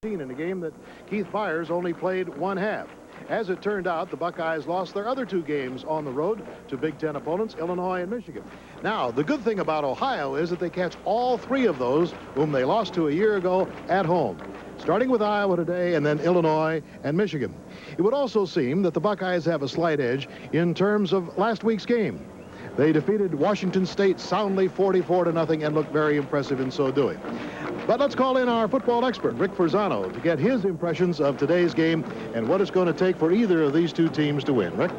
in a game that Keith Byers only played one half. As it turned out, the Buckeyes lost their other two games on the road to Big Ten opponents, Illinois and Michigan. Now, the good thing about Ohio is that they catch all three of those whom they lost to a year ago at home, starting with Iowa today and then Illinois and Michigan. It would also seem that the Buckeyes have a slight edge in terms of last week's game. They defeated Washington State soundly 44-0 and looked very impressive in so doing. But let's call in our football expert, Rick Farzano, to get his impressions of today's game and what it's going to take for either of these two teams to win. Rick?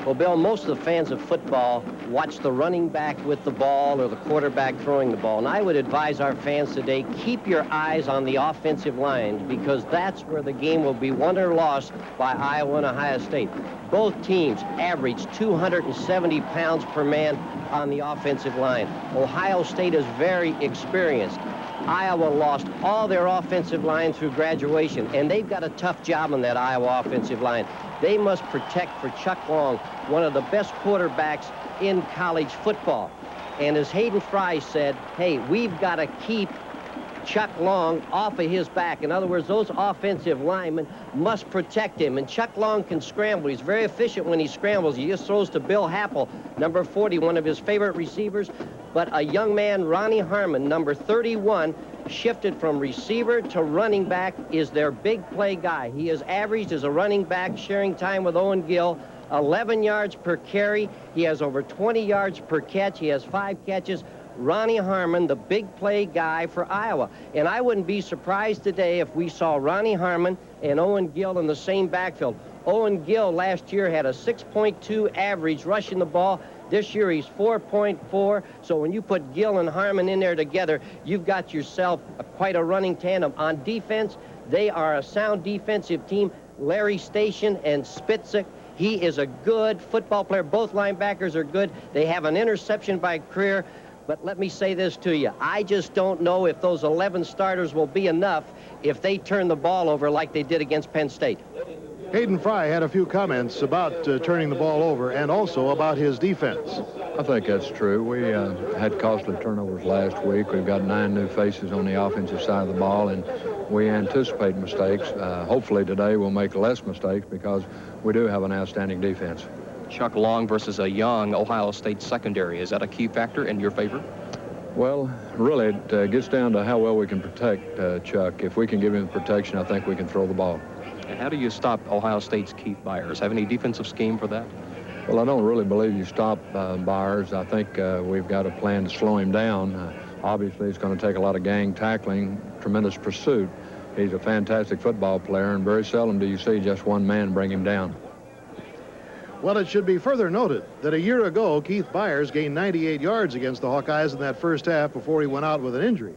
Well, Bill, most of the fans of football watch the running back with the ball or the quarterback throwing the ball. And I would advise our fans today, keep your eyes on the offensive line, because that's where the game will be won or lost by Iowa and Ohio State. Both teams average 270 pounds per man on the offensive line. Ohio State is very experienced. Iowa lost all their offensive line through graduation, and they've got a tough job on that Iowa offensive line. They must protect for Chuck Long, one of the best quarterbacks in college football. And as Hayden Fry said, hey, we've got to keep Chuck Long off of his back. In other words, those offensive linemen must protect him. And Chuck Long can scramble. He's very efficient when he scrambles. He just throws to Bill Happel, number 40, one of his favorite receivers. But a young man, Ronnie Harmon, number 31, shifted from receiver to running back, is their big play guy. He is averaged as a running back, sharing time with Owen Gill, 11 yards per carry. He has over 20 yards per catch. He has 5 catches. Ronnie Harmon, the big play guy for Iowa. And I wouldn't be surprised today if we saw Ronnie Harmon and Owen Gill in the same backfield. Owen Gill last year had a 6.2 average rushing the ball. This year he's 4.4. So when you put Gill and Harmon in there together, you've got yourself quite a running tandem. On defense, they are a sound defensive team. Larry Station and Spitzik. He is a good football player. Both linebackers are good. They have an interception by career. But let me say this to you. I just don't know if those 11 starters will be enough if they turn the ball over like they did against Penn State. Hayden Fry had a few comments about turning the ball over and also about his defense. I think that's true. We had costly turnovers last week. We've got 9 new faces on the offensive side of the ball, and we anticipate mistakes. Hopefully today we'll make less mistakes because we do have an outstanding defense. Chuck Long versus a young Ohio State secondary. Is that a key factor in your favor? Well, really, it gets down to how well we can protect Chuck. If we can give him protection, I think we can throw the ball. And how do you stop Ohio State's Keith Byers? Have any defensive scheme for that? Well, I don't really believe you stop Byers. I think we've got a plan to slow him down. Obviously, it's going to take a lot of gang tackling, tremendous pursuit. He's a fantastic football player, and very seldom do you see just one man bring him down. Well, it should be further noted that a year ago, Keith Byers gained 98 yards against the Hawkeyes in that first half before he went out with an injury.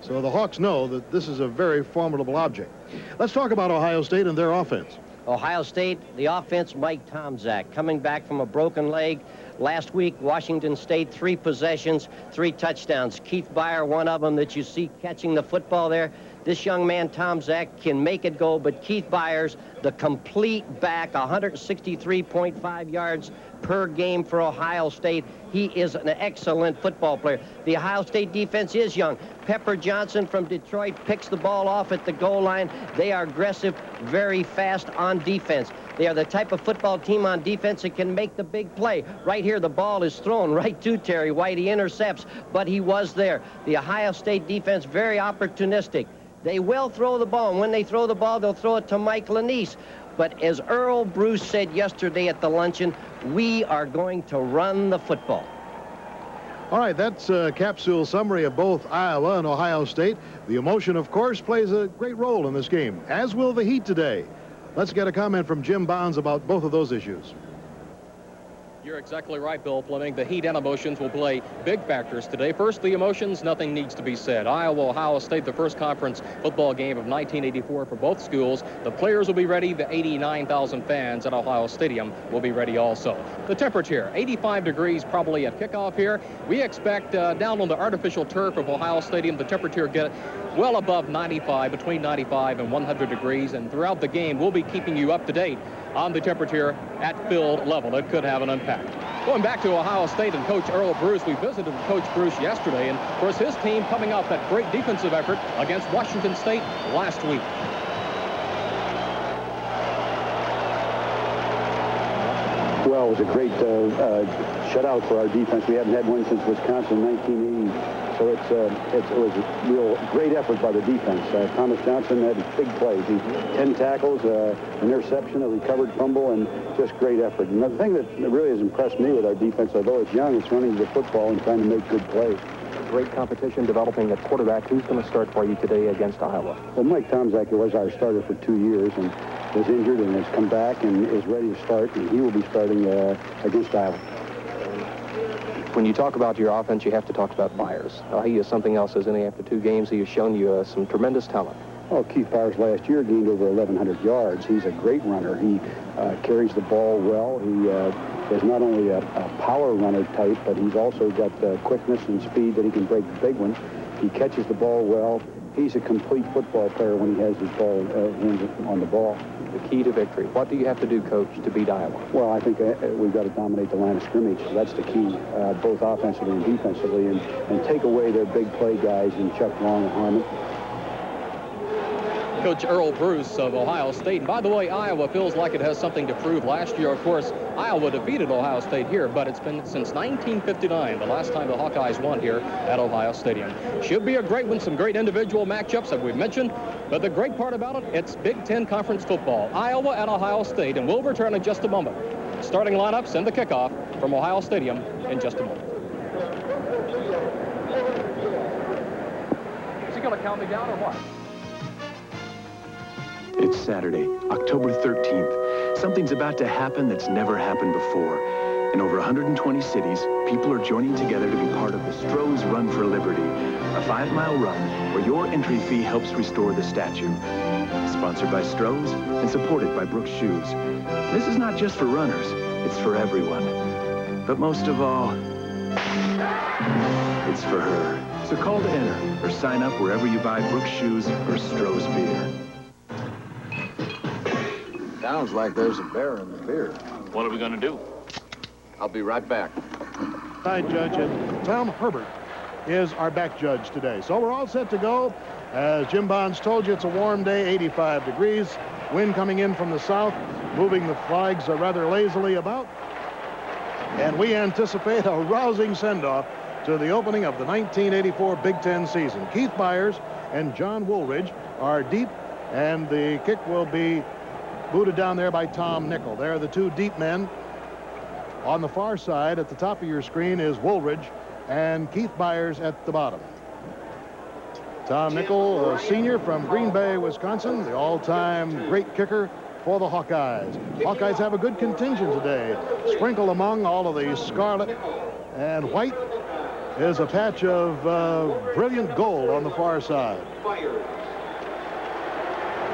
So the Hawks know that this is a very formidable object. Let's talk about Ohio State and their offense. Ohio State, the offense, Mike Tomczak, coming back from a broken leg. Last week, Washington State, 3 possessions, 3 touchdowns. Keith Byers, one of them that you see catching the football there. This young man, Tomczak, can make it go, but Keith Byers, the complete back, 163.5 yards per game for Ohio State. He is an excellent football player. The Ohio State defense is young. Pepper Johnson from Detroit picks the ball off at the goal line. They are aggressive, very fast on defense. They are the type of football team on defense that can make the big play. Right here, the ball is thrown right to Terry White. He intercepts, but he was there. The Ohio State defense, very opportunistic. They will throw the ball, and when they throw the ball, they'll throw it to Mike Lanise. But as Earl Bruce said yesterday at the luncheon, we are going to run the football. All right, that's a capsule summary of both Iowa and Ohio State. The emotion, of course, plays a great role in this game, as will the heat today. Let's get a comment from Jim Bonds about both of those issues. You're exactly right, Bill Fleming. The heat and emotions will play big factors today. First, the emotions, nothing needs to be said. Iowa, Ohio State, the first conference football game of 1984 for both schools. The players will be ready. The 89,000 fans at Ohio Stadium will be ready also. The temperature, 85 degrees probably at kickoff here. We expect down on the artificial turf of Ohio Stadium, the temperature get well above 95, between 95 and 100 degrees. And throughout the game, we'll be keeping you up to date on the temperature at field level. It could have an impact. Going back to Ohio State and Coach Earl Bruce, we visited Coach Bruce yesterday, and of course his team coming off that great defensive effort against Washington State last week. Well, it was a great shutout for our defense. We haven't had one since Wisconsin in 1980. So it was a real great effort by the defense. Thomas Johnson had big plays. 10 tackles, an interception, a recovered fumble, and just great effort. And the thing that really has impressed me with our defense, although it's young, it's running the football and trying to make good plays. Great competition developing at quarterback. Who's going to start for you today against Iowa? Well, Mike Tomczak was our starter for 2 years and was injured and has come back and is ready to start, and he will be starting against Iowa. When you talk about your offense, you have to talk about Byers. He is something else, isn't he? After 2 games, he has shown you some tremendous talent. Oh, Keith Byers last year gained over 1,100 yards. He's a great runner. He carries the ball well. He is not only a power runner type, but he's also got quickness and speed that he can break the big ones. He catches the ball well. He's a complete football player when he has his ball hands on the ball. The key to victory. What do you have to do, Coach, to beat Iowa? Well, I think we've got to dominate the line of scrimmage. That's the key, both offensively and defensively, and take away their big play guys in Chuck Long and Harmon. Coach Earl Bruce of Ohio State. And by the way, Iowa feels like it has something to prove. Last year, of course, Iowa defeated Ohio State here, but it's been since 1959, the last time the Hawkeyes won here at Ohio Stadium. Should be a great one, some great individual matchups that we've mentioned, but the great part about it, it's Big Ten Conference football. Iowa and Ohio State, and we'll return in just a moment. Starting lineups and the kickoff from Ohio Stadium in just a moment. Is he going to count me down or what? It's Saturday, October 13th. Something's about to happen that's never happened before. In over 120 cities, people are joining together to be part of the Stroh's Run for Liberty, a 5-mile run where your entry fee helps restore the statue. Sponsored by Stroh's and supported by Brooks Shoes. This is not just for runners, it's for everyone. But most of all, it's for her. So call to enter or sign up wherever you buy Brooks Shoes or Stroh's beer. Sounds like there's a bear in the beer. What are we going to do? I'll be right back. Side judge, and Tom Herbert is our back judge today. So we're all set to go. As Jim Bonds told you, it's a warm day, 85 degrees. Wind coming in from the south, moving the flags rather lazily about. And we anticipate a rousing send-off to the opening of the 1984 Big Ten season. Keith Byers and John Woolridge are deep, and the kick will be booted down there by Tom Nickel. They're the 2 deep men. On the far side, at the top of your screen, is Woolridge and Keith Byers at the bottom. Tom Nickel, a senior from Green Bay, Wisconsin, the all-time great kicker for the Hawkeyes. Hawkeyes have a good contingent today. Sprinkled among all of the scarlet and white is a patch of brilliant gold on the far side.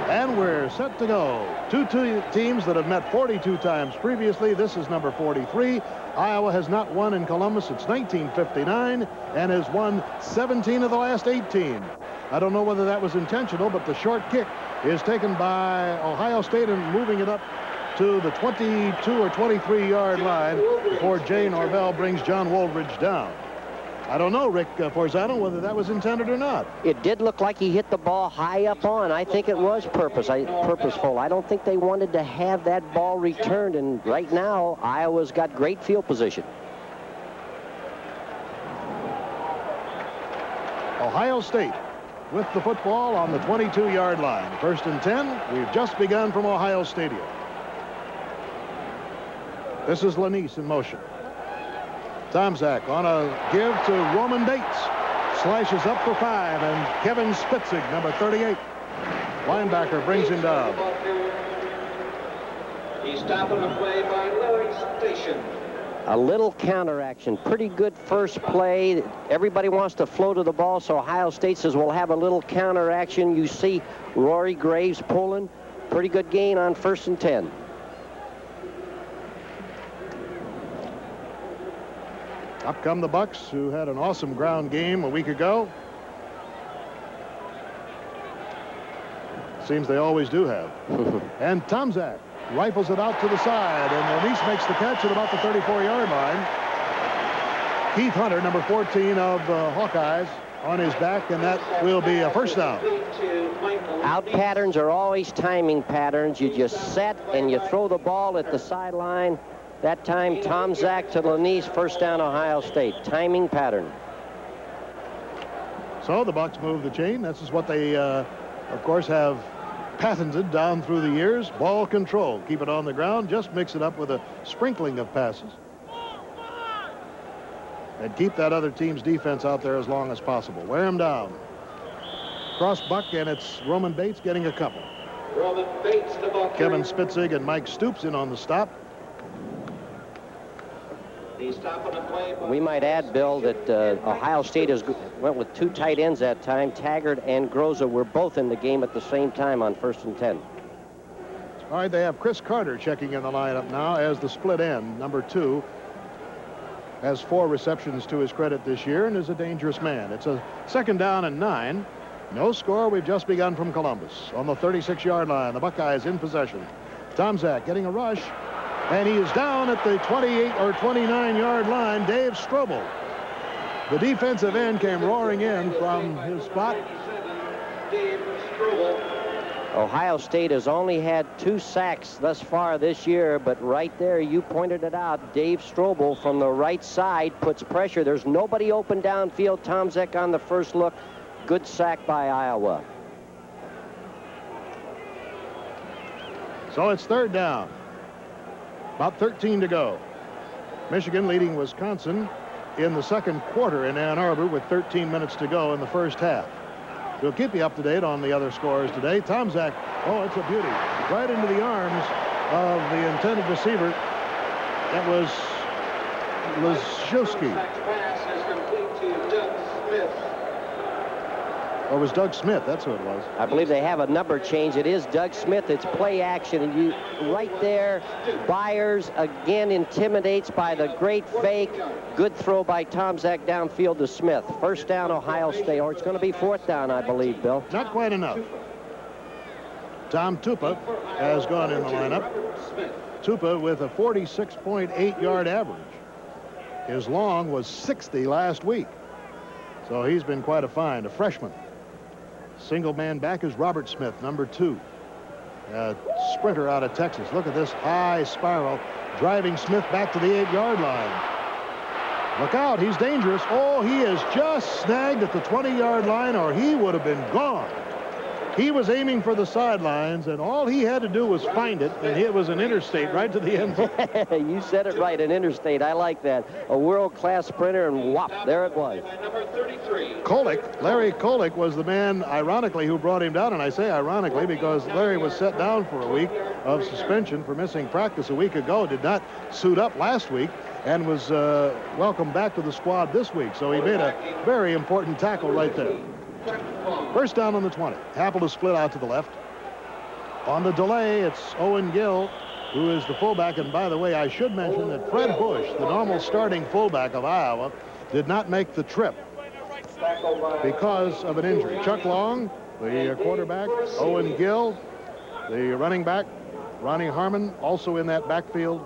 And we're set to go. Two teams that have met 42 times previously. This is number 43. Iowa has not won in Columbus since 1959 and has won 17 of the last 18. I don't know whether that was intentional, but the short kick is taken by Ohio State and moving it up to the 22 or 23-yard line before Jay Norvell brings John Woolridge down. I don't know, Rick Forzano, whether that was intended or not. It did look like he hit the ball high up on. I think it was purposeful. I don't think they wanted to have that ball returned, and right now, Iowa's got great field position. Ohio State with the football on the 22-yard line. 1st and 10. We've just begun from Ohio Stadium. This is Lanise in motion. Tomczak on a give to Roman Bates. Slashes up for 5, and Kevin Spitzig, number 38. Linebacker brings him down. He's stopping the play by Larry Station. A little counteraction. Pretty good first play. Everybody wants to flow to the ball, so Ohio State says we'll have a little counteraction. You see Rory Graves pulling. Pretty good gain on 1st and 10. Up come the Bucks, who had an awesome ground game a week ago. Seems they always do have. And Tomczak rifles it out to the side, and Lanise makes the catch at about the 34-yard line. Keith Hunter, number 14 of Hawkeyes, on his back, and that will be a first down. Out patterns are always timing patterns. You just set and you throw the ball at the sideline. That time, Tom Zach to Lanise, first down, Ohio State. Timing pattern. So the Bucks move the chain. This is what they, of course, have patented down through the years. Ball control. Keep it on the ground. Just mix it up with a sprinkling of passes. And keep that other team's defense out there as long as possible. Wear them down. Cross buck, and it's Roman Bates getting a couple. Roman Bates, the ball. Kevin Spitzig and Mike Stoops in on the stop. We might add, Bill, that Ohio State went with 2 tight ends that time. Taggart and Groza were both in the game at the same time on 1st and 10. All right, they have Chris Carter checking in the lineup now as the split end, number 2. Has 4 receptions to his credit this year and is a dangerous man. It's a 2nd down and 9. No score. We've just begun from Columbus. On the 36-yard line, the Buckeyes in possession. Tom Zach getting a rush, and he is down at the 28 or 29-yard line. Dave Strobel, the defensive end, came roaring in from his spot. Dave Strobel. Ohio State has only had 2 sacks thus far this year, but right there, you pointed it out, Dave Strobel from the right side puts pressure. There's nobody open downfield. Tom Zech on the first look. Good sack by Iowa. So it's 3rd down. About 13 to go. Michigan leading Wisconsin in the 2nd quarter in Ann Arbor with 13 minutes to go in the first half. We'll keep you up to date on the other scores today. Tom Zach, oh, it's a beauty. Right into the arms of the intended receiver. That was Leszewski. Pass is complete to Doug Smith. Or was Doug Smith? That's who it was. I believe they have a number change. It is Doug Smith. It's play action. And you right there, Byers again intimidates by the great fake. Good throw by Tom Zach downfield to Smith. First down, Ohio State. Or it's going to be 4th down, I believe, Bill. Not quite enough. Tom Tupa has gone in the lineup. Tupa with a 46.8-yard average. His long was 60 last week. So he's been quite a find, a freshman. Single man back is Robert Smith, number 2. A sprinter out of Texas. Look at this high spiral driving Smith back to the 8-yard line. Look out, he's dangerous. Oh, he is just snagged at the 20-yard line, or he would have been gone. He was aiming for the sidelines, and all he had to do was find it, and it was an interstate right to the end zone. You said it right, an interstate. I like that. A world-class sprinter, and whop, there it was. Number 33. Kolick, Larry Kolick, was the man, ironically, who brought him down. And I say ironically because Larry was set down for a week of suspension for missing practice a week ago. Did not suit up last week and was welcomed back to the squad this week. So he made a very important tackle right there. First down on the 20. Happel is split out to the left. On the delay, it's Owen Gill, who is the fullback. And by the way, I should mention that Fred Bush, the normal starting fullback of Iowa, did not make the trip because of an injury. Chuck Long, the quarterback, Owen Gill, the running back, Ronnie Harmon, also in that backfield,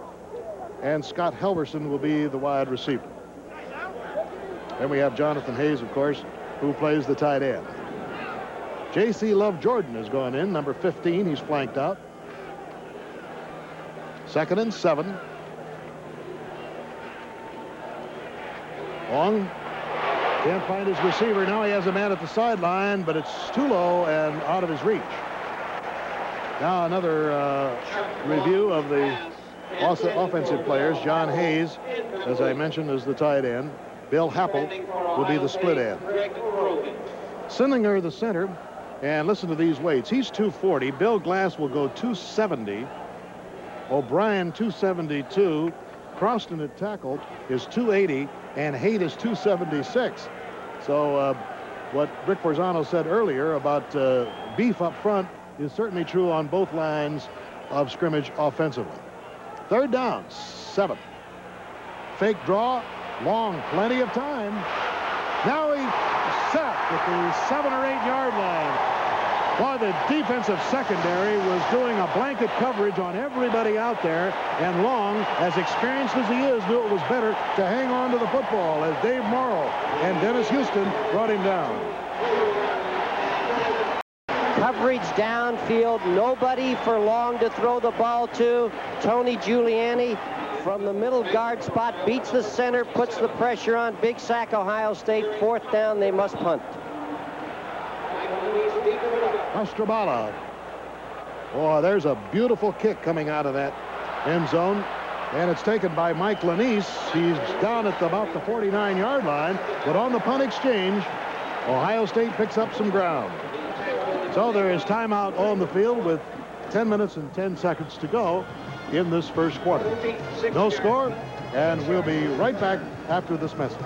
and Scott Helverson will be the wide receiver. Then we have Jonathan Hayes, of course, who plays the tight end. J.C. Love Jordan has gone in, number 15. He's flanked out. 2nd and 7. Long can't find his receiver. Now he has a man at the sideline, but it's too low and out of his reach. Now another review of the offensive players. John Hayes, as I mentioned, is the tight end. Bill Happel will be the split end. Sindlinger, the center, and listen to these weights. He's 240. Bill Glass will go 270. O'Brien 272. Croston at tackle is 280, and Haight is 276. So what Rick Forzano said earlier about beef up front is certainly true on both lines of scrimmage offensively. 3rd down, 7. Fake draw. Long, plenty of time. Now he's set at the 7 or 8 yard line. Boy, the defensive secondary was doing a blanket coverage on everybody out there, and Long, as experienced as he is, knew it was better to hang on to the football as Dave Morrow and Dennis Houston brought him down. Coverage downfield, nobody for Long to throw the ball to. Tony Giuliani from the middle guard spot beats the center, puts the pressure on. Big sack, Ohio State. 4th down, they must punt. Ostrobala. Boy, there's a beautiful kick coming out of that end zone, and it's taken by Mike Lanise. He's down at about the 49-yard line, but on the punt exchange, Ohio State picks up some ground. So there is timeout on the field with 10 minutes and 10 seconds to go in this first quarter. No score, and we'll be right back after this message.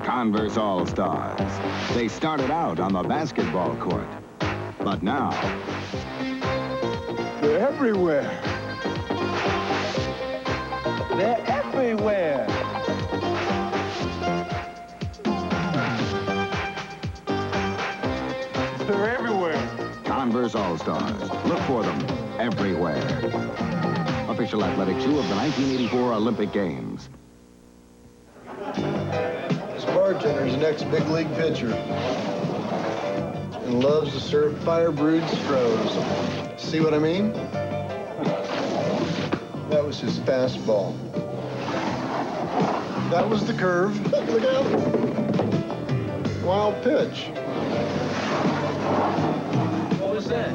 Converse All-Stars. They started out on the basketball court, but now they're everywhere. They're everywhere. They're everywhere. Converse All-Stars. Look for them everywhere. Official athletic shoe of the 1984 Olympic Games. Bartender's an ex-big league pitcher and loves to serve fire-brewed Strohs. See what I mean? That was his fastball. That was the curve. Look out. Wild pitch. What was that?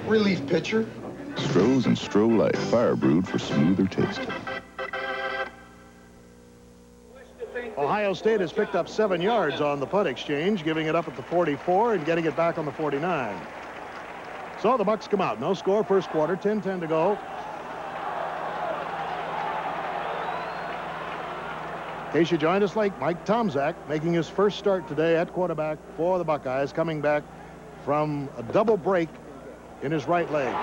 Relief pitcher. Strohs and Stroh Light, fire-brewed for smoother taste. Ohio State has picked up 7 yards on the punt exchange, giving it up at the 44 and getting it back on the 49. So the Bucks come out. No score, first quarter, 10-10 to go. In case you joined us late, Mike Tomczak making his first start today at quarterback for the Buckeyes, coming back from a double break in his right leg.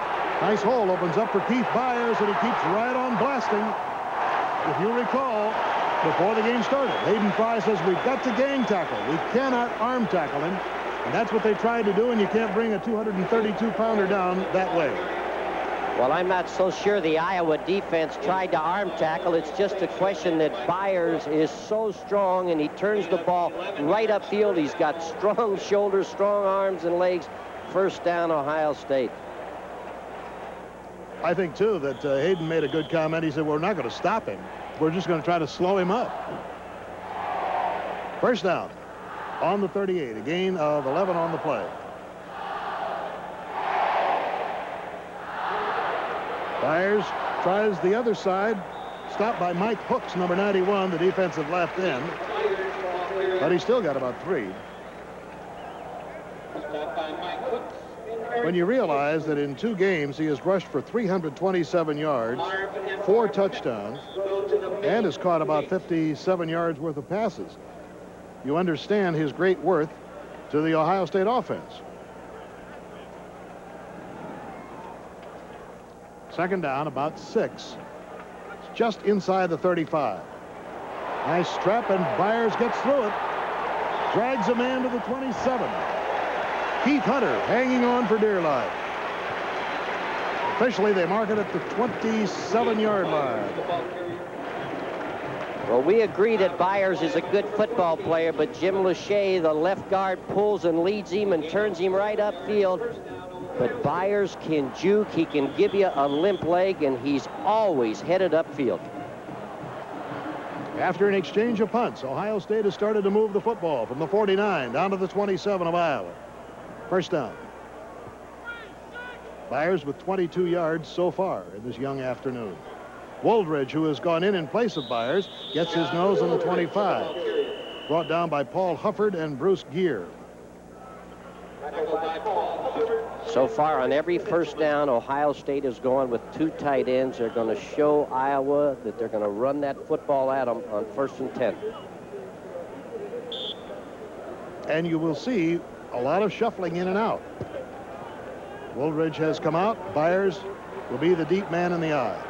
Nice hole opens up for Keith Byers, and he keeps right on blasting. If you recall, before the game started, Hayden Fry says we've got to gang tackle. We cannot arm tackle him. And that's what they tried to do, and you can't bring a 232-pounder down that way. Well, I'm not so sure the Iowa defense tried to arm tackle. It's just a question that Byers is so strong, and he turns the ball right upfield. He's got strong shoulders, strong arms and legs. First down, Ohio State. I think, too, that Hayden made a good comment. He said, we're not going to stop him. We're just going to try to slow him up. First down on the 38, a gain of 11 on the play. Byers tries the other side, stopped by Mike Hooks, number 91, the defensive left end. But he's still got about 3. When you realize that in 2 games he has rushed for 327 yards, 4 touchdowns, and has caught about 57 yards worth of passes, you understand his great worth to the Ohio State offense. Second down, about 6. It's just inside the 35. Nice strap, and Byers gets through it. Drags a man to the 27. Keith Hunter hanging on for dear life. Officially, they mark it at the 27-yard line. Well, we agree that Byers is a good football player, but Jim Lachey, the left guard, pulls and leads him and turns him right upfield. But Byers can juke, he can give you a limp leg, and he's always headed upfield. After an exchange of punts, Ohio State has started to move the football from the 49 down to the 27 of Iowa. First down. Byers with 22 yards so far in this young afternoon. Woldridge, who has gone in place of Byers, gets his nose on the 25. Brought down by Paul Hufford and Bruce Gear. So far on every first down, Ohio State is going with 2 tight ends. They're going to show Iowa that they're going to run that football at them on 1st and 10. And you will see a lot of shuffling in and out. Woldridge has come out. Byers will be the deep man in the eye.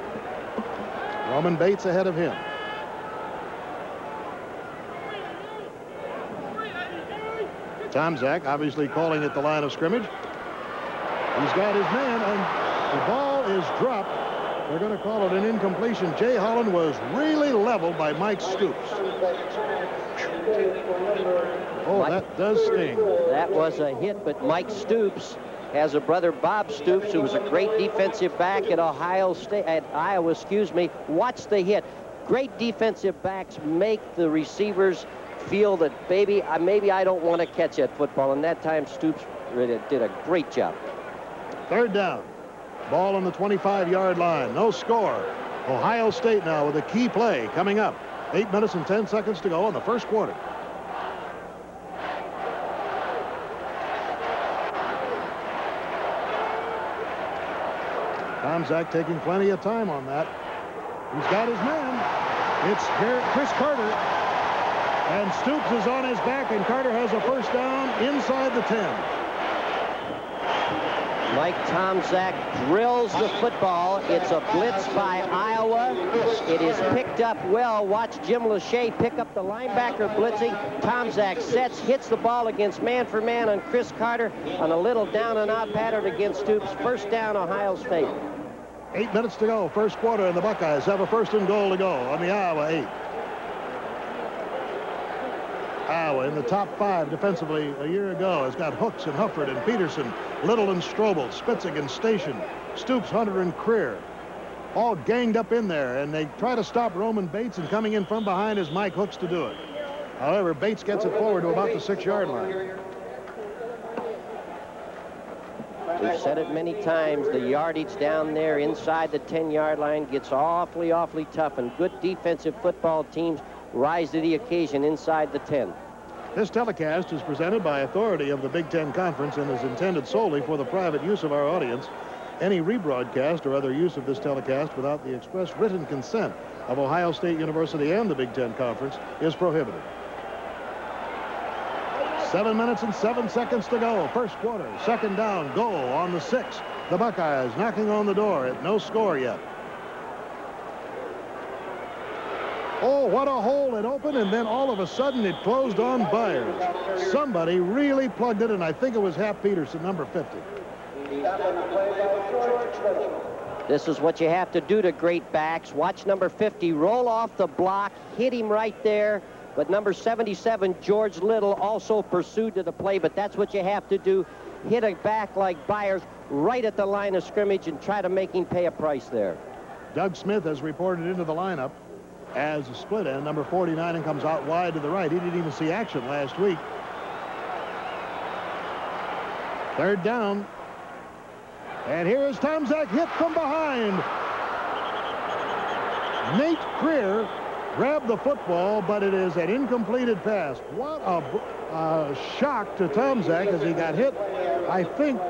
Roman Bates ahead of him. Tomczak obviously calling at the line of scrimmage. He's got his man, and the ball is dropped. They're going to call it an incompletion. Jay Holland was really leveled by Mike Stoops. Oh, that does sting. That was a hit, but Mike Stoops has a brother, Bob Stoops, who was a great defensive back at Iowa, Watch the hit. Great defensive backs make the receivers feel that maybe I don't want to catch that football, and that time Stoops really did a great job. Third down. Ball on the 25-yard line. No score. Ohio State now with a key play coming up. 8 minutes and 10 seconds to go in the first quarter. Tomczak taking plenty of time on that. He's got his man. It's Chris Carter. And Stoops is on his back, and Carter has a first down inside the 10. Mike Tomczak drills the football. It's a blitz by Iowa. It is picked up well. Watch Jim Lachey pick up the linebacker blitzing. Tomczak sets, hits the ball against man for man on Chris Carter on a little down and out pattern against Stoops. First down, Ohio State. 8 minutes to go, first quarter, and the Buckeyes have a first and goal to go on the Iowa 8. Iowa in the top 5 defensively a year ago has got Hooks and Hufford and Peterson, Little and Strobel, Spitzig and Station, Stoops, Hunter and Creer, all ganged up in there, and they try to stop Roman Bates, and coming in from behind is Mike Hooks to do it. However, Bates gets it forward to about the 6-yard line. We've said it many times, the yardage down there inside the 10-yard line gets awfully tough, and good defensive football teams rise to the occasion inside the 10. This telecast is presented by authority of the Big Ten Conference and is intended solely for the private use of our audience. Any rebroadcast or other use of this telecast without the express written consent of Ohio State University and the Big Ten Conference is prohibited. 7 minutes and 7 seconds to go. First quarter, second down, goal on the 6. The Buckeyes knocking on the door at no score yet. Oh, what a hole it opened, and then all of a sudden it closed on Byers. Somebody really plugged it, and I think it was Hap Peterson, number 50. This is what you have to do to great backs. Watch number 50 roll off the block, hit him right there. But number 77, George Little, also pursued to the play, but that's what you have to do. Hit a back like Byers right at the line of scrimmage and try to make him pay a price there. Doug Smith has reported into the lineup as a split end, number 49, and comes out wide to the right. He didn't even see action last week. Third down. And here is Tomczak, hit from behind. Nate Creer grabbed the football, but it is an incompleted pass. What a shock to Tomczak as he got hit, I think,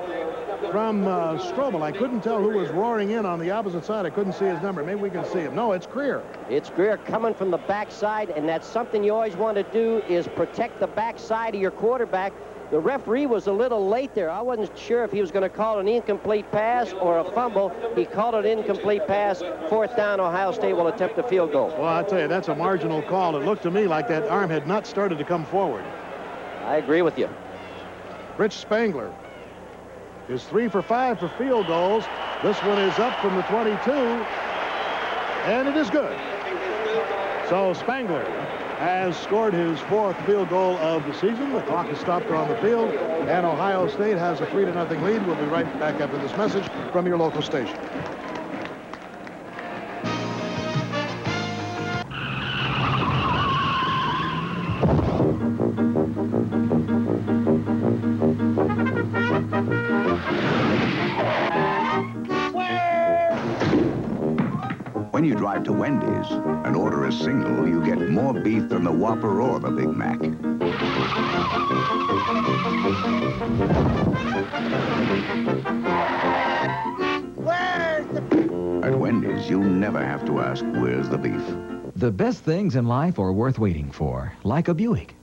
from Strobel. I couldn't tell who was roaring in on the opposite side. I couldn't see his number. Maybe we can see him. No, it's Creer. It's Creer coming from the backside, and that's something you always want to do is protect the backside of your quarterback. The referee was a little late there. I wasn't sure if he was going to call an incomplete pass or a fumble. He called it incomplete pass. Fourth down, Ohio State will attempt a field goal. Well, I tell you, that's a marginal call. It looked to me like that arm had not started to come forward. I agree with you. Rich Spangler is 3 for 5 for field goals. This one is up from the 22, and it is good. So Spangler has scored his 4th field goal of the season. The clock is stopped on the field, and Ohio State has a 3-0 lead. We'll be right back after this message from your local station. When you drive to Wendy's and order a single, you get more beef than the Whopper or the Big Mac. At Wendy's, you never have to ask, where's the beef? The best things in life are worth waiting for, like a Buick.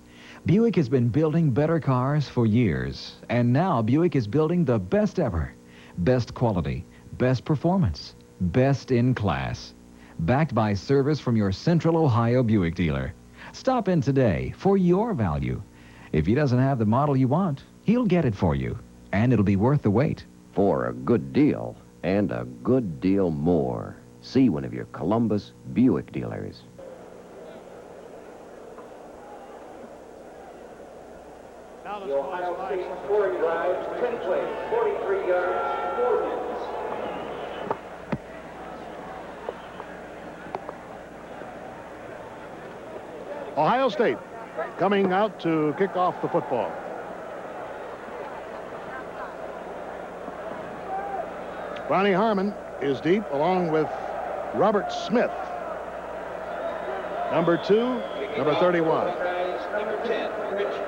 Buick has been building better cars for years, and now Buick is building the best ever. Best quality, best performance, best in class. Backed by service from your Central Ohio Buick dealer. Stop in today for your value. If he doesn't have the model you want, he'll get it for you, and it'll be worth the wait. For a good deal, and a good deal more, see one of your Columbus Buick dealers. The Ohio State scoring drives, 10 plays, 43 yards, 4 minutes. Ohio State coming out to kick off the football. Ronnie Harmon is deep along with Robert Smith. Number 2, number 31.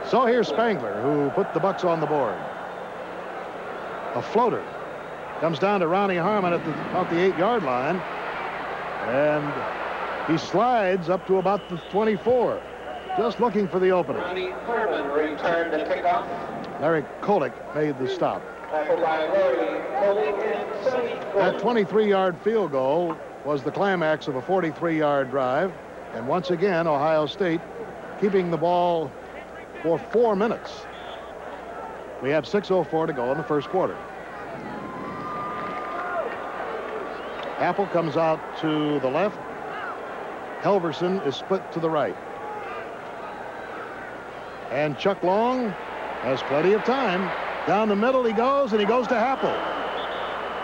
So here's Spangler, who put the Bucks on the board. A floater comes down to Ronnie Harmon at about the 8-yard line, and he slides up to about the 24, just looking for the opening. Ronnie Harmon returned to kickoff. Larry Kolick made the stop. That 23-yard field goal was the climax of a 43-yard drive, and once again, Ohio State keeping the ball for 4 minutes. We have 6:04 to go in the first quarter. Apple comes out to the left. Helverson is split to the right. And Chuck Long has plenty of time. Down the middle he goes, and he goes to Happel.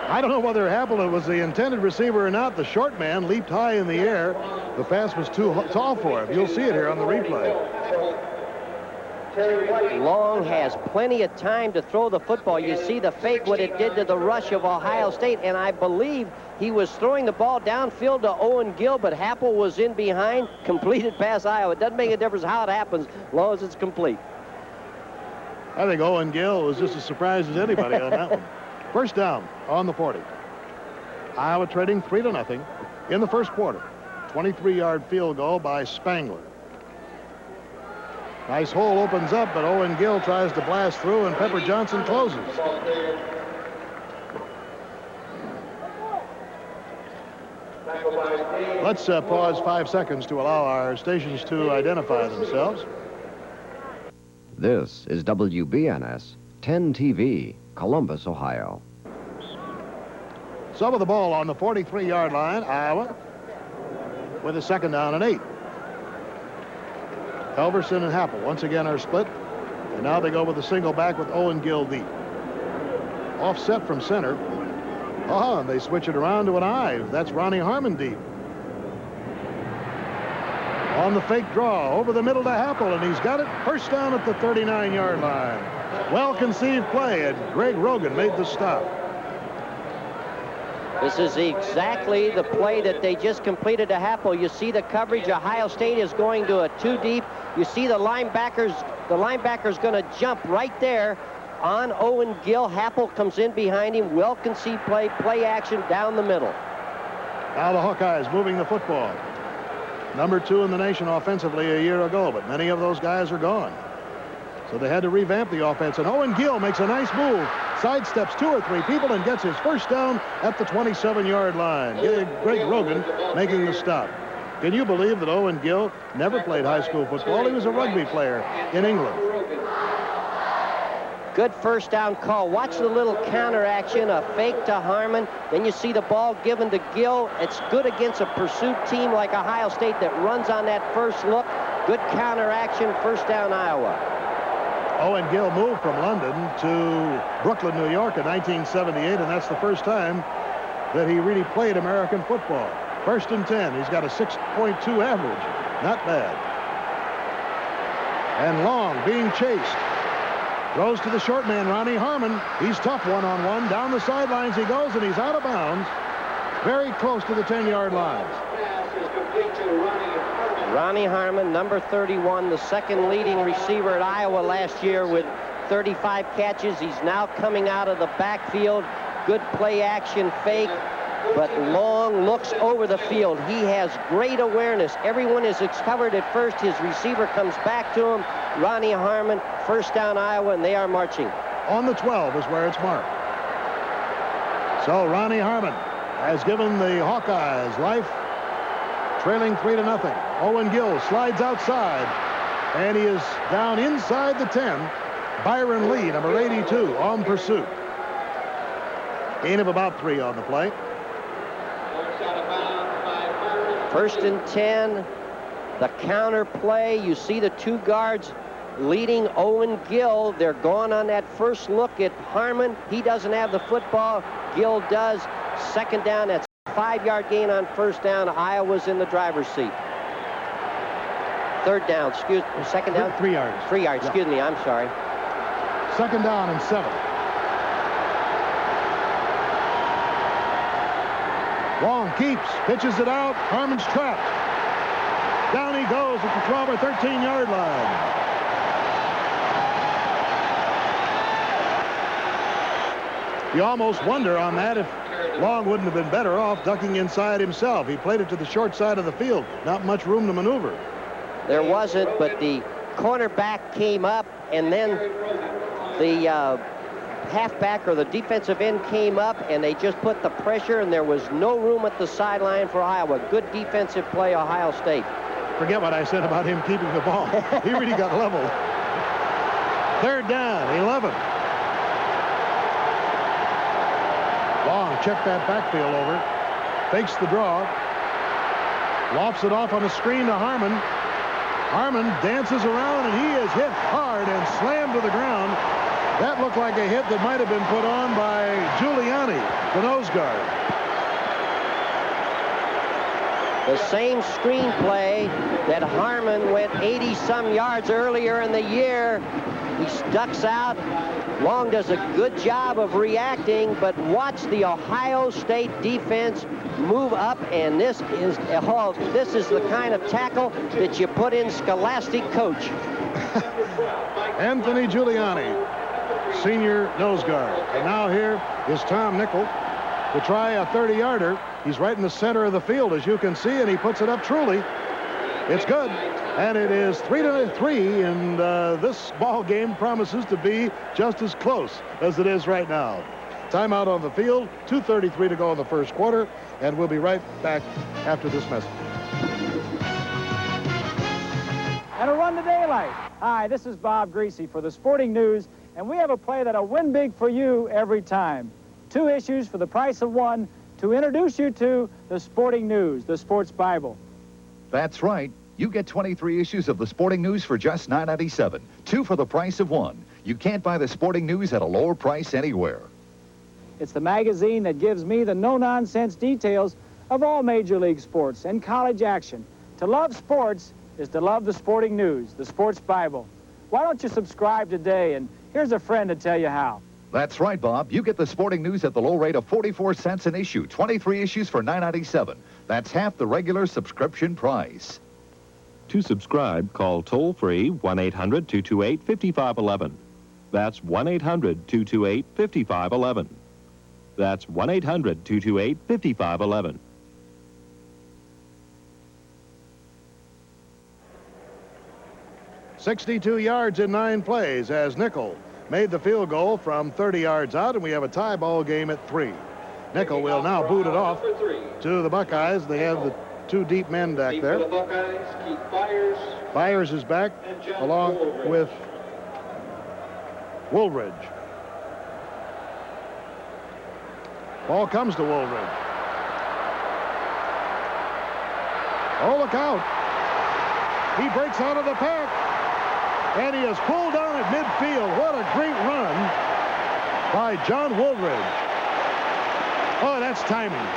I don't know whether Happel was the intended receiver or not. The short man leaped high in the air. The pass was too tall for him. You'll see it here on the replay. Long has plenty of time to throw the football. You see the fake, what it did to the rush of Ohio State, and I believe he was throwing the ball downfield to Owen Gill, but Happel was in behind, completed pass Iowa. It doesn't make a difference how it happens, as long as it's complete. I think Owen Gill was just as surprised as anybody on that one. First down on the 40. Iowa trailing 3-0 in the first quarter. 23-yard field goal by Spangler. Nice hole opens up, but Owen Gill tries to blast through, and Pepper Johnson closes. Let's pause 5 seconds to allow our stations to identify themselves. This is WBNS 10 TV, Columbus, Ohio. Some of the ball on the 43-yard line, Iowa, with a second down and 8. Helverson and Happel once again are split, and now they go with a single back with Owen Gill deep. Offset from center. And they switch it around to an I. That's Ronnie Harmon deep. On the fake draw, over the middle to Happel, and he's got it. First down at the 39-yard line. Well-conceived play, and Greg Rogan made the stop. This is exactly the play that they just completed to Happel. You see the coverage. Ohio State is going to a 2 deep. You see the linebacker's going to jump right there on Owen Gill. Happel comes in behind him. Well-conceived play action down the middle. Now the Hawkeyes moving the football. Number 2 in the nation offensively a year ago, but many of those guys are gone. So they had to revamp the offense, and Owen Gill makes a nice move, sidesteps 2 or 3 people, and gets his first down at the 27-yard line. Greg Rogan making the stop. Can you believe that Owen Gill never played high school football? He was a rugby player in England. Good first down call. Watch the little counter action, a fake to Harmon. Then you see the ball given to Gill. It's good against a pursuit team like Ohio State that runs on that first look. Good counter action, first down Iowa. Owen Gill moved from London to Brooklyn, New York in 1978, and that's the first time that he really played American football. First and 10. He's got a 6.2 average. Not bad. And Long being chased. Throws to the short man, Ronnie Harmon. He's tough one-on-one. Down the sidelines he goes, and he's out of bounds. Very close to the 10-yard lines. Ronnie Harmon, number 31, the second leading receiver at Iowa last year with 35 catches. He's now coming out of the backfield. Good play action fake, but Long looks over the field. He has great awareness. Everyone is covered at first. His receiver comes back to him. Ronnie Harmon, first down Iowa, and they are marching. On the 12 is where it's marked. So Ronnie Harmon has given the Hawkeyes life, trailing 3-0. Owen Gill slides outside. And he is down inside the 10. Byron Lee, number 82, on pursuit. Gain of about 3 on the play. First and 10. The counter play. You see the 2 guards leading Owen Gill. They're going on that first look at Harmon. He doesn't have the football. Gill does. Second down. That's a 5-yard gain on first down. Iowa's in the driver's seat. Third down. Second down. 3 yards. 3 yards. Yeah. Excuse me. I'm sorry. Second down and 7. Long keeps, pitches it out. Harmon's trapped. Down he goes at the 12 or 13-yard line. You almost wonder on that if Long wouldn't have been better off ducking inside himself. He played it to the short side of the field. Not much room to maneuver. There wasn't, but the cornerback came up, and then the halfback or the defensive end came up, and they just put the pressure, and there was no room at the sideline for Iowa. Good defensive play, Ohio State. Forget what I said about him keeping the ball. He really got leveled. Third down, 11. Long checked that backfield over. Fakes the draw. Lofts it off on a screen to Harmon. Harmon dances around, and he is hit hard and slammed to the ground. That looked like a hit that might have been put on by Giuliani, the nose guard. The same screenplay that Harmon went 80-some yards earlier in the year. He ducks out. Long does a good job of reacting, but watch the Ohio State defense move up, and this is the kind of tackle that you put in Scholastic coach. Anthony Giuliani, senior nose guard. And now here is Tom Nickel to try a 30-yarder. He's right in the center of the field, as you can see, and he puts it up truly. It's good. And it is 3-3, and this ball game promises to be just as close as it is right now. Timeout on the field, 2:33 to go in the first quarter, and we'll be right back after this message. And a run to daylight. Hi, this is Bob Greasy for the Sporting News, and we have a play that'll win big for you every time. 2 issues for the price of 1 to introduce you to the Sporting News, the Sports Bible. That's right. You get 23 issues of the Sporting News for just $9.97. 2 for the price of 1. You can't buy the Sporting News at a lower price anywhere. It's the magazine that gives me the no-nonsense details of all Major League sports and college action. To love sports is to love the Sporting News, the Sports Bible. Why don't you subscribe today? And here's a friend to tell you how. That's right, Bob. You get the Sporting News at the low rate of 44 cents an issue. 23 issues for $9.97. That's half the regular subscription price. To subscribe, call toll-free 1-800-228-5511. That's 1-800-228-5511. That's 1-800-228-5511. .62 yards in 9 plays as Nickel made the field goal from 30 yards out, and we have a tie ball game at 3. Nickel will now boot it off to the Buckeyes. They have the 2 deep men back there. For the Buckeyes, Keith Byers. Byers is back along with Woolridge. Ball comes to Woolridge. Oh, look out. He breaks out of the pack. And he is pulled down at midfield. What a great run by John Woolridge. Oh, that's timing.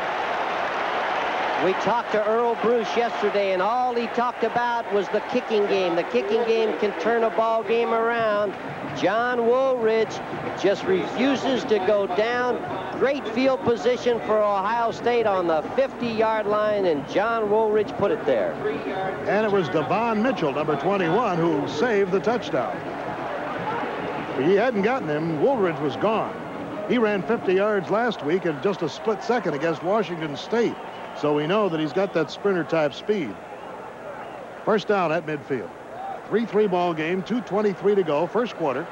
We talked to Earl Bruce yesterday, and all he talked about was the kicking game. The kicking game can turn a ball game around. John Woolridge just refuses to go down. Great field position for Ohio State on the 50-yard line, and John Woolridge put it there. And it was Devon Mitchell, number 21, who saved the touchdown. If he hadn't gotten him, Woolridge was gone. He ran 50 yards last week in just a split second against Washington State. So we know that he's got that sprinter-type speed. First down at midfield. 3-3 ball game, 2:23 to go, first quarter.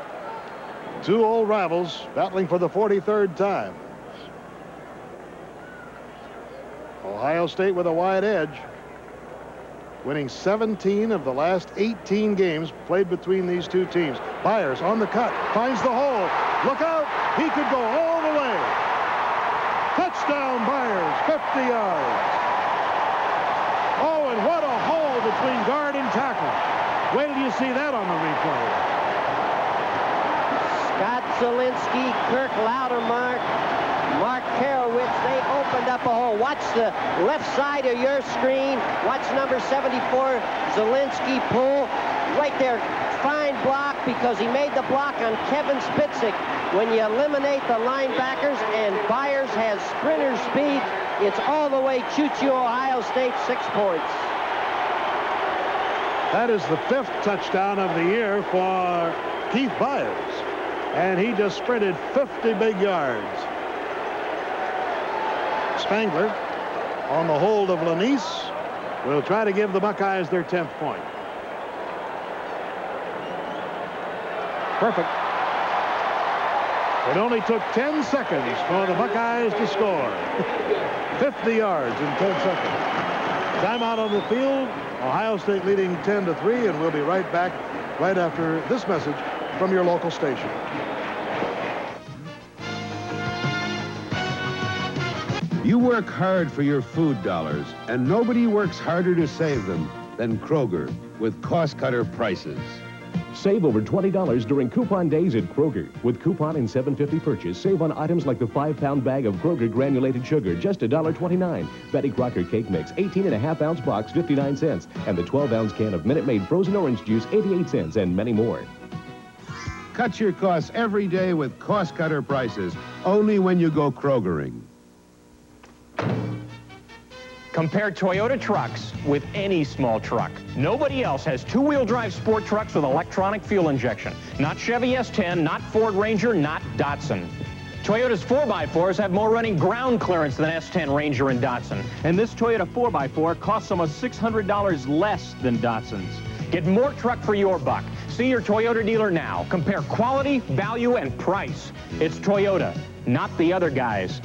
2 old rivals battling for the 43rd time. Ohio State with a wide edge. winning 17 of the last 18 games played between these two teams. Byers on the cut, finds the hole. Look out! He could go all the way. Touchdown, Byers, 50 yards. Oh, and what a hole between guard and tackle. Wait till you see that on the replay. Scott Zielinski, Kirk Loudermark, Mark Karowitz, they opened up a hole. Watch the left side of your screen. Watch number 74, Zielinski pull. Right there, fine block because he made the block on Kevin Spitzik. When you eliminate the linebackers and Byers has sprinter speed, it's all the way choo-choo Ohio State, 6 points. That is the 5th touchdown of the year for Keith Byers. And he just sprinted 50 big yards. Spangler on the hold of Lanise will try to give the Buckeyes their 10th point. Perfect. It only took 10 seconds for the Buckeyes to score. 50 yards in 10 seconds. Timeout on the field. Ohio State leading 10-3, and we'll be right back right after this message from your local station. You work hard for your food dollars, and nobody works harder to save them than Kroger with cost-cutter prices. Save over $20 during coupon days at Kroger. With coupon and $7.50 purchase, save on items like the 5-pound bag of Kroger granulated sugar, just $1.29. Betty Crocker cake mix, 18.5-ounce box, 59 cents. And the 12-ounce can of Minute Maid frozen orange juice, 88 cents, and many more. Cut your costs every day with cost-cutter prices, only when you go Krogering. Compare Toyota trucks with any small truck. Nobody else has two-wheel drive sport trucks with electronic fuel injection. Not Chevy S10, not Ford Ranger, not Datsun. Toyota's 4x4s have more running ground clearance than S10 Ranger and Datsun. And this Toyota 4x4 costs almost $600 less than Datsun's. Get more truck for your buck. See your Toyota dealer now. Compare quality, value, and price. It's Toyota, not the other guys.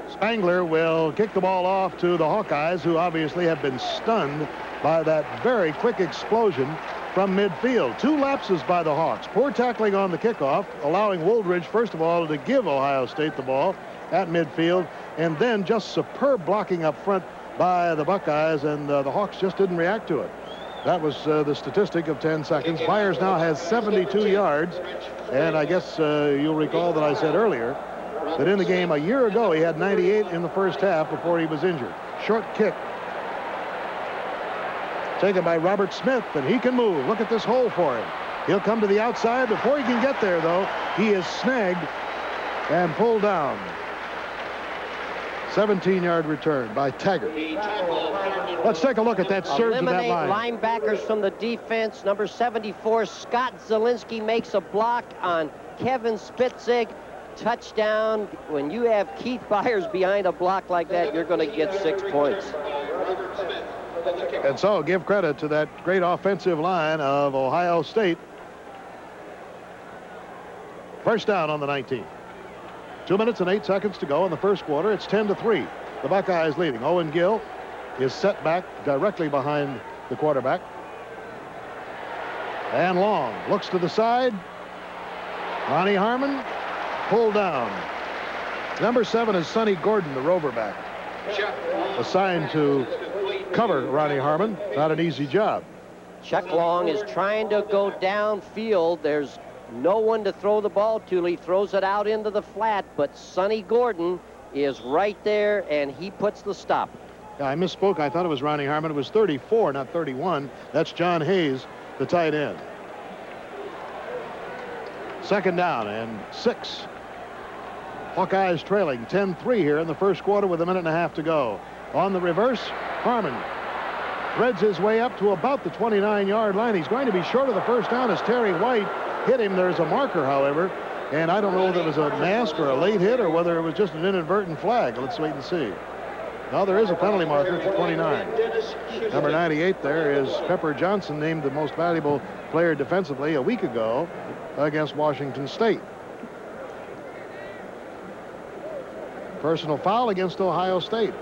Spangler will kick the ball off to the Hawkeyes, who obviously have been stunned by that very quick explosion from midfield. 2 lapses by the Hawks. Poor tackling on the kickoff, allowing Wooldridge, first of all, to give Ohio State the ball at midfield, and then just superb blocking up front by the Buckeyes, and the Hawks just didn't react to it. That was the statistic of 10 seconds. Byers now has 72 yards, and I guess you'll recall that I said earlier that in the game a year ago he had 98 in the first half before he was injured. Short kick taken by Robert Smith, and he can move. Look at this hole for him. He'll come to the outside. Before he can get there, though, he is snagged and pulled down. 17-yard return by Taggart. Let's take a look at that surge of that line. Eliminate linebackers from the defense. Number 74, Scott Zielinski, makes a block on Kevin Spitzik. Touchdown. When you have Keith Byers behind a block like that, you're going to get 6 points. And so give credit to that great offensive line of Ohio State. First down on the 19. 2 minutes and 8 seconds to go in the first quarter. It's 10-3. The Buckeyes leading. Owen Gill is set back directly behind the quarterback. And Long looks to the side. Ronnie Harmon pulled down. Number 7 is Sonny Gordon, the rover back, assigned to cover Ronnie Harmon. Not an easy job. Chuck Long is trying to go downfield. There's no one to throw the ball to. He throws it out into the flat, but Sonny Gordon is right there, and he puts the stop. Yeah, I misspoke. I thought it was Ronnie Harmon. It was 34, not 31. That's John Hayes, the tight end. Second down and 6. Hawkeyes trailing 10-3 here in the first quarter with a minute and a half to go. On the reverse, Harmon threads his way up to about the 29-yard line. He's going to be short of the first down as Terry White hit him. There's a marker, however, and I don't know if it was a mask or a late hit or whether it was just an inadvertent flag. Let's wait and see. Now there is a penalty marker for 29. Number 98 there is Pepper Johnson, named the most valuable player defensively a week ago against Washington State. Personal foul against Ohio State.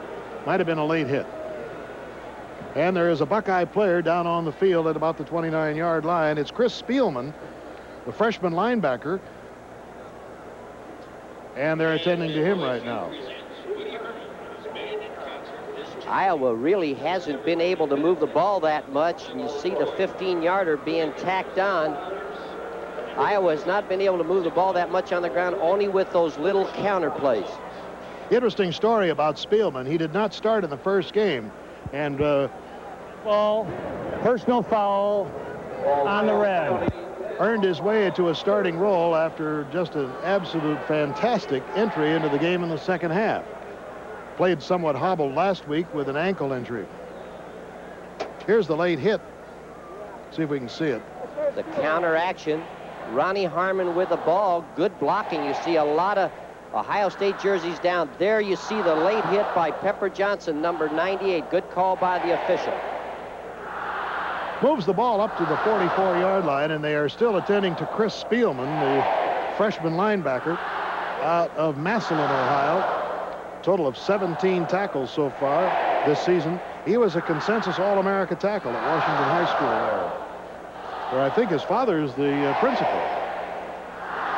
Might have been a late hit. And there is a Buckeye player down on the field at about the 29-yard line. It's Chris Spielman, the freshman linebacker. And they're attending to him right now. Iowa really hasn't been able to move the ball that much. And you see the 15-yarder being tacked on. Iowa has not been able to move the ball that much on the ground, only with those little counter plays. Interesting story about Spielman. He did not start in the first game. And ball, personal foul on the red. Earned his way into a starting role after just an absolute fantastic entry into the game in the second half. Played somewhat hobbled last week with an ankle injury. Here's the late hit. See if we can see it. The counter action. Ronnie Harmon with the ball. Good blocking. You see a lot of Ohio State jerseys down. There you see the late hit by Pepper Johnson, number 98. Good call by the official. Moves the ball up to the 44-yard line, and they are still attending to Chris Spielman, the freshman linebacker out of Massillon, Ohio. Total of 17 tackles so far this season. He was a consensus All-America tackle at Washington High School there, where I think his father is the principal.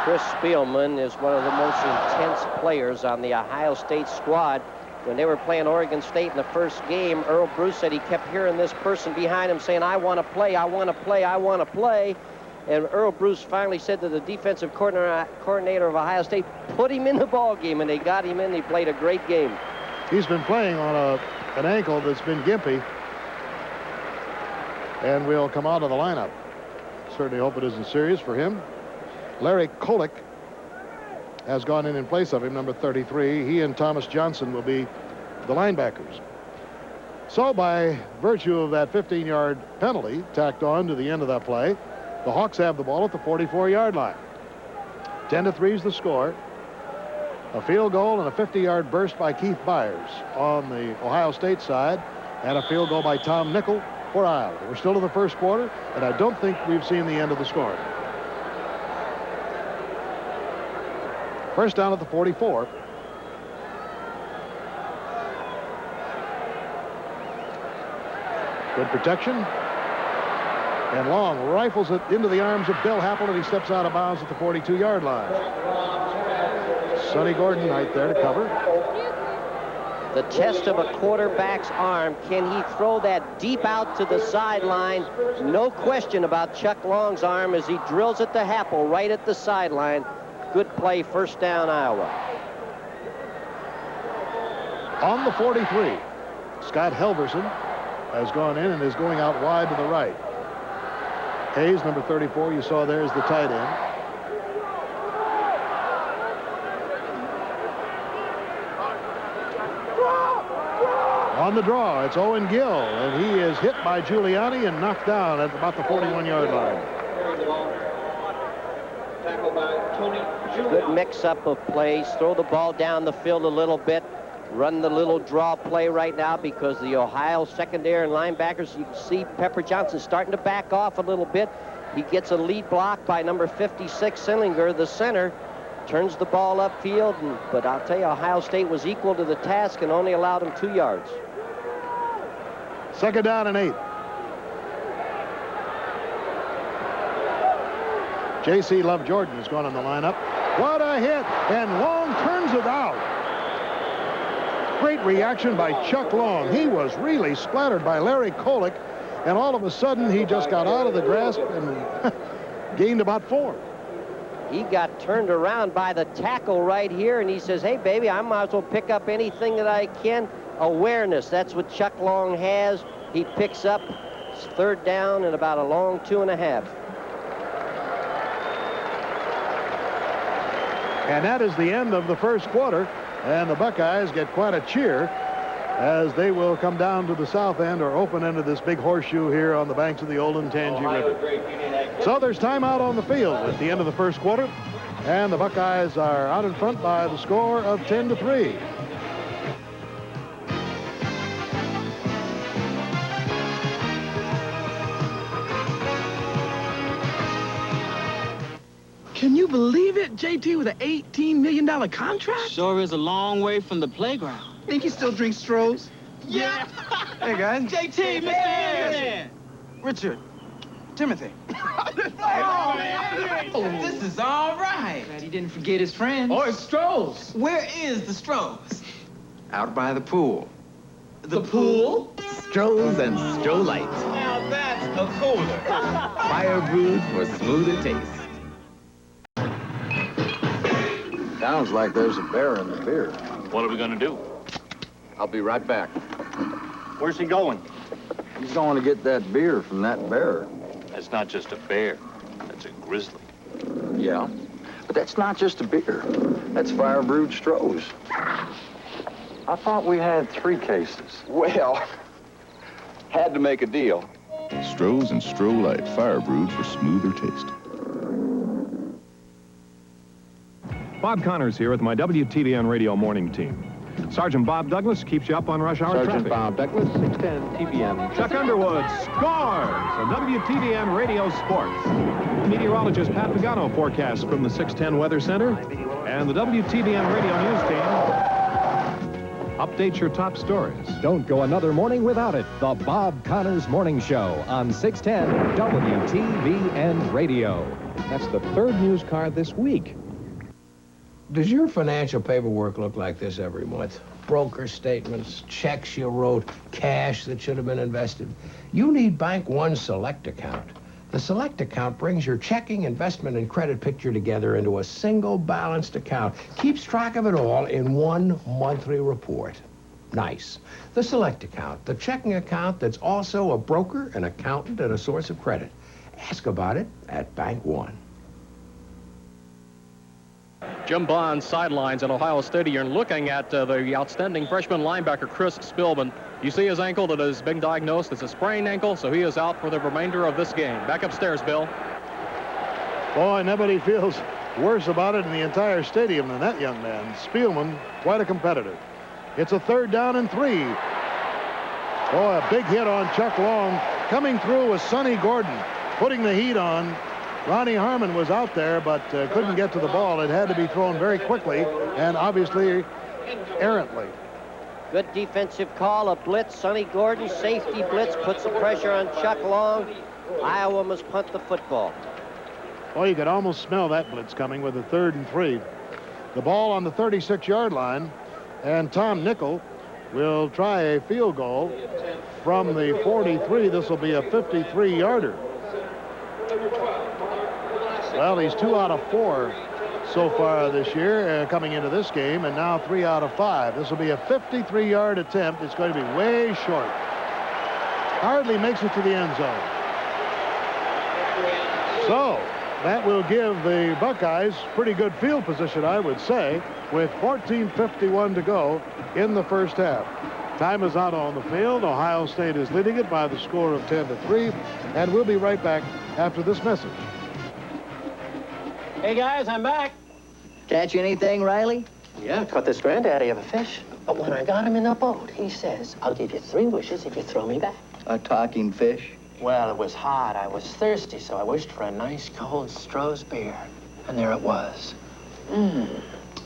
Chris Spielman is one of the most intense players on the Ohio State squad. When they were playing Oregon State in the first game, Earl Bruce said he kept hearing this person behind him saying, I want to play, I want to play, I want to play. And Earl Bruce finally said to the defensive coordinator of Ohio State, put him in the ball game, and they got him in. He played a great game. He's been playing on an ankle that's been gimpy, and will come out of the lineup. Certainly hope it isn't serious for him. Larry Kolick has gone in place of him, number 33. He and Thomas Johnson will be the linebackers. So by virtue of that 15-yard penalty tacked on to the end of that play, the Hawks have the ball at the 44-yard line. 10-3 is the score. A field goal and a 50-yard burst by Keith Byers on the Ohio State side, and a field goal by Tom Nickel for Iowa. We're still in the first quarter, and I don't think we've seen the end of the scoring. First down at the 44. Good protection. And Long rifles it into the arms of Bill Happel, and he steps out of bounds at the 42-yard line. Sonny Gordon right there to cover. The test of a quarterback's arm. Can he throw that deep out to the sideline? No question about Chuck Long's arm as he drills it to Happel right at the sideline. Good play, first down, Iowa. On the 43, Scott Helverson has gone in and is going out wide to the right. Hayes, number 34, you saw there is the tight end. On the draw, it's Owen Gill, and he is hit by Giuliani and knocked down at about the 41-yard line. Good mix-up of plays. Throw the ball down the field a little bit. Run the little draw play right now because the Ohio secondary and linebackers, you can see Pepper Johnson starting to back off a little bit. He gets a lead block by number 56, Sillinger, the center. Turns the ball upfield, but I'll tell you, Ohio State was equal to the task and only allowed him 2 yards. Second down and 8. J.C. Love Jordan has gone in the lineup. What a hit, and Long turns it out. Great reaction by Chuck Long. He was really splattered by Larry Kolick, and all of a sudden he just got out of the grasp and gained about 4. He got turned around by the tackle right here, and he says, hey, baby, I might as well pick up anything that I can. Awareness, that's what Chuck Long has. He picks up third down and about a long 2.5. And that is the end of the first quarter, and the Buckeyes get quite a cheer as they will come down to the south end or open end of this big horseshoe here on the banks of the Olentangy River. So there's timeout on the field at the end of the first quarter, and the Buckeyes are out in front by the score of 10-3. believe it? JT with an $18 million contract? Sure is a long way from the playground. Think he still drinks Strohs? Yeah. Hey, guys. JT, Mr. Anderson. Richard. Timothy. This is all right. Glad he didn't forget his friends. Or his Strohs. Where is the Strohs? Out by the pool. The pool? Strohs and Stroh-Lights. Now that's a cooler. Fire brewed for smoother taste. Sounds like there's a bear in the beer. What are we gonna do? I'll be right back. Where's he going? He's going to get that beer from that bear. That's not just a bear. That's a grizzly. Yeah, but that's not just a beer. That's fire brewed Strohs. I thought we had 3 cases. Well, had to make a deal. Strohs and Stroh Light, fire brewed for smoother taste. Bob Connors here with my WTVN radio morning team. Sergeant Bob Douglas keeps you up on rush hour Sergeant traffic. Bob Douglas, 610 TVN. Chuck Underwood scores on WTVN Radio Sports. Meteorologist Pat Pagano forecasts from the 610 Weather Center. And the WTVN Radio News team updates your top stories. Don't go another morning without it. The Bob Connors Morning Show on 610 WTVN Radio. That's the 3rd news card this week. Does your financial paperwork look like this every month? Broker statements, checks you wrote, cash that should have been invested. You need Bank One Select Account. The Select Account brings your checking, investment, and credit picture together into a single balanced account. Keeps track of it all in one monthly report. Nice. The Select Account, the checking account that's also a broker, an accountant, and a source of credit. Ask about it at Bank One. Jim Bond sidelines at Ohio State. You're looking at the outstanding freshman linebacker, Chris Spillman. You see his ankle that has been diagnosed as a sprained ankle, so he is out for the remainder of this game. Back upstairs, Bill. Boy, nobody feels worse about it in the entire stadium than that young man. Spielman, quite a competitor. It's a 3rd down and 3. Boy, a big hit on Chuck Long. Coming through was Sonny Gordon, putting the heat on. Ronnie Harmon was out there, but couldn't get to the ball. It had to be thrown very quickly and obviously errantly. Good defensive call, a blitz. Sonny Gordon, safety blitz, puts the pressure on Chuck Long. Iowa must punt the football. Well, you could almost smell that blitz coming with a 3rd and 3. The ball on the 36-yard line, and Tom Nickel will try a field goal from the 43. This will be a 53-yarder. Well, he's 2 out of 4 so far this year coming into this game, and now 3 out of 5. This will be a 53-yard attempt. It's going to be way short. Hardly makes it to the end zone. So that will give the Buckeyes pretty good field position, I would say, with 14:51 to go in the first half. Time is out on the field. Ohio State is leading it by the score of 10-3, and we'll be right back after this message. Hey, guys, I'm back. Catch anything, Riley? Yeah, caught this granddaddy of a fish. But when I got him in the boat, he says, I'll give you 3 wishes if you throw me back. A talking fish? Well, it was hot. I was thirsty, so I wished for a nice, cold Stroh's beer. And there it was.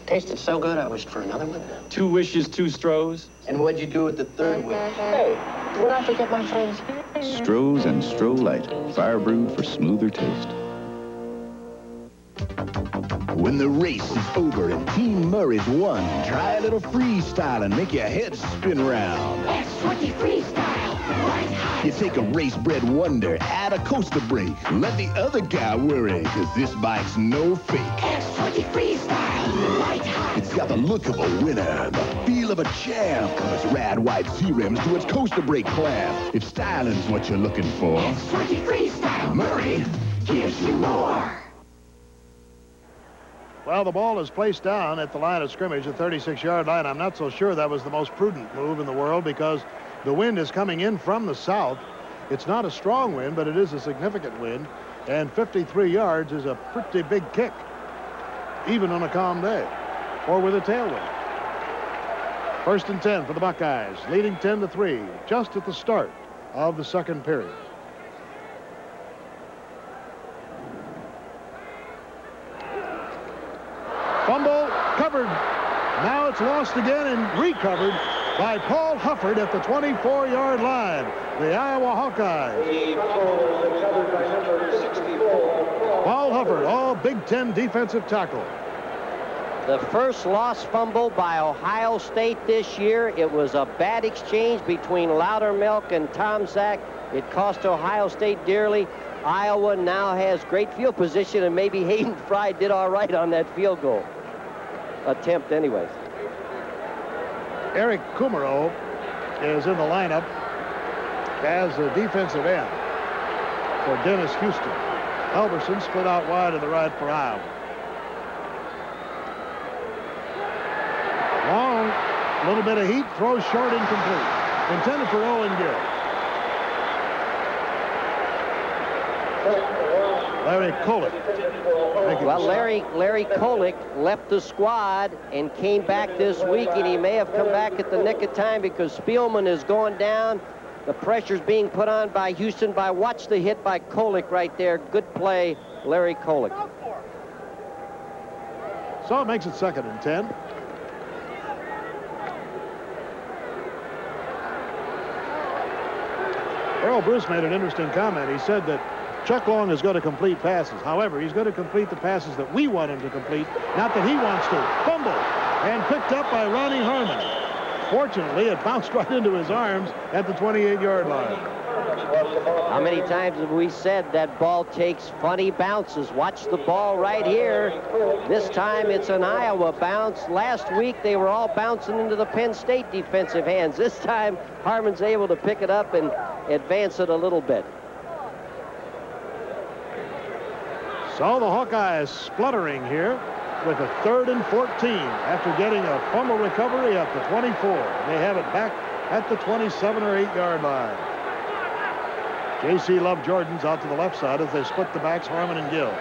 Tasted so good, I wished for another one. 2 wishes, 2 Strohs? And what'd you do with the 3rd wish? Hey, did I forget my friends? Strohs and Stroh Light, fire brewed for smoother taste. When the race is over and Team Murray's won, try a little freestyle and make your head spin round. X20 Freestyle, right high. You take a race-bred wonder, add a coaster brake. Let the other guy worry, cause this bike's no fake. X20 Freestyle, right high. It's got the look of a winner, the feel of a champ. From its rad white C-rims to its coaster brake clamp. If styling's what you're looking for, X20 Freestyle, Murray gives you more. Well, the ball is placed down at the line of scrimmage, the 36-yard line. I'm not so sure that was the most prudent move in the world because the wind is coming in from the south. It's not a strong wind, but it is a significant wind. And 53 yards is a pretty big kick, even on a calm day or with a tailwind. 1st and 10 for the Buckeyes, leading 10-3, just at the start of the 2nd period. Fumble covered. Now it's lost again and recovered by Paul Hufford at the 24-yard line. The Iowa Hawkeyes. Paul Hufford, all Big Ten defensive tackle. The first lost fumble by Ohio State this year. It was a bad exchange between Loudermilk and Tom Zach. It cost Ohio State dearly. Iowa now has great field position, and maybe Hayden Fry did all right on that field goal attempt anyways. Eric Kumaro is in the lineup as a defensive end for Dennis Houston. Halverson split out wide to the right for Iowa. Long, a little bit of heat, throws short, incomplete. Intended for Owen Gill. Larry Kolick. Well, Larry Kolick left the squad and came back this week, and he may have come back at the nick of time because Spielman is going down. The pressure's being put on by Houston. Watch the hit by Kolick right there. Good play, Larry Kolick. So it makes it 2nd and 10. Earl Bruce made an interesting comment. He said that Chuck Long is going to complete passes. However, he's going to complete the passes that we want him to complete, not that he wants to. Fumble, and picked up by Ronnie Harmon. Fortunately, it bounced right into his arms at the 28-yard line. How many times have we said that ball takes funny bounces? Watch the ball right here. This time it's an Iowa bounce. Last week they were all bouncing into the Penn State defensive hands. This time Harmon's able to pick it up and advance it a little bit. So the Hawkeyes spluttering here with a 3rd and 14 after getting a fumble recovery at the 24. They have it back at the 27 or 8-yard line. J.C. Love Jordan's out to the left side as they split the backs, Harmon and Gill.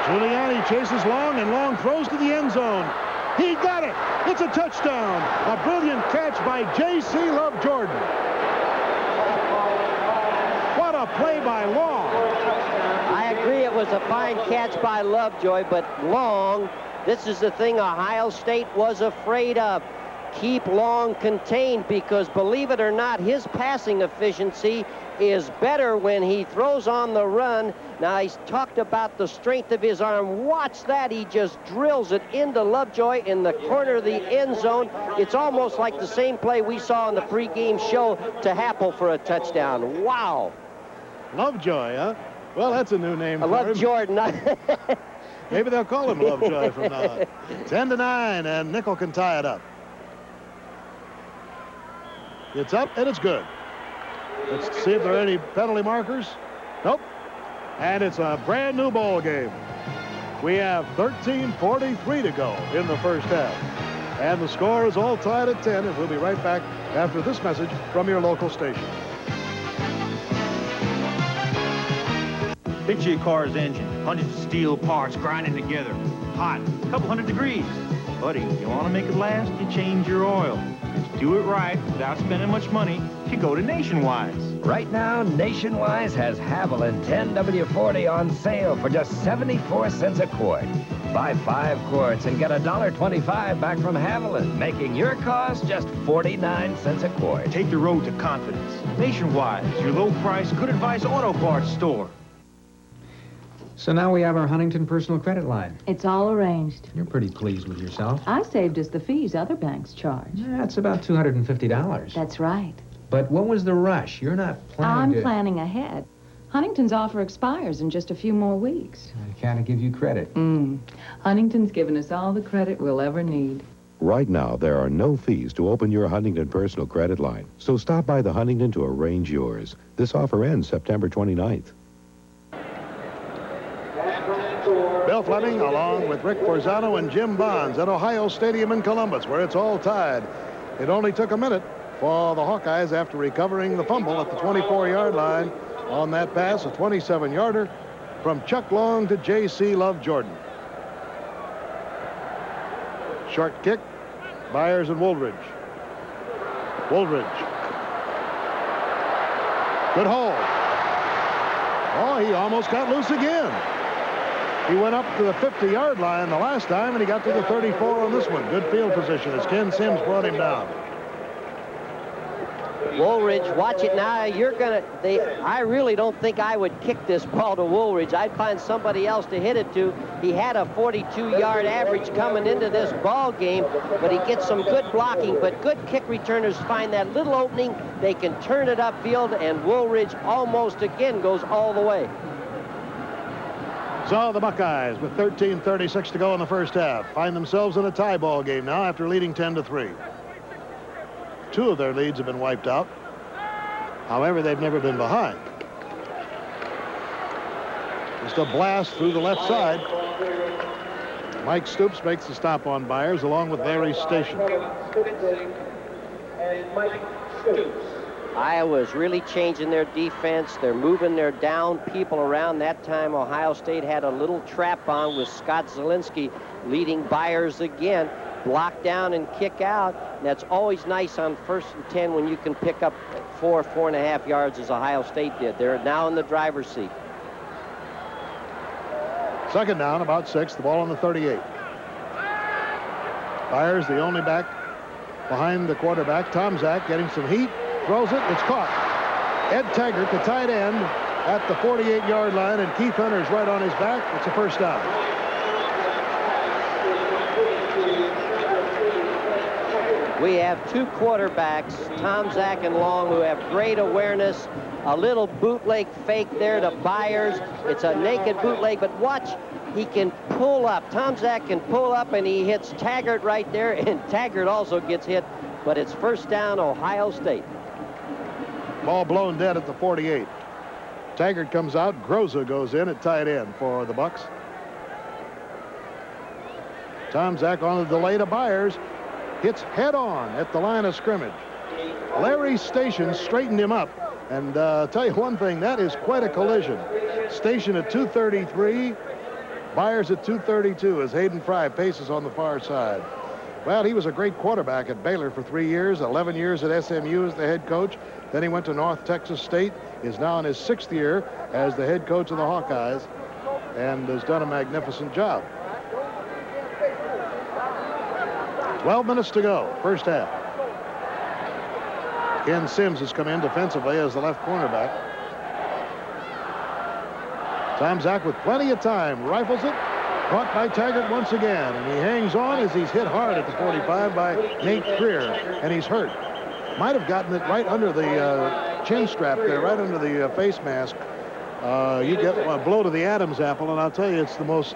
Giuliani chases Long, and Long throws to the end zone. He got it. It's a touchdown. A brilliant catch by J.C. Love Jordan. What a play by Long. I agree it was a fine catch by Lovejoy, but Long, this is the thing Ohio State was afraid of. Keep Long contained because, believe it or not, his passing efficiency is better when he throws on the run. Now, he's talked about the strength of his arm. Watch that. He just drills it into Lovejoy in the corner of the end zone. It's almost like the same play we saw in the pregame show to Happel for a touchdown. Wow. Lovejoy, huh? Well, that's a new name for Love him. Jordan. Maybe they'll call him Lovejoy from now on. 10-9, and Nickel can tie it up. It's up, and it's good. Let's see if there are any penalty markers. Nope. And it's a brand new ball game. We have 13:43 to go in the first half. And the score is all tied at 10, and we'll be right back after this message from your local station. Picture your car's engine. Hundreds of steel parts grinding together. Hot, a couple hundred degrees. Buddy, you want to make it last, you change your oil. To do it right, without spending much money, you go to Nationwide. Right now, Nationwide has Haviland 10W40 on sale for just 74 cents a quart. Buy 5 quarts and get $1.25 back from Haviland, making your cost just 49 cents a quart. Take the road to confidence. Nationwide, your low-price, good advice auto parts store. So now we have our Huntington personal credit line. It's all arranged. You're pretty pleased with yourself. I saved us the fees other banks charge. That's about $250. That's right. But what was the rush? You're not planning I'm planning ahead. Huntington's offer expires in just a few more weeks. I can't give you credit. Huntington's given us all the credit we'll ever need. Right now, there are no fees to open your Huntington personal credit line. So stop by the Huntington to arrange yours. This offer ends September 29th. Bill Fleming, along with Rick Forzano and Jim Bonds at Ohio Stadium in Columbus, where it's all tied. It only took a minute for the Hawkeyes after recovering the fumble at the 24-yard line on that pass, a 27-yarder from Chuck Long to J.C. Love Jordan. Short kick, Byers and Woolridge. Woolridge. Good hold. Oh, he almost got loose again. He went up to the 50-yard line the last time, and he got to the 34 on this one. Good field position as Ken Sims brought him down. Woolridge, watch it now. I really don't think I would kick this ball to Woolridge. I'd find somebody else to hit it to. He had a 42-yard average coming into this ball game, but he gets some good blocking. But good kick returners find that little opening. They can turn it upfield, and Woolridge almost again goes all the way. So the Buckeyes, with 13:36 to go in the first half, find themselves in a tie ball game now after leading 10-3. Two of their leads have been wiped out. However, they've never been behind. Just a blast through the left side. Mike Stoops makes the stop on Byers along with Larry Station. Iowa's really changing their defense. They're moving their down people around. That time, Ohio State had a little trap on with Scott Zielinski leading Byers again. Block down and kick out. And that's always nice on 1st and 10 when you can pick up 4.5 yards as Ohio State did. They're now in the driver's seat. Second down, about 6. The ball on the 38. Byers, the only back behind the quarterback. Tom Zach getting some heat. Throws it. It's caught. Ed Taggart, the tight end, at the 48-yard line, and Keith Hunter's right on his back. It's a first down. We have two quarterbacks, Tom Zach and Long, who have great awareness. A little bootleg fake there to Byers. It's a naked bootleg, but watch, he can pull up. Tom Zach can pull up, and he hits Taggart right there, and Taggart also gets hit, but it's first down, Ohio State. Ball blown dead at the 48. Taggart comes out. Groza goes in at tight end for the Bucks. Tom Zach on the delay to Byers. Hits head on at the line of scrimmage. Larry Station straightened him up. And tell you one thing, that is quite a collision. Station at 233, Byers at 232 as Hayden Fry paces on the far side. Well, he was a great quarterback at Baylor for 3 years, 11 years at SMU as the head coach. Then he went to North Texas State, is now in his 6th year as the head coach of the Hawkeyes, and has done a magnificent job. 12 minutes to go, first half. Ken Sims has come in defensively as the left cornerback. Tom Zach with plenty of time, rifles it, caught by Taggart once again, and he hangs on as he's hit hard at the 45 by Nate Freer, and he's hurt. Might have gotten it right under the chin strap there, right under the face mask. You get a blow to the Adam's apple, and I'll tell you, it's the most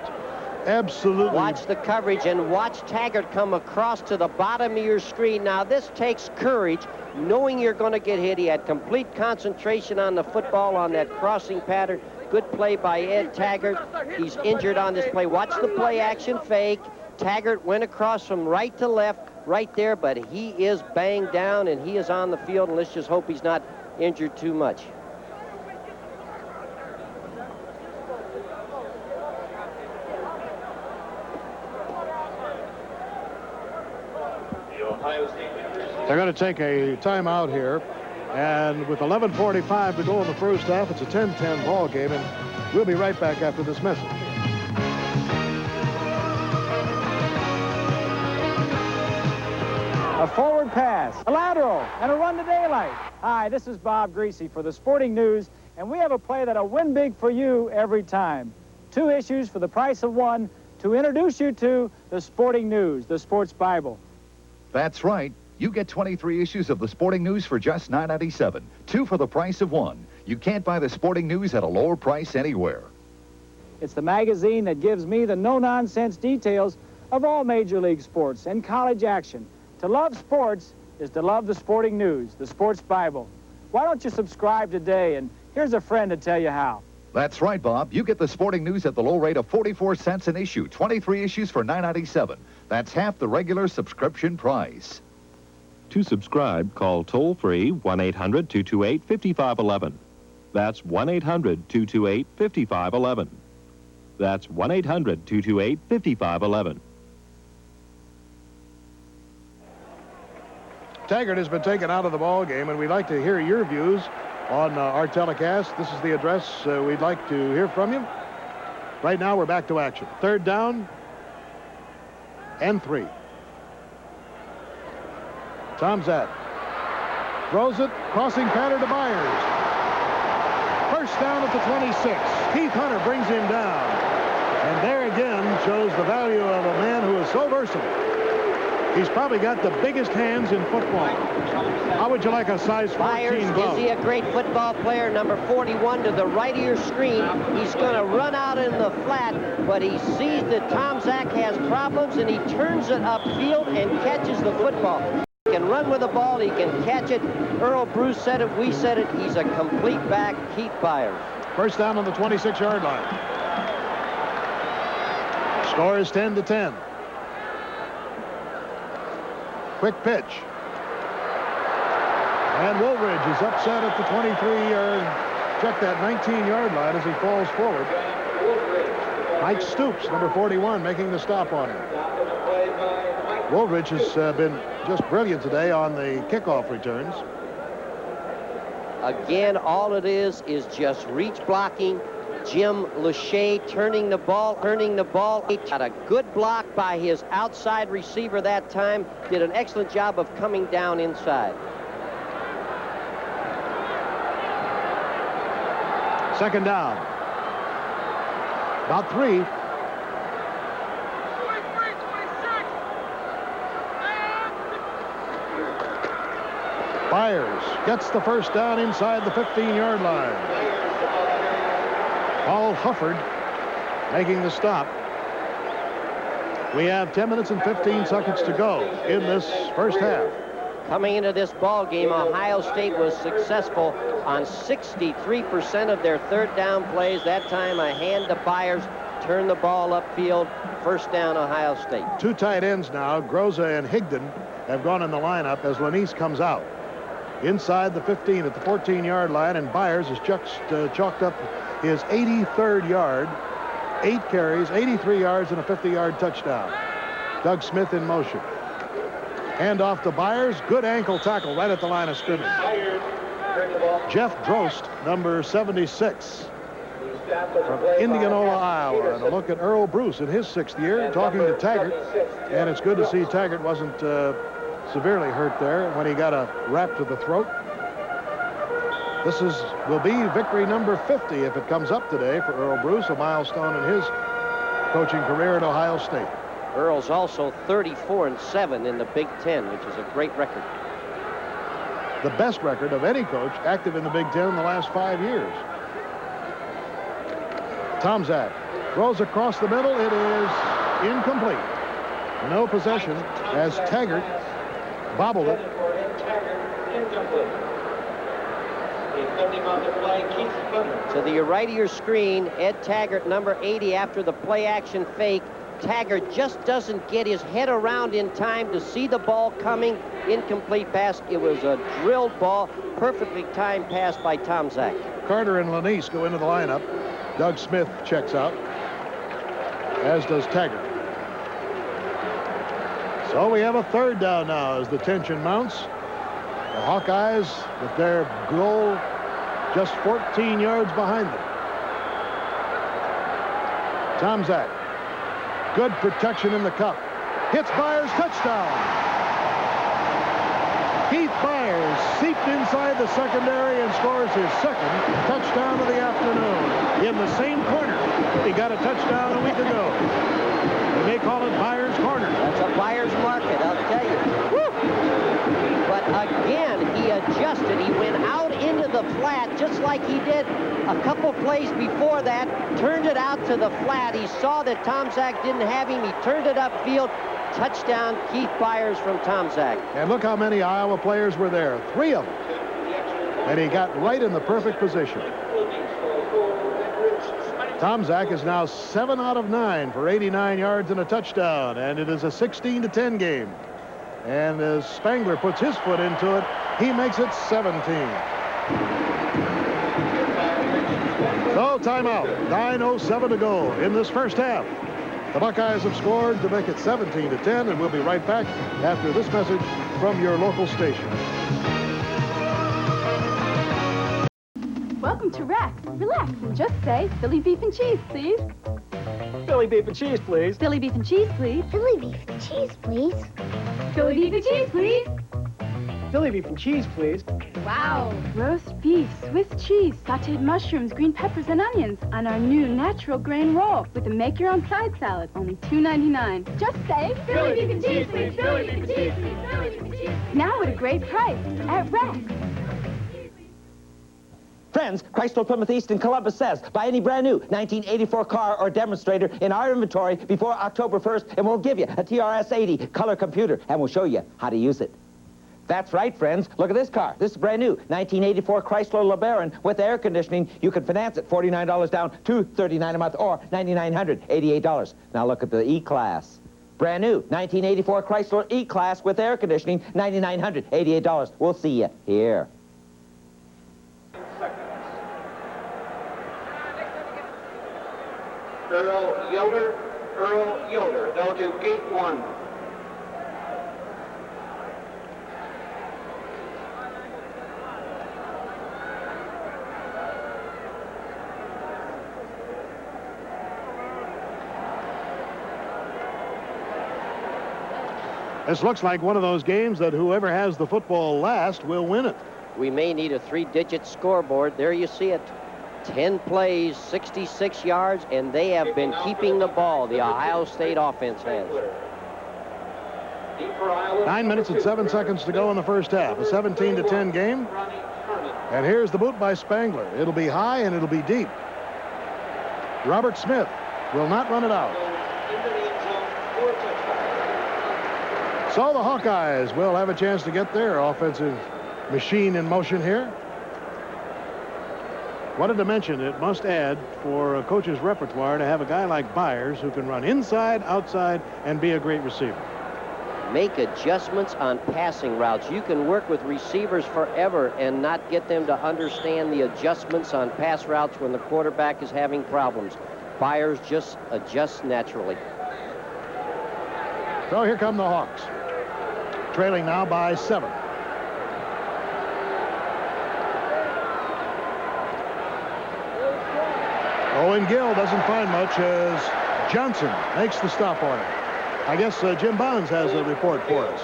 absolutely... Watch the coverage and watch Taggart come across to the bottom of your screen. Now, this takes courage, knowing you're going to get hit. He had complete concentration on the football on that crossing pattern. Good play by Ed Taggart. He's injured on this play. Watch the play action fake. Taggart went across from right to left right there, but he is banged down and he is on the field, and let's just hope he's not injured too much. They're going to take a timeout here, and with 11:45 to go in the first half, it's a 10-10 ball game, and we'll be right back after this message. A forward pass, a lateral, and a run to daylight. Hi, this is Bob Greasy for the Sporting News, and we have a play that'll win big for you every time. 2 issues for the price of 1 to introduce you to the Sporting News, the Sports Bible. That's right. You get 23 issues of the Sporting News for just $9.97. 2 for the price of 1. You can't buy the Sporting News at a lower price anywhere. It's the magazine that gives me the no-nonsense details of all Major League sports and college action. To love sports is to love the Sporting News, the Sports Bible. Why don't you subscribe today, and here's a friend to tell you how. That's right, Bob. You get the Sporting News at the low rate of 44 cents an issue. 23 issues for $9.97. That's half the regular subscription price. To subscribe, call toll-free 1-800-228-5511. That's 1-800-228-5511. That's 1-800-228-5511. Taggart has been taken out of the ball game, and we'd like to hear your views on our telecast. This is the address we'd like to hear from you. Right now, we're back to action. 3rd down and 3. Tomczak throws it, crossing pattern to Byers. First down at the 26. Keith Hunter brings him down. And there again shows the value of a man who is so versatile. He's probably got the biggest hands in football. How would you like a size 14 Byers, glove? is he a great football player? Number 41 to the right of your screen. He's going to run out in the flat, but he sees that Tomczak has problems, and he turns it upfield and catches the football. He can run with the ball. He can catch it. Earl Bruce said it. We said it. He's a complete back, Keith Byers. First down on the 26-yard line. Score is 10-10. Quick pitch. And Woolridge is upset at the 23-yard, check that 19-yard line as he falls forward. Mike Stoops, number 41, making the stop on him. Woolridge has been just brilliant today on the kickoff returns. Again, all it is just reach blocking. Jim Lachey turning the ball. He got a good block by his outside receiver that time. Did an excellent job of coming down inside. Second down. About 3. Byers gets the first down inside the 15-yard line. Paul Hufford making the stop. We have 10 minutes and 15 seconds to go in this first half. Coming into this ball game, Ohio State was successful on 63% of their 3rd down plays. That time a hand to Byers, turned the ball upfield. First down, Ohio State. 2 tight ends now. Groza and Higdon have gone in the lineup as Lanise comes out. Inside the 15 at the 14-yard line, and Byers has chalked up his 83rd yard, 8 carries, 83 yards, and a 50-yard touchdown. Doug Smith in motion. Hand off to Byers. Good ankle tackle right at the line of scrimmage. Jeff Drost, number 76, from Indianola, Iowa. And a look at Earl Bruce in his 6th year, talking to Taggart. And it's good to see Taggart wasn't severely hurt there when he got a rap to the throat. This will be victory number 50 if it comes up today for Earl Bruce, a milestone in his coaching career at Ohio State. Earl's also 34-7 in the Big Ten, which is a great record. The best record of any coach active in the Big Ten in the last 5 years. Tomczak throws across the middle. It is incomplete. No possession as Taggart bobbled it. To the right of your screen, Ed Taggart, number 80, after the play-action fake. Taggart just doesn't get his head around in time to see the ball coming. Incomplete pass. It was a drilled ball. Perfectly timed pass by Tomczak. Carter and Lanise go into the lineup. Doug Smith checks out, as does Taggart. So we have a 3rd down now as the tension mounts. The Hawkeyes, with their goal just 14 yards behind them. Tomczak, good protection in the cup. Hits Byers, touchdown. Keith Byers seeped inside the secondary and scores his 2nd touchdown of the afternoon. In the same corner. He got a touchdown a week ago. They may call it Byers Corner. That's a Byers market, I'll tell you. Woo! But again, he adjusted. He went out into the flat just like he did a couple plays before that. Turned it out to the flat. He saw that Tomczak didn't have him. He turned it upfield. Touchdown, Keith Byers from Tomczak. And look how many Iowa players were there. 3 of them. And he got right in the perfect position. Tomczak is now 7 out of 9 for 89 yards and a touchdown. And it is a 16-10 game. And as Spangler puts his foot into it, he makes it 17. So timeout. 9:07 to go in this first half. The Buckeyes have scored to make it 17-10, and we'll be right back after this message from your local station. Welcome to Rex. Relax and just say Philly beef and cheese, please. Philly beef and cheese, please. Philly beef and cheese, please. Philly beef and cheese, please. Philly beef and cheese, please. Philly beef and cheese, please. Wow. Roast beef, Swiss cheese, sauteed mushrooms, green peppers, and onions on our new natural grain roll with a make-your-own-side salad, only $2.99. Just say Philly beef and cheese, please. Philly beef and cheese, please. Philly beef and cheese. Now at a great price at Rex. Friends, Chrysler Plymouth East in Columbus says, buy any brand new 1984 car or demonstrator in our inventory before October 1st, and we'll give you a TRS-80 color computer, and we'll show you how to use it. That's right, friends. Look at this car. This is brand new 1984 Chrysler LeBaron with air conditioning. You can finance it $49 down, $239 a month, or $9,988. Now look at the E-Class. Brand new 1984 Chrysler E-Class with air conditioning, $9,988. We'll see you here. Earl Yoder, down to gate 1. This looks like one of those games that whoever has the football last will win it. We may need a 3-digit scoreboard. There you see it. 10 plays, 66 yards, and they have been keeping the ball. The Ohio State offense has. 9 minutes and 7 seconds to go in the first half. A 17-10 game. And here's the boot by Spangler. It'll be high and it'll be deep. Robert Smith will not run it out. So the Hawkeyes will have a chance to get their offensive machine in motion here. What a dimension it must add for a coach's repertoire to have a guy like Byers who can run inside, outside, and be a great receiver. Make adjustments on passing routes. You can work with receivers forever and not get them to understand the adjustments on pass routes when the quarterback is having problems. Byers just adjusts naturally. So here come the Hawks. Trailing now by 7. Owen Gill doesn't find much as Johnson makes the stop on it. I guess Jim Bonds has a report for us.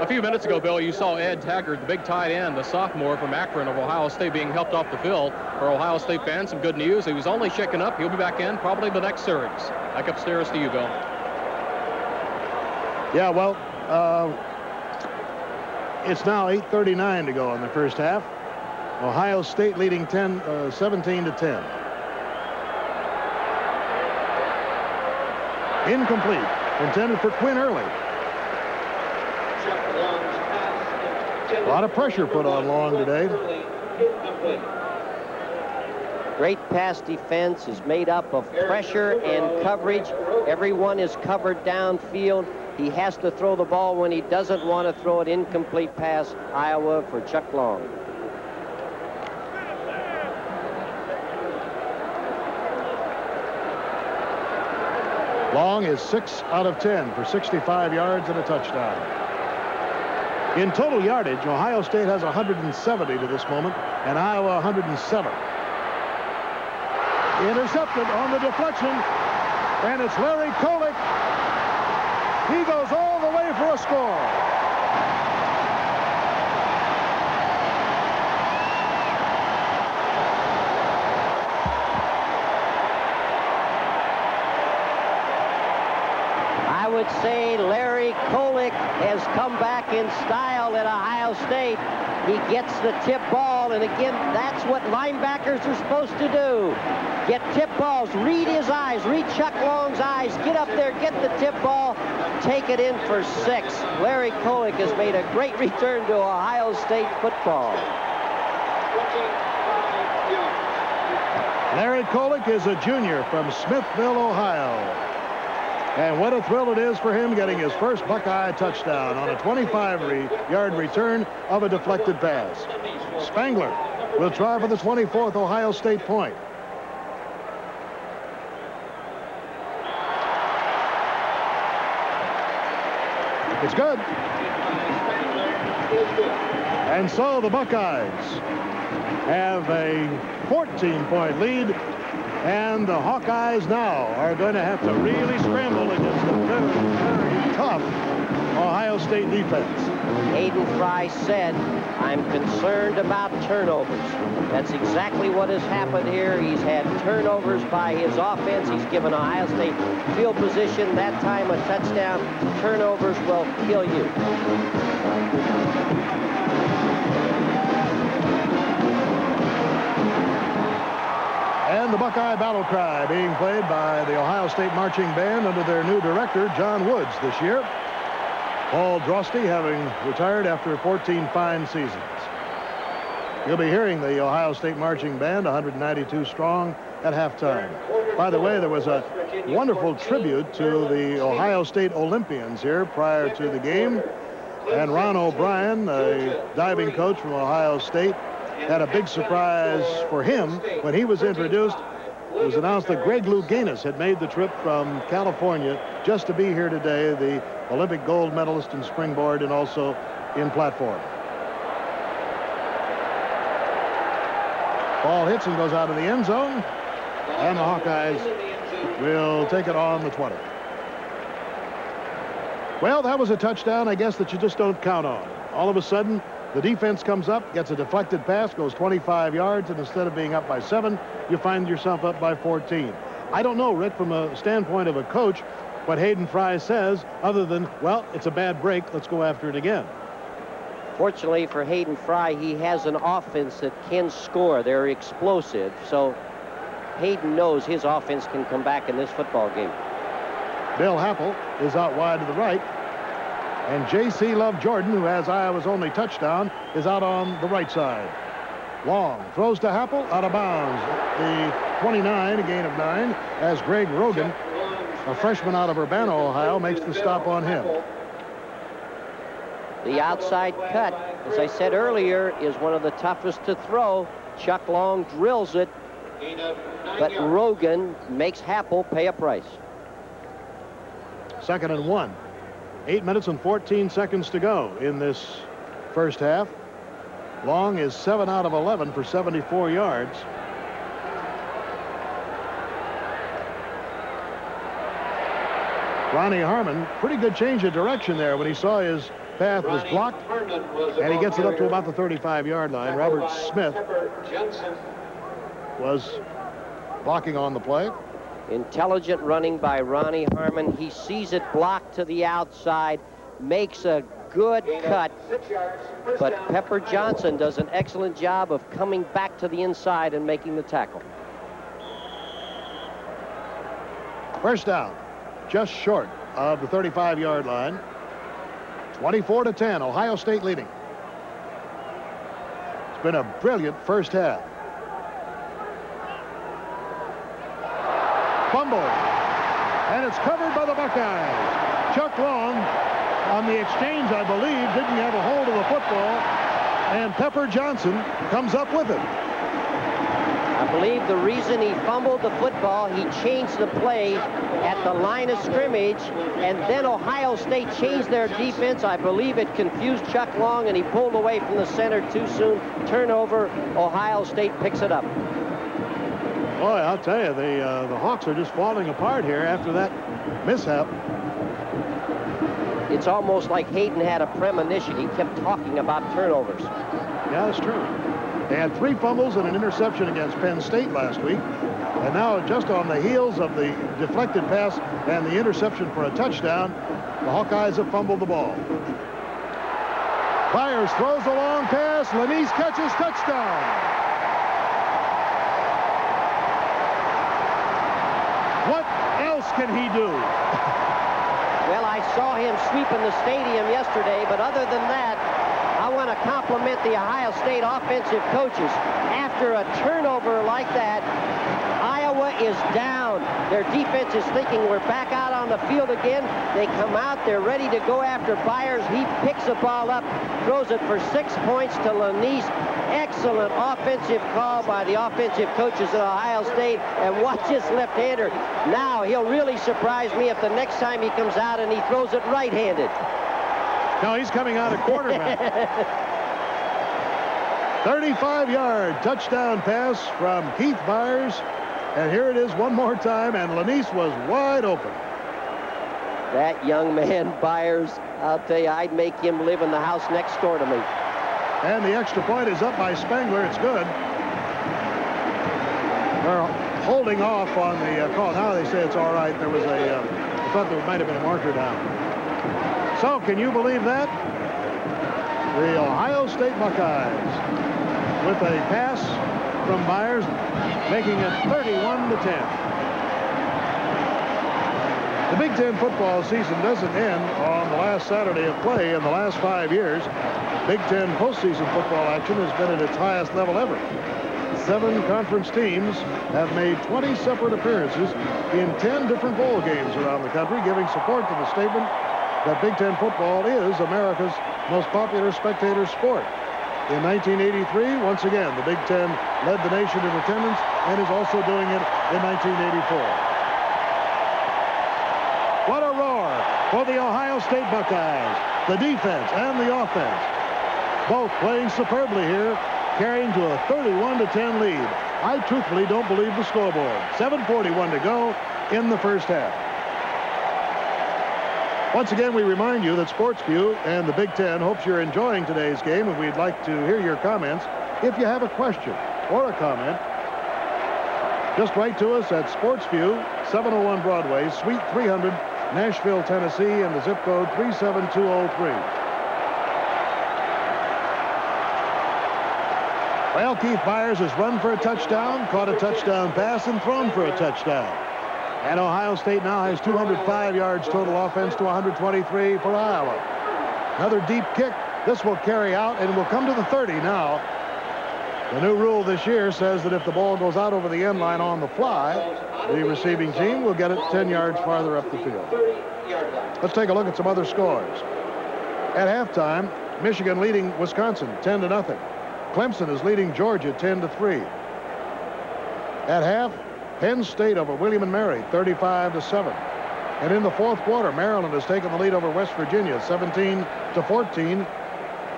A few minutes ago, Bill, you saw Ed Taggart, the big tight end, the sophomore from Akron of Ohio State, being helped off the field. For Ohio State fans, some good news. He was only shaken up. He'll be back in probably the next series. Back upstairs to you, Bill. Yeah, well, it's now 8:39 to go in the first half. Ohio State leading 17-10. Incomplete. Intended for Quinn Early. A lot of pressure put on Long today. Great pass defense is made up of pressure and coverage. Everyone is covered downfield. He has to throw the ball when he doesn't want to throw it. Incomplete pass, Iowa for Chuck Long. Long is 6 out of 10 for 65 yards and a touchdown. In total yardage, Ohio State has 170 to this moment, and Iowa 107. Intercepted on the deflection, and it's Larry Kolick. He goes all the way for a score. I would say Larry Kolick has come back in style at Ohio State. He gets the tip ball, and again, that's what linebackers are supposed to do. Get tip balls, read his eyes, read Chuck Long's eyes, get up there, get the tip ball, take it in for 6. Larry Kolick has made a great return to Ohio State football. Larry Kolick is a junior from Smithville, Ohio. And what a thrill it is for him getting his first Buckeye touchdown on a 25-yard return of a deflected pass. Spangler will try for the 24th Ohio State point. It's good. And so the Buckeyes have a 14-point lead, and the Hawkeyes now are going to have to really scramble against a very, very tough Ohio State defense. Hayden Fry said, I'm concerned about turnovers. That's exactly what has happened here. He's had turnovers by his offense. He's given Ohio State field position. That time a touchdown. Turnovers will kill you. And the Buckeye Battle Cry being played by the Ohio State Marching Band under their new director, John Woods, this year. Paul Drosty having retired after 14 fine seasons. You'll be hearing the Ohio State Marching Band, 192 strong, at halftime. By the way, there was a wonderful tribute to the Ohio State Olympians here prior to the game. And Ron O'Brien, a diving coach from Ohio State, had a big surprise for him when he was introduced. It was announced that Greg Louganis had made the trip from California just to be here today, the Olympic gold medalist in springboard and also in platform. Ball hits and goes out of the end zone, and the Hawkeyes will take it on the 20. Well, that was a touchdown, I guess, that you just don't count on. All of a sudden, the defense comes up, gets a deflected pass, goes 25 yards, and instead of being up by 7, you find yourself up by 14. I don't know, Rick, from a standpoint of a coach, what Hayden Fry says, other than, well, it's a bad break, let's go after it again. Fortunately for Hayden Fry, he has an offense that can score. They're explosive, so Hayden knows his offense can come back in this football game. Bill Happel is out wide to the right. And J.C. Love Jordan, who has Iowa's only touchdown, is out on the right side. Long throws to Happel, out of bounds. The 29, a gain of 9, as Greg Rogan, a freshman out of Urbana, Ohio, makes the stop on him. The outside cut, as I said earlier, is one of the toughest to throw. Chuck Long drills it, but Rogan makes Happel pay a price. 2nd and 1. 8 minutes and 14 seconds to go in this first half. Long is 7 out of 11 for 74 yards. Ronnie Harmon, pretty good change of direction there when he saw his path was blocked, and he gets it up to about the 35-yard line. Robert Smith was blocking on the play. Intelligent running by Ronnie Harmon. He sees it blocked to the outside, makes a good cut, but Pepper Johnson does an excellent job of coming back to the inside and making the tackle. First down, just short of the 35-yard line. 24-10, Ohio State leading. It's been a brilliant first half. Fumble, and it's covered by the Buckeyes. Chuck Long, on the exchange, I believe, didn't have a hold of the football, and Pepper Johnson comes up with it. I believe the reason he fumbled the football, he changed the play at the line of scrimmage, and then Ohio State changed their defense. I believe it confused Chuck Long, and he pulled away from the center too soon. Turnover, Ohio State picks it up. Boy, I'll tell you, the Hawks are just falling apart here after that mishap. It's almost like Hayden had a premonition. He kept talking about turnovers. Yeah, that's true. They had 3 fumbles and an interception against Penn State last week. And now, just on the heels of the deflected pass and the interception for a touchdown, the Hawkeyes have fumbled the ball. Byers throws a long pass. Lanise catches, touchdown. What else can he do? Well, I saw him sweeping the stadium yesterday, but other than that, I want to compliment the Ohio State offensive coaches. After a turnover like that, Iowa is down. Their defense is thinking we're back out on the field again. They come out, they're ready to go after Byers. He picks the ball up, throws it for 6 points to Lanise. Excellent offensive call by the offensive coaches at Ohio State. And watch this left-hander. Now he'll really surprise me if the next time he comes out and he throws it right-handed. No, he's coming out of quarterback. 35-yard touchdown pass from Keith Byers. And here it is one more time, and Lanise was wide open. That young man, Byers, I'll tell you, I'd make him live in the house next door to me. And the extra point is up by Spangler. It's good. They're holding off on the call. Now they say it's all right. There was I thought there might have been a marker down. So, can you believe that? The Ohio State Buckeyes with a pass from Byers, making it 31-10. The Big Ten football season doesn't end on the last Saturday of play. In the last 5 years, Big Ten postseason football action has been at its highest level ever. 7 conference teams have made 20 separate appearances in 10 different bowl games around the country, giving support to the statement that Big Ten football is America's most popular spectator sport. In 1983, once again, the Big Ten led the nation in attendance and is also doing it in 1984. What a roar for the Ohio State Buckeyes. The defense and the offense, both playing superbly here, carrying to a 31-10 lead. I truthfully don't believe the scoreboard. 7:41 to go in the first half. Once again, we remind you that SportsView and the Big Ten hopes you're enjoying today's game, and we'd like to hear your comments. If you have a question or a comment, just write to us at SportsView, 701 Broadway, Suite 300, Nashville, Tennessee, and the zip code 37203. Well, Keith Byers has run for a touchdown, caught a touchdown pass, and thrown for a touchdown. And Ohio State now has 205 yards total offense to 123 for Iowa. Another deep kick. This will carry out and will come to the 30 now. The new rule this year says that if the ball goes out over the end line on the fly, the receiving team will get it 10 yards farther up the field. Let's take a look at some other scores. At halftime, Michigan leading Wisconsin 10-0. Clemson is leading Georgia 10-3. At half, Penn State over William & Mary 35-7. And in the fourth quarter, Maryland has taken the lead over West Virginia 17-14.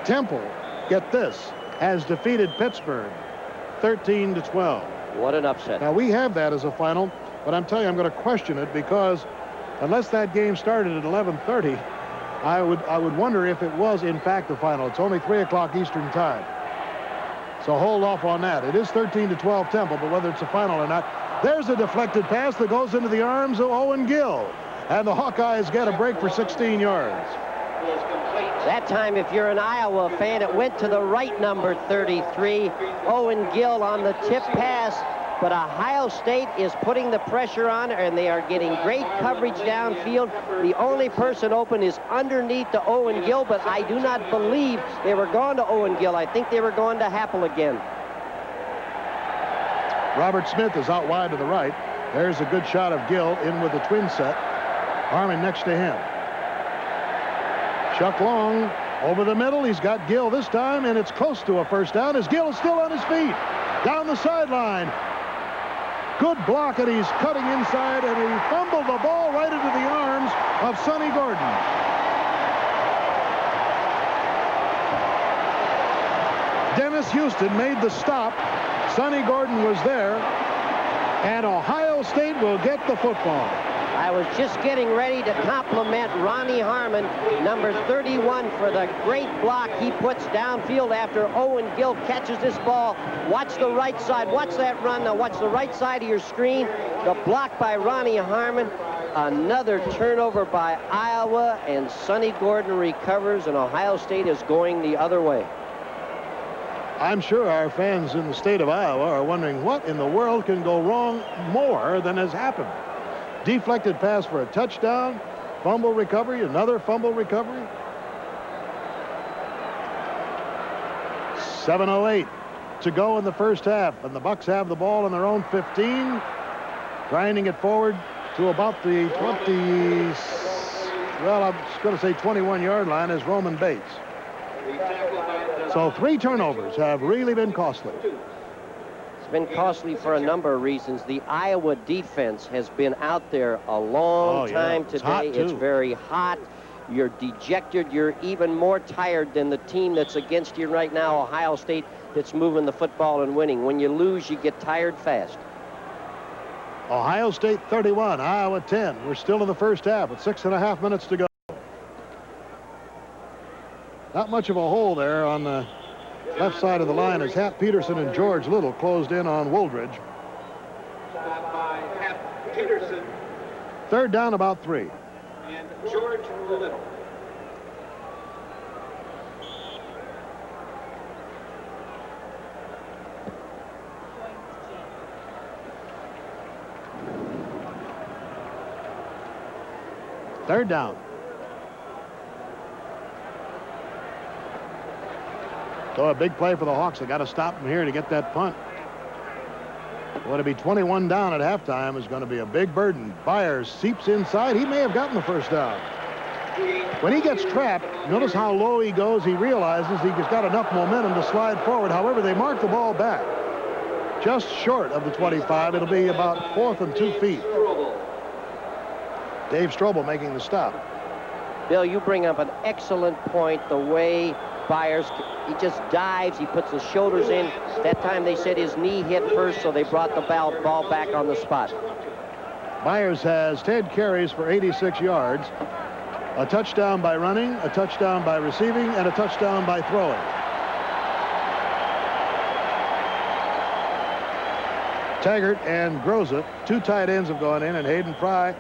Temple, get this, has defeated Pittsburgh 13-12. What an upset. Now, we have that as a final, but I'm telling you, I'm going to question it because unless that game started at 11:30, I would wonder if it was, in fact, the final. It's only 3 o'clock Eastern time. So hold off on that. It is 13-12 Temple, but whether it's a final or not, there's a deflected pass that goes into the arms of Owen Gill. And the Hawkeyes get a break for 16 yards. That time, if you're an Iowa fan, it went to the right number 33. Owen Gill on the tip pass. But Ohio State is putting the pressure on, and they are getting great coverage downfield. The only person open is underneath to Owen Gill, but I do not believe they were going to Owen Gill. I think they were going to Happel again. Robert Smith is out wide to the right. There's a good shot of Gill in with the twin set. Harmon next to him. Chuck Long over the middle. He's got Gill this time, and it's close to a first down as Gill is still on his feet. Down the sideline. Good block, and he's cutting inside, and he fumbled the ball right into the arms of Sonny Gordon. Dennis Houston made the stop. Sonny Gordon was there, and Ohio State will get the football. I was just getting ready to compliment Ronnie Harmon, number 31, for the great block he puts downfield after Owen Gill catches this ball. Watch the right side. Watch that run. Now watch the right side of your screen. The block by Ronnie Harmon. Another turnover by Iowa, and Sonny Gordon recovers, and Ohio State is going the other way. I'm sure our fans in the state of Iowa are wondering what in the world can go wrong more than has happened. Deflected pass for a touchdown, fumble recovery, another fumble recovery. 7:08 to go in the first half, and the Bucks have the ball on their own 15, grinding it forward to about the 21-yard line is Roman Bates. So 3 turnovers have really been costly. It's been costly for a number of reasons. The Iowa defense has been out there a long time today. It's very hot. You're dejected. You're even more tired than the team that's against you right now, Ohio State. it's moving the football and winning. When you lose, you get tired fast. Ohio State 31, Iowa 10. We're still in the first half with 6.5 minutes to go. Not much of a hole there on the left side of the line as Hap Peterson and George Little closed in on Woldridge. Peterson. Third down, about 3. And George Little. Third down. So a big play for the Hawks. They got to stop them here to get that punt. Well, to be 21 down at halftime is going to be a big burden. Byers seeps inside. He may have gotten the first down. When he gets trapped, notice how low he goes. He realizes he's got enough momentum to slide forward. However, they mark the ball back just short of the 25. It'll be about 4th and 2 feet. Dave Strobel making the stop. Bill, you bring up an excellent point. The way Byers, he just dives, he puts his shoulders in. That time they said his knee hit first, so they brought the ball back on the spot. Byers has 10 carries for 86 yards, a touchdown by running, a touchdown by receiving, and a touchdown by throwing. Taggart and Groza, 2 tight ends have gone in, and Hayden Fry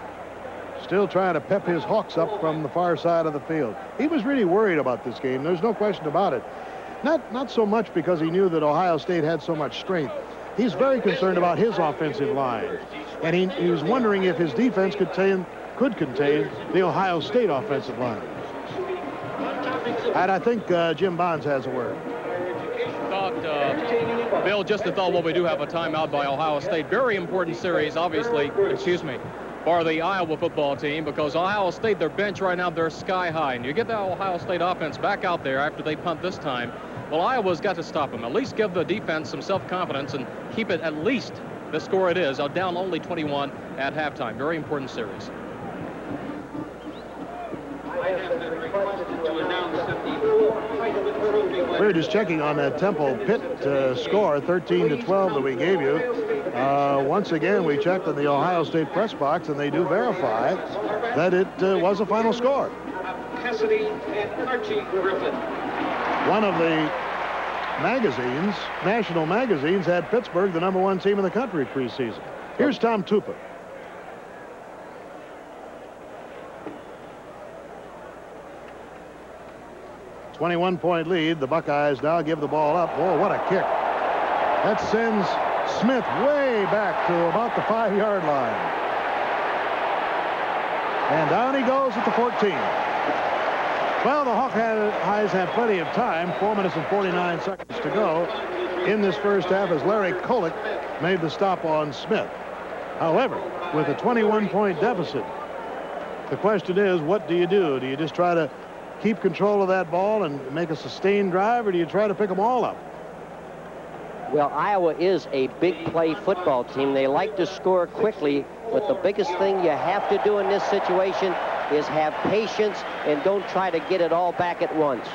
still trying to pep his Hawks up from the far side of the field. He was really worried about this game. There's no question about it. Not so much because he knew that Ohio State had so much strength. He's very concerned about his offensive line. And he was wondering if his defense could contain the Ohio State offensive line. And I think Jim Bonds has a word. Bill, just a thought while we do have a timeout by Ohio State. Very important series, obviously, for the Iowa football team, because Ohio State, their bench right now, they're sky high. And you get the Ohio State offense back out there after they punt this time. Well, Iowa's got to stop them. At least give the defense some self-confidence and keep it at least the score it is. Down only 21 at halftime. Very important series. We were just checking on that Temple Pitt score, 13-12 that we gave you. Once again, we checked in the Ohio State press box, and they do verify that it was a final score. Cassidy and Archie Griffin. One of the magazines, national magazines, had Pittsburgh the #1 team in the country preseason. Here's Tom Tupa. A 21-point lead. The Buckeyes now give the ball up. Oh, what a kick. That sends Smith way back to about the 5-yard line. And down he goes at the 14. Well, the Hawkeyes have plenty of time. 4 minutes and 49 seconds to go in this first half as Larry Kolick made the stop on Smith. However, with a 21-point deficit, the question is, what do you do? Do you just try to keep control of that ball and make a sustained drive, or do you try to pick them all up? Well, Iowa is a big play football team. They like to score quickly, but the biggest thing you have to do in this situation is have patience and don't try to get it all back at once.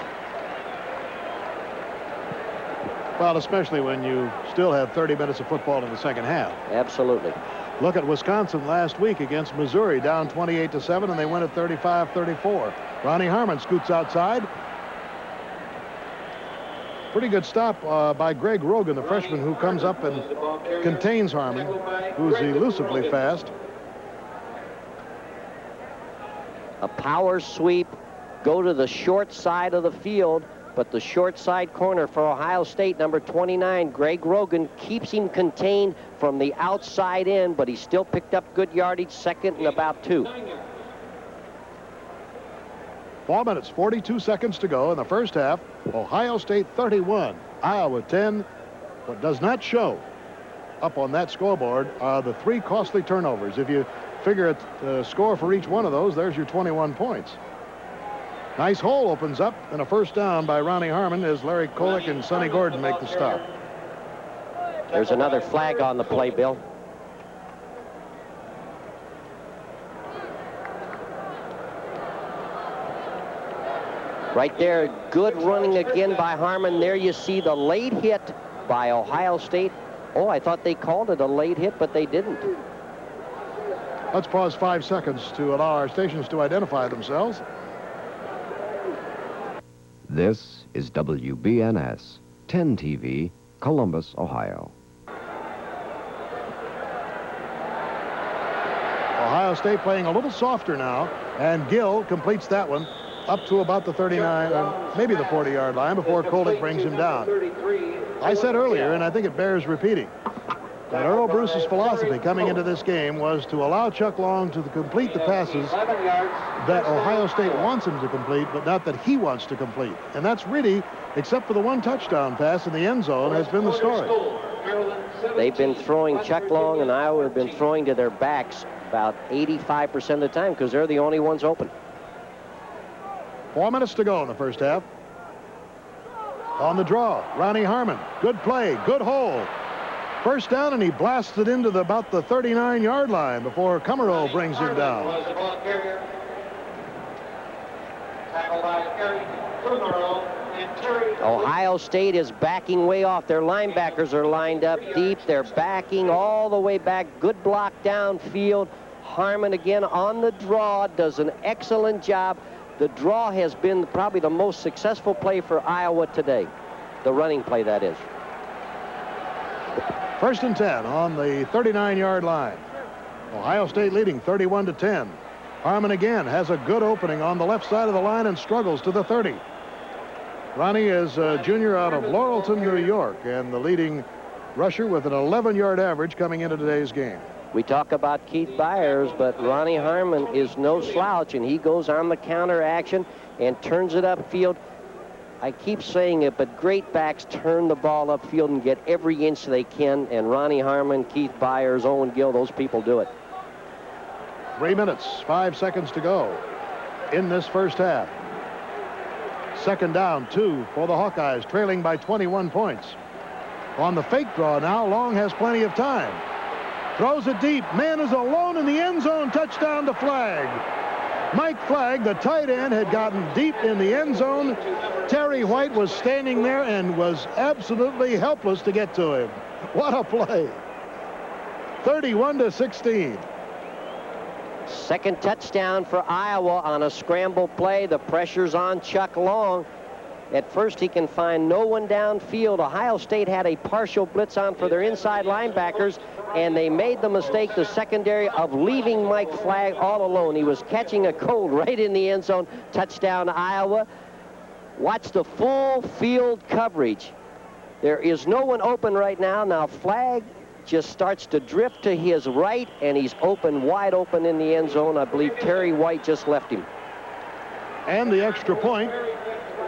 Well, especially when you still have 30 minutes of football in the second half. Absolutely. Look at Wisconsin last week against Missouri, down 28-7, and they win at 35-34. Ronnie Harmon scoots outside. Pretty good stop by Greg Rogan, the freshman who comes up and contains Harmon, who's elusively fast. A power sweep, go to the short side of the field, but the short side corner for Ohio State, number 29, Greg Rogan, keeps him contained from the outside in, but he still picked up good yardage, 2nd and about 2. 4 minutes, 42 seconds to go in the first half. Ohio State 31, Iowa 10. What does not show up on that scoreboard are the 3 costly turnovers. If you figure a score for each one of those, there's your 21 points. Nice hole opens up, and a first down by Ronnie Harmon as Larry Kolick and Sonny Gordon make the stop. There's another flag on the play, Bill. Right there, good running again by Harmon. There you see the late hit by Ohio State. Oh, I thought they called it a late hit, but they didn't. Let's pause 5 seconds to allow our stations to identify themselves. This is WBNS 10 TV, Columbus, Ohio. Ohio State playing a little softer now, and Gill completes that one up to about the 39, or maybe the 40-yard line before Kolek brings him down. I said earlier, and I think it bears repeating, that Earl Bruce's philosophy coming into this game was to allow Chuck Long to complete the passes that Ohio State wants him to complete, but not that he wants to complete. And that's really, except for the one touchdown pass in the end zone, has been the story. They've been throwing Chuck Long, and Iowa have been throwing to their backs about 85% of the time because they're the only ones open. 4 minutes to go in the first half. On the draw, Ronnie Harmon. Good play, good hole. First down, and he blasted into about the 39-yard line before Kummerow brings him down. Ohio State is backing way off. Their linebackers are lined up deep. They're backing all the way back. Good block downfield. Harmon again on the draw, does an excellent job. The draw has been probably the most successful play for Iowa today. The running play, that is. First and 10 on the 39-yard line. Ohio State leading 31-10. Harmon again has a good opening on the left side of the line and struggles to the 30. Ronnie is a junior out of Laurelton, New York, and the leading rusher with an 11-yard average coming into today's game. We talk about Keith Byers, but Ronnie Harmon is no slouch, and he goes on the counter action and turns it upfield. I keep saying it, but great backs turn the ball upfield and get every inch they can, and Ronnie Harmon, Keith Byers, Owen Gill, those people do it. 3 minutes, 5 seconds to go in this first half. Second down, 2 for the Hawkeyes, trailing by 21 points. On the fake draw now, Long has plenty of time. Throws it deep. Man is alone in the end zone. Touchdown to Flagg. Mike Flagg, the tight end, had gotten deep in the end zone. Terry White was standing there and was absolutely helpless to get to him. What a play. 31-16. Second touchdown for Iowa on a scramble play. The pressure's on Chuck Long. At first, he can find no one downfield. Ohio State had a partial blitz on for their inside linebackers, and they made the mistake, the secondary, of leaving Mike Flagg all alone. He was catching a cold right in the end zone. Touchdown, Iowa. Watch the full field coverage. There is no one open right now. Now Flagg just starts to drift to his right, and he's open, wide open in the end zone. I believe Terry White just left him. And the extra point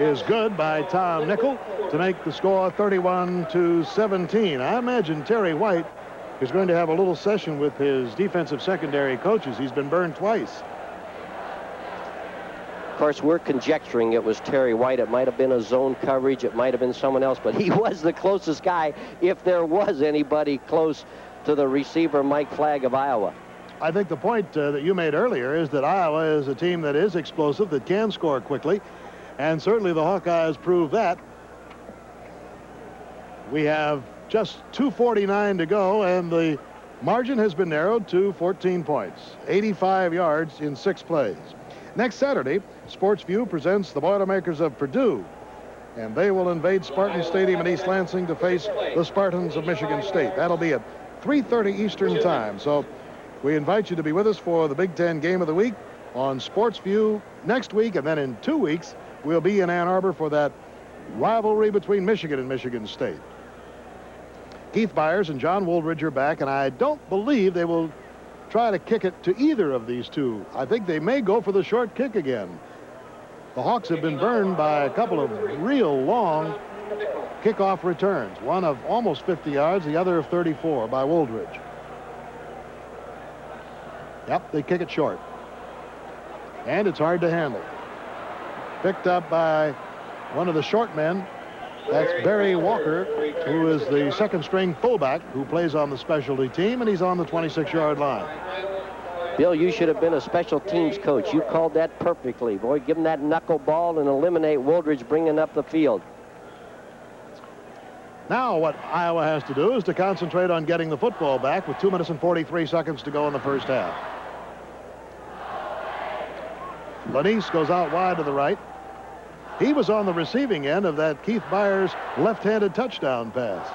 is good by Tom Nickel to make the score 31-17. I imagine Terry White is going to have a little session with his defensive secondary coaches. He's been burned twice. Of course, we're conjecturing it was Terry White. It might have been a zone coverage. It might have been someone else, but he was the closest guy, if there was anybody close to the receiver, Mike Flagg of Iowa. I think the point that you made earlier is that Iowa is a team that is explosive, that can score quickly, and certainly the Hawkeyes prove that. We have just 2:49 to go, and the margin has been narrowed to 14 points, 85 yards in 6 plays. Next Saturday, Sportsview presents the Boilermakers of Purdue, and they will invade Spartan Stadium in East Lansing to face the Spartans of Michigan State. That'll be at 3:30 Eastern Time, so we invite you to be with us for the Big Ten Game of the Week on Sportsview next week, and then in 2 weeks, we'll be in Ann Arbor for that rivalry between Michigan and Michigan State. Keith Byers and John Woolridge are back, and I don't believe they will try to kick it to either of these two. I think they may go for the short kick again. The Hawks have been burned by a couple of real long kickoff returns, one of almost 50 yards, the other of 34 by Woolridge. Yep, they kick it short. And it's hard to handle. Picked up by one of the short men. That's Barry Walker, who is the second-string fullback who plays on the specialty team, and he's on the 26-yard line. Bill, you should have been a special teams coach. You called that perfectly. Boy, give him that knuckleball and eliminate Wooldridge bringing up the field. Now what Iowa has to do is to concentrate on getting the football back with 2 minutes and 43 seconds to go in the first half. Lanise goes out wide to the right. He was on the receiving end of that Keith Byers left-handed touchdown pass.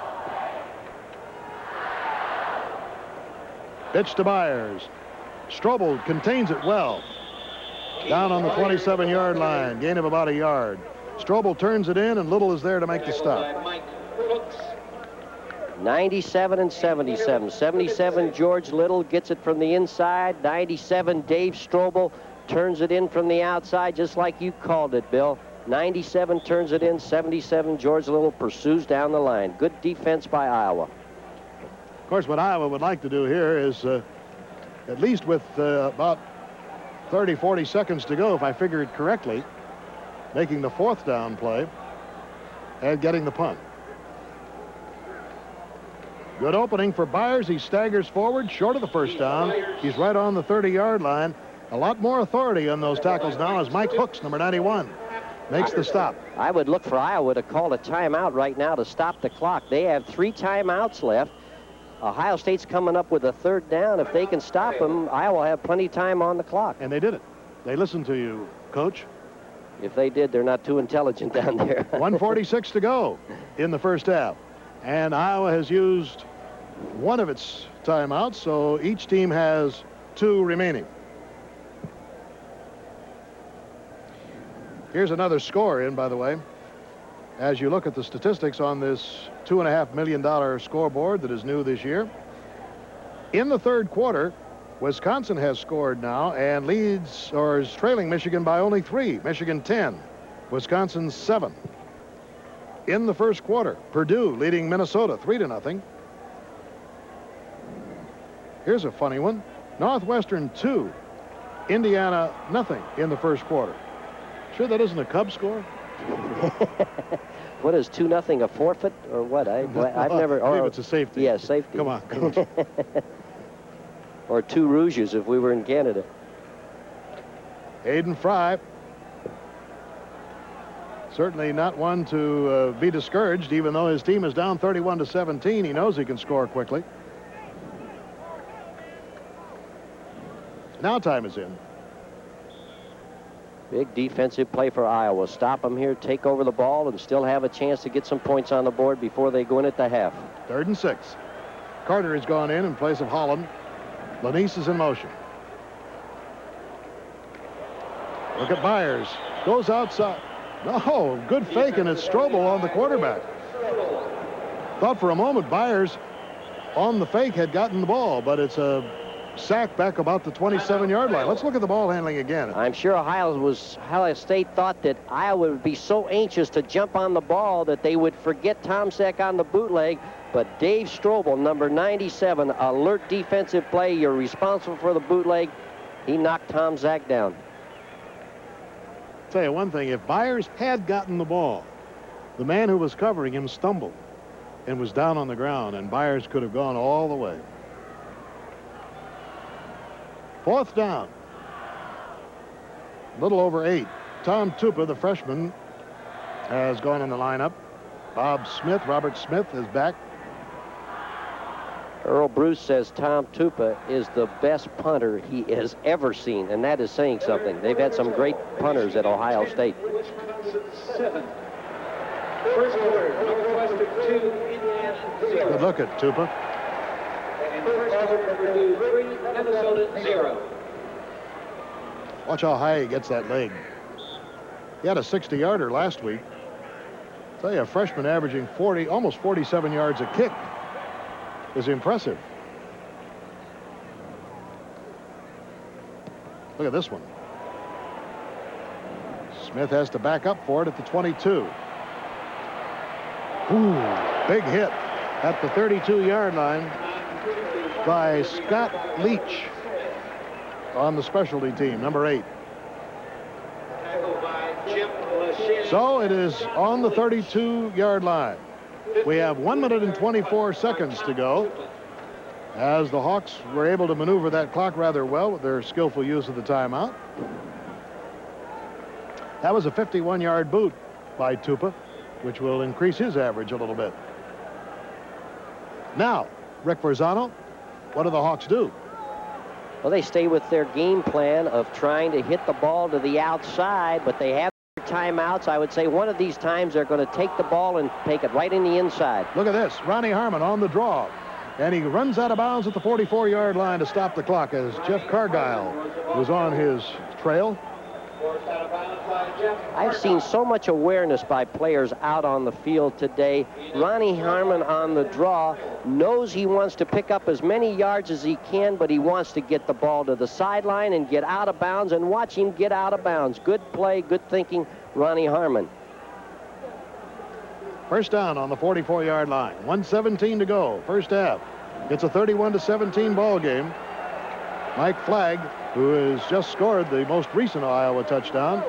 Pitch to Byers. Strobel contains it well. Down on the 27-yard line. Gain of about a yard. Strobel turns it in, and Little is there to make the stop. 97 and 77. 77, George Little gets it from the inside. 97, Dave Strobel turns it in from the outside, just like you called it, Bill. 97 turns it in. 77, George Little pursues down the line. Good defense by Iowa. Of course, what Iowa would like to do here is, at least with about 30, 40 seconds to go, if I figure it correctly, making the fourth down play and getting the punt. Good opening for Byers. He staggers forward, short of the first down. He's right on the 30-yard line. A lot more authority on those tackles now as Mike Hooks, number 91, makes the stop. I would look for Iowa to call a timeout right now to stop the clock. They have 3 timeouts left. Ohio State's coming up with a third down. If they can stop them, Iowa will have plenty of time on the clock. And they did it. They listened to you, Coach. If they did, they're not too intelligent down there. 1:46 to go in the first half. And Iowa has used one of its timeouts, so each team has 2 remaining. Here's another score in, by the way. As you look at the statistics on this $2.5 million scoreboard that is new this year. In the third quarter, Wisconsin has scored now and leads or is trailing Michigan by only 3. Michigan 10, Wisconsin 7. In the first quarter, Purdue leading Minnesota 3-0. Here's a funny one. Northwestern 2, Indiana nothing in the first quarter. Sure that isn't a Cub score? What is 2-0 a forfeit or what? I've never. I believe it's a safety. Yeah, safety. Come on, Coach. Or 2 rouges if we were in Canada. Aiden Fry. Certainly not one to be discouraged, even though his team is down 31-17. He knows he can score quickly. Now time is in. Big defensive play for Iowa. Stop them here, take over the ball, and still have a chance to get some points on the board before they go in at the half. 3rd and 6. Carter has gone in place of Holland. Lanise is in motion. Look at Byers. Goes outside. No, good fake, and it's Strobel on the quarterback. Thought for a moment Byers on the fake had gotten the ball, but it's a sack back about the 27-yard line. Let's look at the ball handling again. I'm sure Ohio State thought that Iowa would be so anxious to jump on the ball that they would forget Tomczak on the bootleg. But Dave Strobel, number 97, alert defensive play. You're responsible for the bootleg. He knocked Tomczak down. I'll tell you one thing. If Byers had gotten the ball, the man who was covering him stumbled and was down on the ground, and Byers could have gone all the way. 4th down. A little over 8. Tom Tupa, the freshman, has gone in the lineup. Robert Smith is back. Earl Bruce says Tom Tupa is the best punter he has ever seen, and that is saying something. They've had some great punters at Ohio State. Wisconsin 7. First quarter, Northwestern 2, Indiana 0. Good look at Tupa. And first quarter, Purdue 3, Minnesota 0. Watch how high he gets that leg. He had a 60-yarder last week. I'll tell you, a freshman averaging almost 47 yards a kick is impressive. Look at this one. Smith has to back up for it at the 22. Ooh, big hit at the 32-yard line by Scott Leach on the specialty team, number 8. So it is on the 32-yard line. We have 1 minute and 24 seconds to go. as the Hawks were able to maneuver that clock rather well with their skillful use of the timeout. That was a 51-yard boot by Tupa, which will increase his average a little bit. Now, Rick Verzano, what do the Hawks do? Well, they stay with their game plan of trying to hit the ball to the outside, but they have timeouts. I would say one of these times they're going to take the ball and take it right in the inside. Look at this. Ronnie Harmon on the draw. And he runs out of bounds at the 44-yard line to stop the clock as Jeff Cargile was on his trail. I've seen so much awareness by players out on the field today. Ronnie Harmon on the draw knows he wants to pick up as many yards as he can, but he wants to get the ball to the sideline and get out of bounds, and watch him get out of bounds. Good play, good thinking, Ronnie Harmon. First down on the 44-yard line. 1:17 to go, first half. It's a 31-17 ball game. Mike Flagg, who has just scored the most recent Iowa touchdown,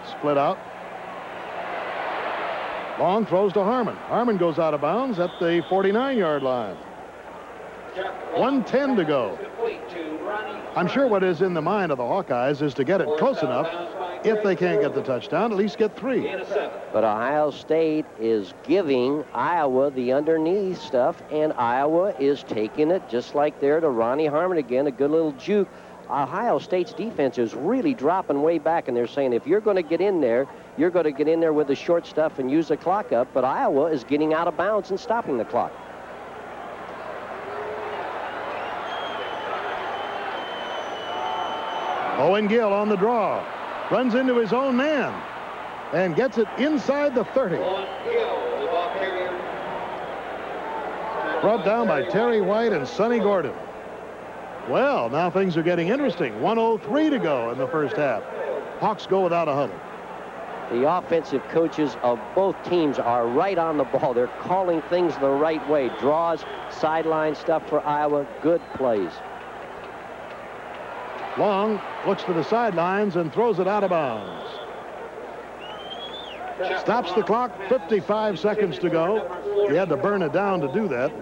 split out. Long throws to Harmon. Harmon goes out of bounds at the 49-yard line. 1:10 to go. I'm sure what is in the mind of the Hawkeyes is to get it close enough. If they can't get the touchdown, at least get 3. But Ohio State is giving Iowa the underneath stuff, and Iowa is taking it just like there to Ronnie Harmon again, a good little juke. Ohio State's defense is really dropping way back, and they're saying if you're going to get in there, you're going to get in there with the short stuff and use the clock up, but Iowa is getting out of bounds and stopping the clock. Owen Gill on the draw. Runs into his own man and gets it inside the 30. Brought down by Terry White and Sonny Gordon. Well, now things are getting interesting. 1:03 to go in the first half. Hawks go without a huddle. The offensive coaches of both teams are right on the ball. They're calling things the right way. Draws, sideline stuff for Iowa. Good plays. Long looks to the sidelines and throws it out of bounds. Stops the clock, 55 seconds to go. He had to burn it down to do that.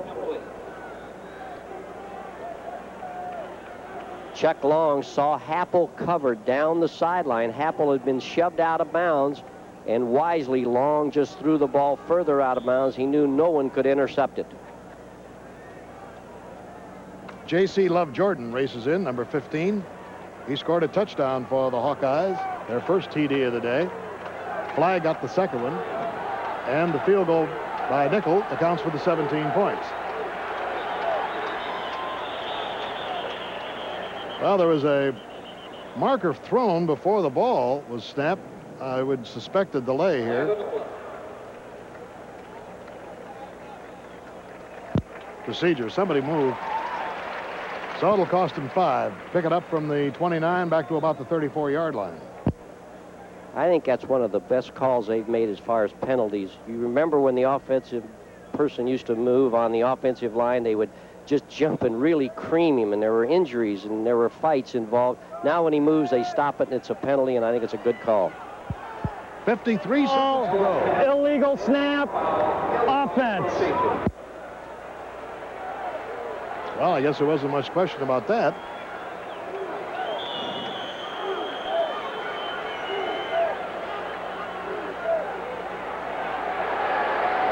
Chuck Long saw Happel covered down the sideline. Happel had been shoved out of bounds, and wisely Long just threw the ball further out of bounds. He knew no one could intercept it. J.C. Love Jordan races in, number 15. He scored a touchdown for the Hawkeyes, their first TD of the day. Flagg got the second one, and the field goal by Nickel accounts for the 17 points. Well, there was a marker thrown before the ball was snapped. I would suspect a delay here. Procedure, somebody moved. So it'll cost him 5. Pick it up from the 29 back to about the 34-yard line. I think that's one of the best calls they've made as far as penalties. You remember when the offensive person used to move on the offensive line, they would just jump and really cream him, and there were injuries and there were fights involved. Now when he moves, they stop it, and it's a penalty, and I think it's a good call. 53 seconds to go. Illegal snap. Offense. Well, I guess there wasn't much question about that.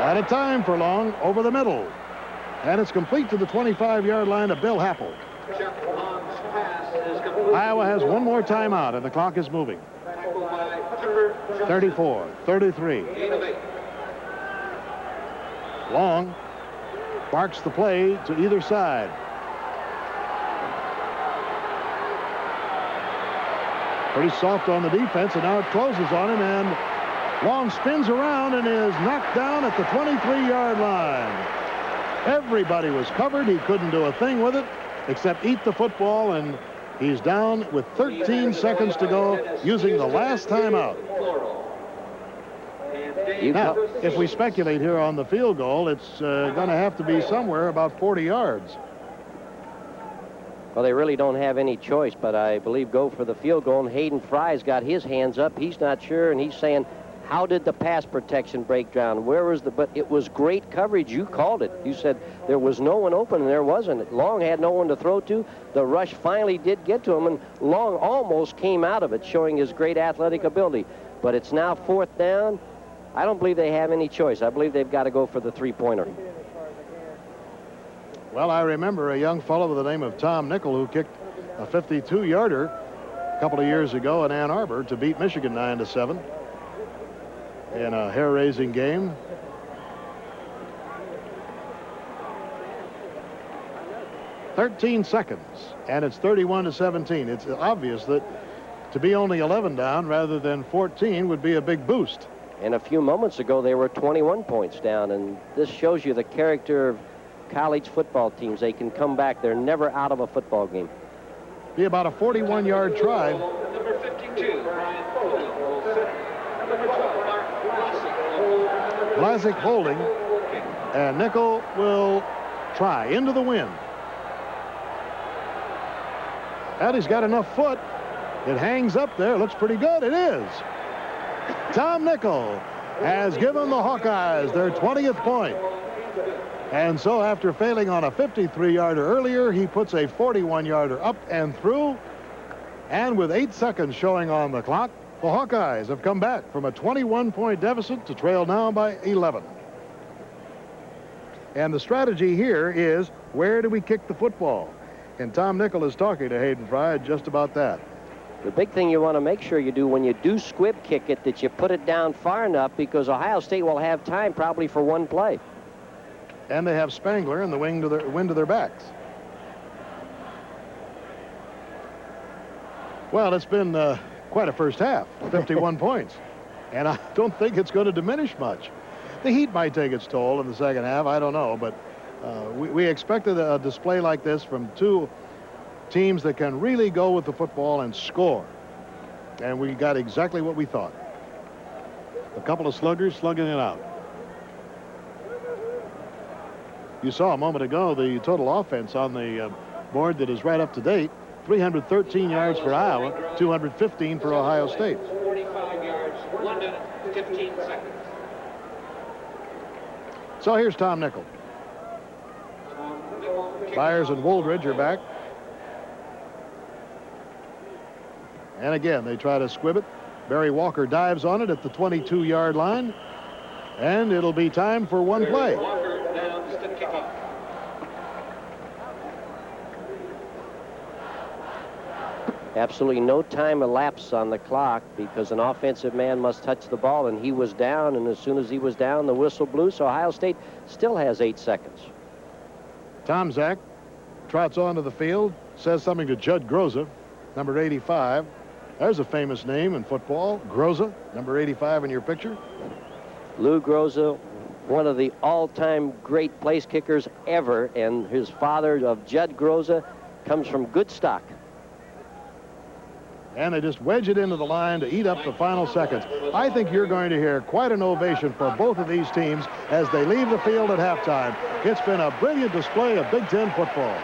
Out of time for Long, over the middle. And it's complete to the 25-yard line of Bill Happel. Iowa has one more timeout, and the clock is moving. 34, 33. Long marks the play to either side. Pretty soft on the defense, and now it closes on him, and Long spins around and is knocked down at the 23-yard line. Everybody was covered. He couldn't do a thing with it except eat the football, and he's down with 13 seconds to go using the last timeout. Now, if we speculate here on the field goal, it's going to have to be somewhere about 40 yards. Well, they really don't have any choice, but I believe go for the field goal, and Hayden Fry's got his hands up. He's not sure, and he's saying, How did the pass protection break down? Where was the... But it was great coverage. You called it. You said there was no one open, and there wasn't. Long had no one to throw to. The rush finally did get to him, and Long almost came out of it, showing his great athletic ability. But it's now 4th down. I don't believe they have any choice. I believe they've got to go for the three-pointer. Well, I remember a young fellow by the name of Tom Nickel who kicked a 52-yarder a couple of years ago in Ann Arbor to beat Michigan 9-7 in a hair-raising game. .13 and it's 31-17. It's obvious that to be only 11 down rather than 14 would be a big boost. And a few moments ago, they were 21 points down, and this shows you the character of college football teams. They can come back. They're never out of a football game. Be about a 41-yard try. Number 52, Brian Foley. Number 12, Mark Vlasic. Vlasic holding, and Nickel will try into the wind. And he's got enough foot. It hangs up there. Looks pretty good. It is. Tom Nickel has given the Hawkeyes their 20th point. And so after failing on a 53-yarder earlier, he puts a 41-yarder up and through. And with 8 seconds showing on the clock, the Hawkeyes have come back from a 21-point deficit to trail now by 11. And the strategy here is, where do we kick the football? And Tom Nickel is talking to Hayden Fry just about that. The big thing you want to make sure you do when you do squib kick it, that you put it down far enough, because Ohio State will have time probably for one play. And they have Spangler in the wind to their backs. Well, it's been quite a first half, 51 points. And I don't think it's going to diminish much. The heat might take its toll in the second half, I don't know, but we expected a display like this from two teams that can really go with the football and score. And we got exactly what we thought. A couple of sluggers slugging it out. You saw a moment ago the total offense on the board that is right up to date. 313 yards for Iowa, 215 for Ohio State. 45 yards, 1 minute, 15 seconds. So here's Tom Nickel. Byers and Woldridge are back. And again, they try to squib it. Barry Walker dives on it at the 22-yard line. And it'll be time for one play. Walker downs to kicking. Absolutely no time elapsed on the clock, because an offensive man must touch the ball, and he was down, and as soon as he was down, the whistle blew, so Ohio State still has 8 seconds. Tom Zach trots onto the field, says something to Judd Groza, number 85. There's a famous name in football, Groza, number 85 in your picture. Lou Groza, one of the all-time great place kickers ever, and his father of Judd Groza comes from good stock. And they just wedge it into the line to eat up the final seconds. I think you're going to hear quite an ovation for both of these teams as they leave the field at halftime. It's been a brilliant display of Big Ten football.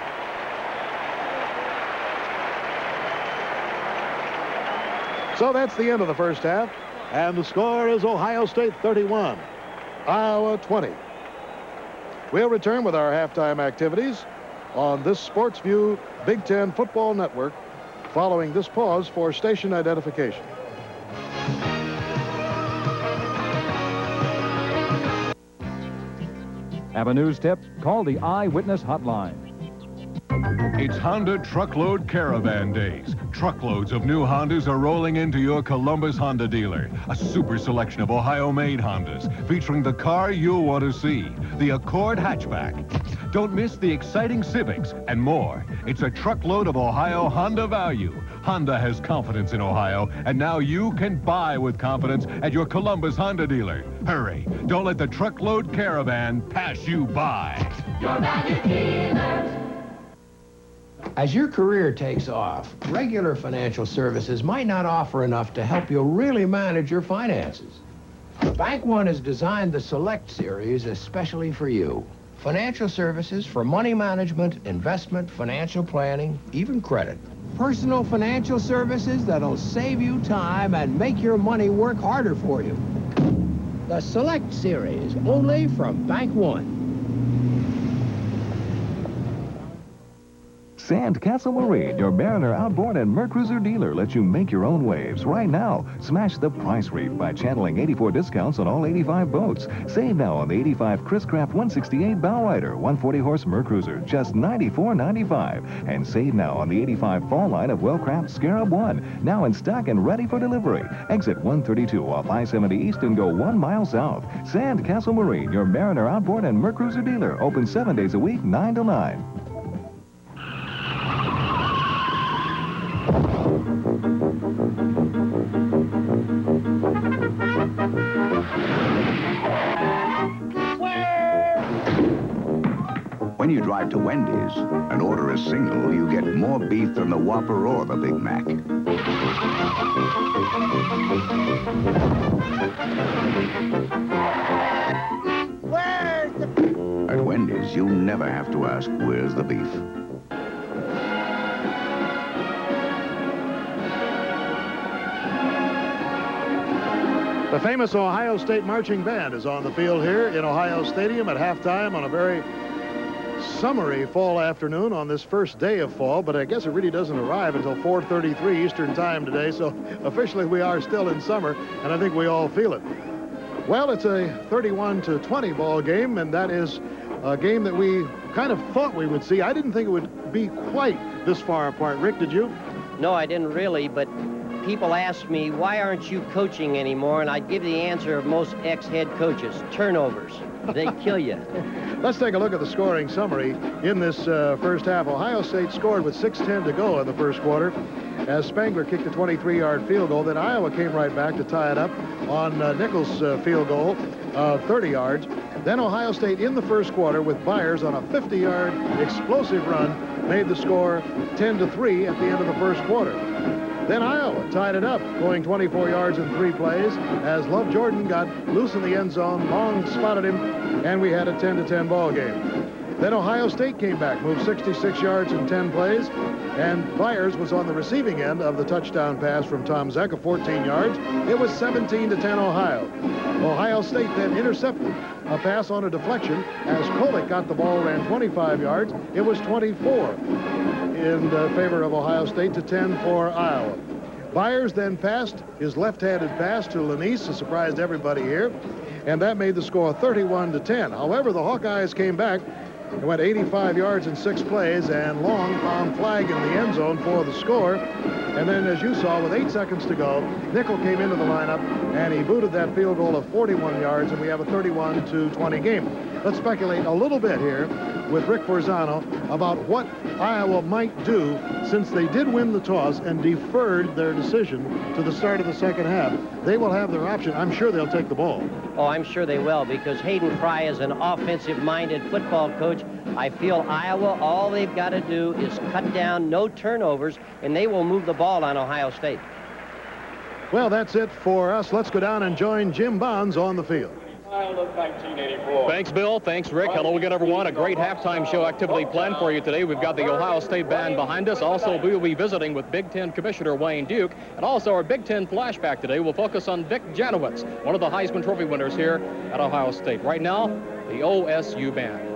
So that's the end of the first half, and the score is Ohio State 31, Iowa 20. We'll return with our halftime activities on this Sports View Big Ten Football Network following this pause for station identification. Have a news tip? Call the Eyewitness Hotline. It's Honda Truckload Caravan Days. Truckloads of new Hondas are rolling into your Columbus Honda dealer. A super selection of Ohio-made Hondas, featuring the car you'll want to see, the Accord hatchback. Don't miss the exciting Civics and more. It's a truckload of Ohio Honda value. Honda has confidence in Ohio, and now you can buy with confidence at your Columbus Honda dealer. Hurry, don't let the Truckload Caravan pass you by. Your value dealers. As your career takes off, regular financial services might not offer enough to help you really manage your finances. Bank One has designed the Select series especially for you. Financial services for money management, investment, financial planning, even credit. Personal financial services that'll save you time and make your money work harder for you. The Select Series, only from Bank One. Sandcastle Marine, your Mariner outboard and Mercruiser dealer, lets you make your own waves right now. Smash the price reef by channeling 84 discounts on all 85 boats. Save now on the 85 Chris Craft 168 Bowrider, 140-horse Mercruiser, just $94.95. And save now on the 85 fall line of Wellcraft Scarab 1, now in stock and ready for delivery. Exit 132 off I-70 East and go 1 mile south. Sandcastle Marine, your Mariner outboard and Mercruiser dealer, open 7 days a week, 9 to 9. When you drive to Wendy's and order a single, you get more beef than the Whopper or the Big Mac. At Wendy's, you never have to ask, where's the beef? The famous Ohio State Marching Band is on the field here in Ohio Stadium at halftime on a very summery fall afternoon on this first day of fall, but I guess it really doesn't arrive until 4:33 Eastern Time today, so officially we are still in summer, and I think we all feel it. Well, it's a 31-20 ball game, and that is a game that we kind of thought we would see. I didn't think it would be quite this far apart. Rick, did you? No, I didn't really, but people ask me, why aren't you coaching anymore? And I'd give the answer of most ex-head coaches: turnovers. They kill you. Let's take a look at the scoring summary in this first half. Ohio State scored with 6:10 to go in the first quarter as Spangler kicked a 23-yard field goal. Then Iowa came right back to tie it up on Nichols' field goal of 30 yards. Then Ohio State in the first quarter with Byers on a 50-yard explosive run made the score 10-3 at the end of the first quarter. Then Iowa tied it up, going 24 yards in 3 plays as Love Jordan got loose in the end zone. Long spotted him, and we had a 10-10 ball game. Then Ohio State came back, moved 66 yards in 10 plays, and Byers was on the receiving end of the touchdown pass from Tom Zeck of 14 yards. It was 17-10 Ohio. Ohio State then intercepted a pass on a deflection as Kolick got the ball, ran 25 yards. It was 24 in favor of Ohio State to 10 for Iowa. Byers then passed his left-handed pass to Lanise, who surprised everybody here, and that made the score 31-10. However, the Hawkeyes came back and went 85 yards in 6 plays, and Long found Flag in the end zone for the score. And then, as you saw, with 8 seconds to go, Nickel came into the lineup, and he booted that field goal of 41 yards, and we have a 31-20 game. Let's speculate a little bit here with Rick Forzano about what Iowa might do, since they did win the toss and deferred their decision to the start of the second half. They will have their option. I'm sure they'll take the ball. Oh, I'm sure they will, because Hayden Fry is an offensive-minded football coach. I feel Iowa, all they've got to do is cut down, no turnovers, and they will move the ball on Ohio State. Well, that's it for us. Let's go down and join Jim Bonds on the field. Thanks, Bill. Thanks, Rick. Hello again, everyone. A great halftime show activity planned for you today. We've got the Ohio State Band behind us. Also, we will be visiting with Big Ten Commissioner Wayne Duke. And also, our Big Ten flashback today will focus on Vic Janowitz, one of the Heisman Trophy winners here at Ohio State. Right now, the OSU Band.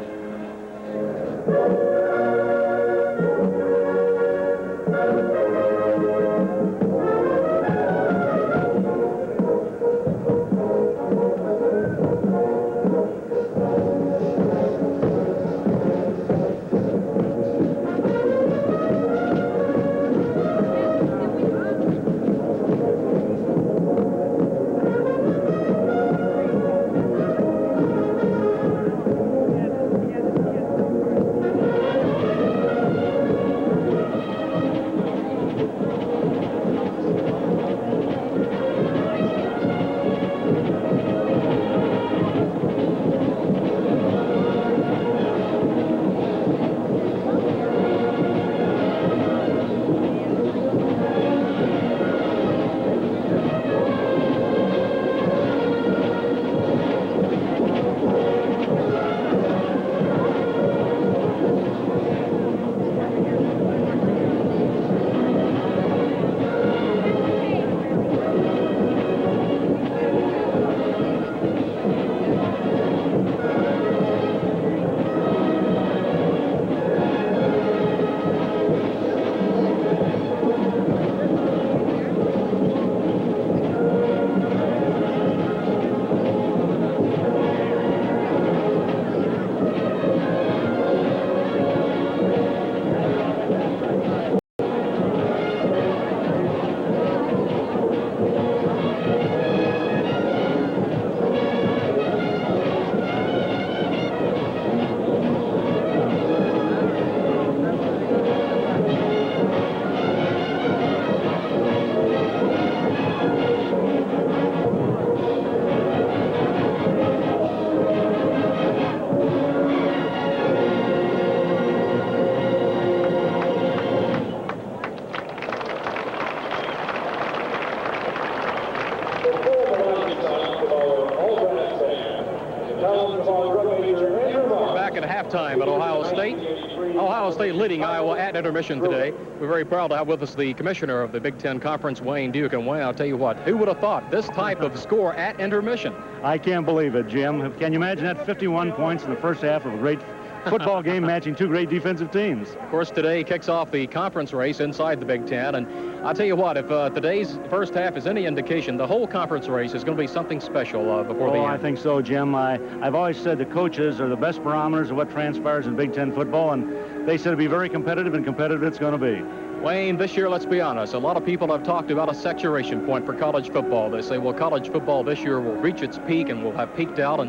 leading Iowa at intermission today. We're very proud to have with us the commissioner of the Big Ten Conference, Wayne Duke. And Wayne, I'll tell you what, who would have thought this type of score at intermission? I can't believe it, Jim. Can you imagine that? 51 points in the first half of a great football game matching two great defensive teams. Of course, today kicks off the conference race inside the Big Ten. And I'll tell you what, if today's first half is any indication, the whole conference race is going to be something special before the end. I think so, Jim. I've always said the coaches are the best barometers of what transpires in Big Ten football, and they said it'd be very competitive, and competitive it's going to be. Wayne, this year, let's be honest, a lot of people have talked about a saturation point for college football. They say, well, college football this year will reach its peak and will have peaked out.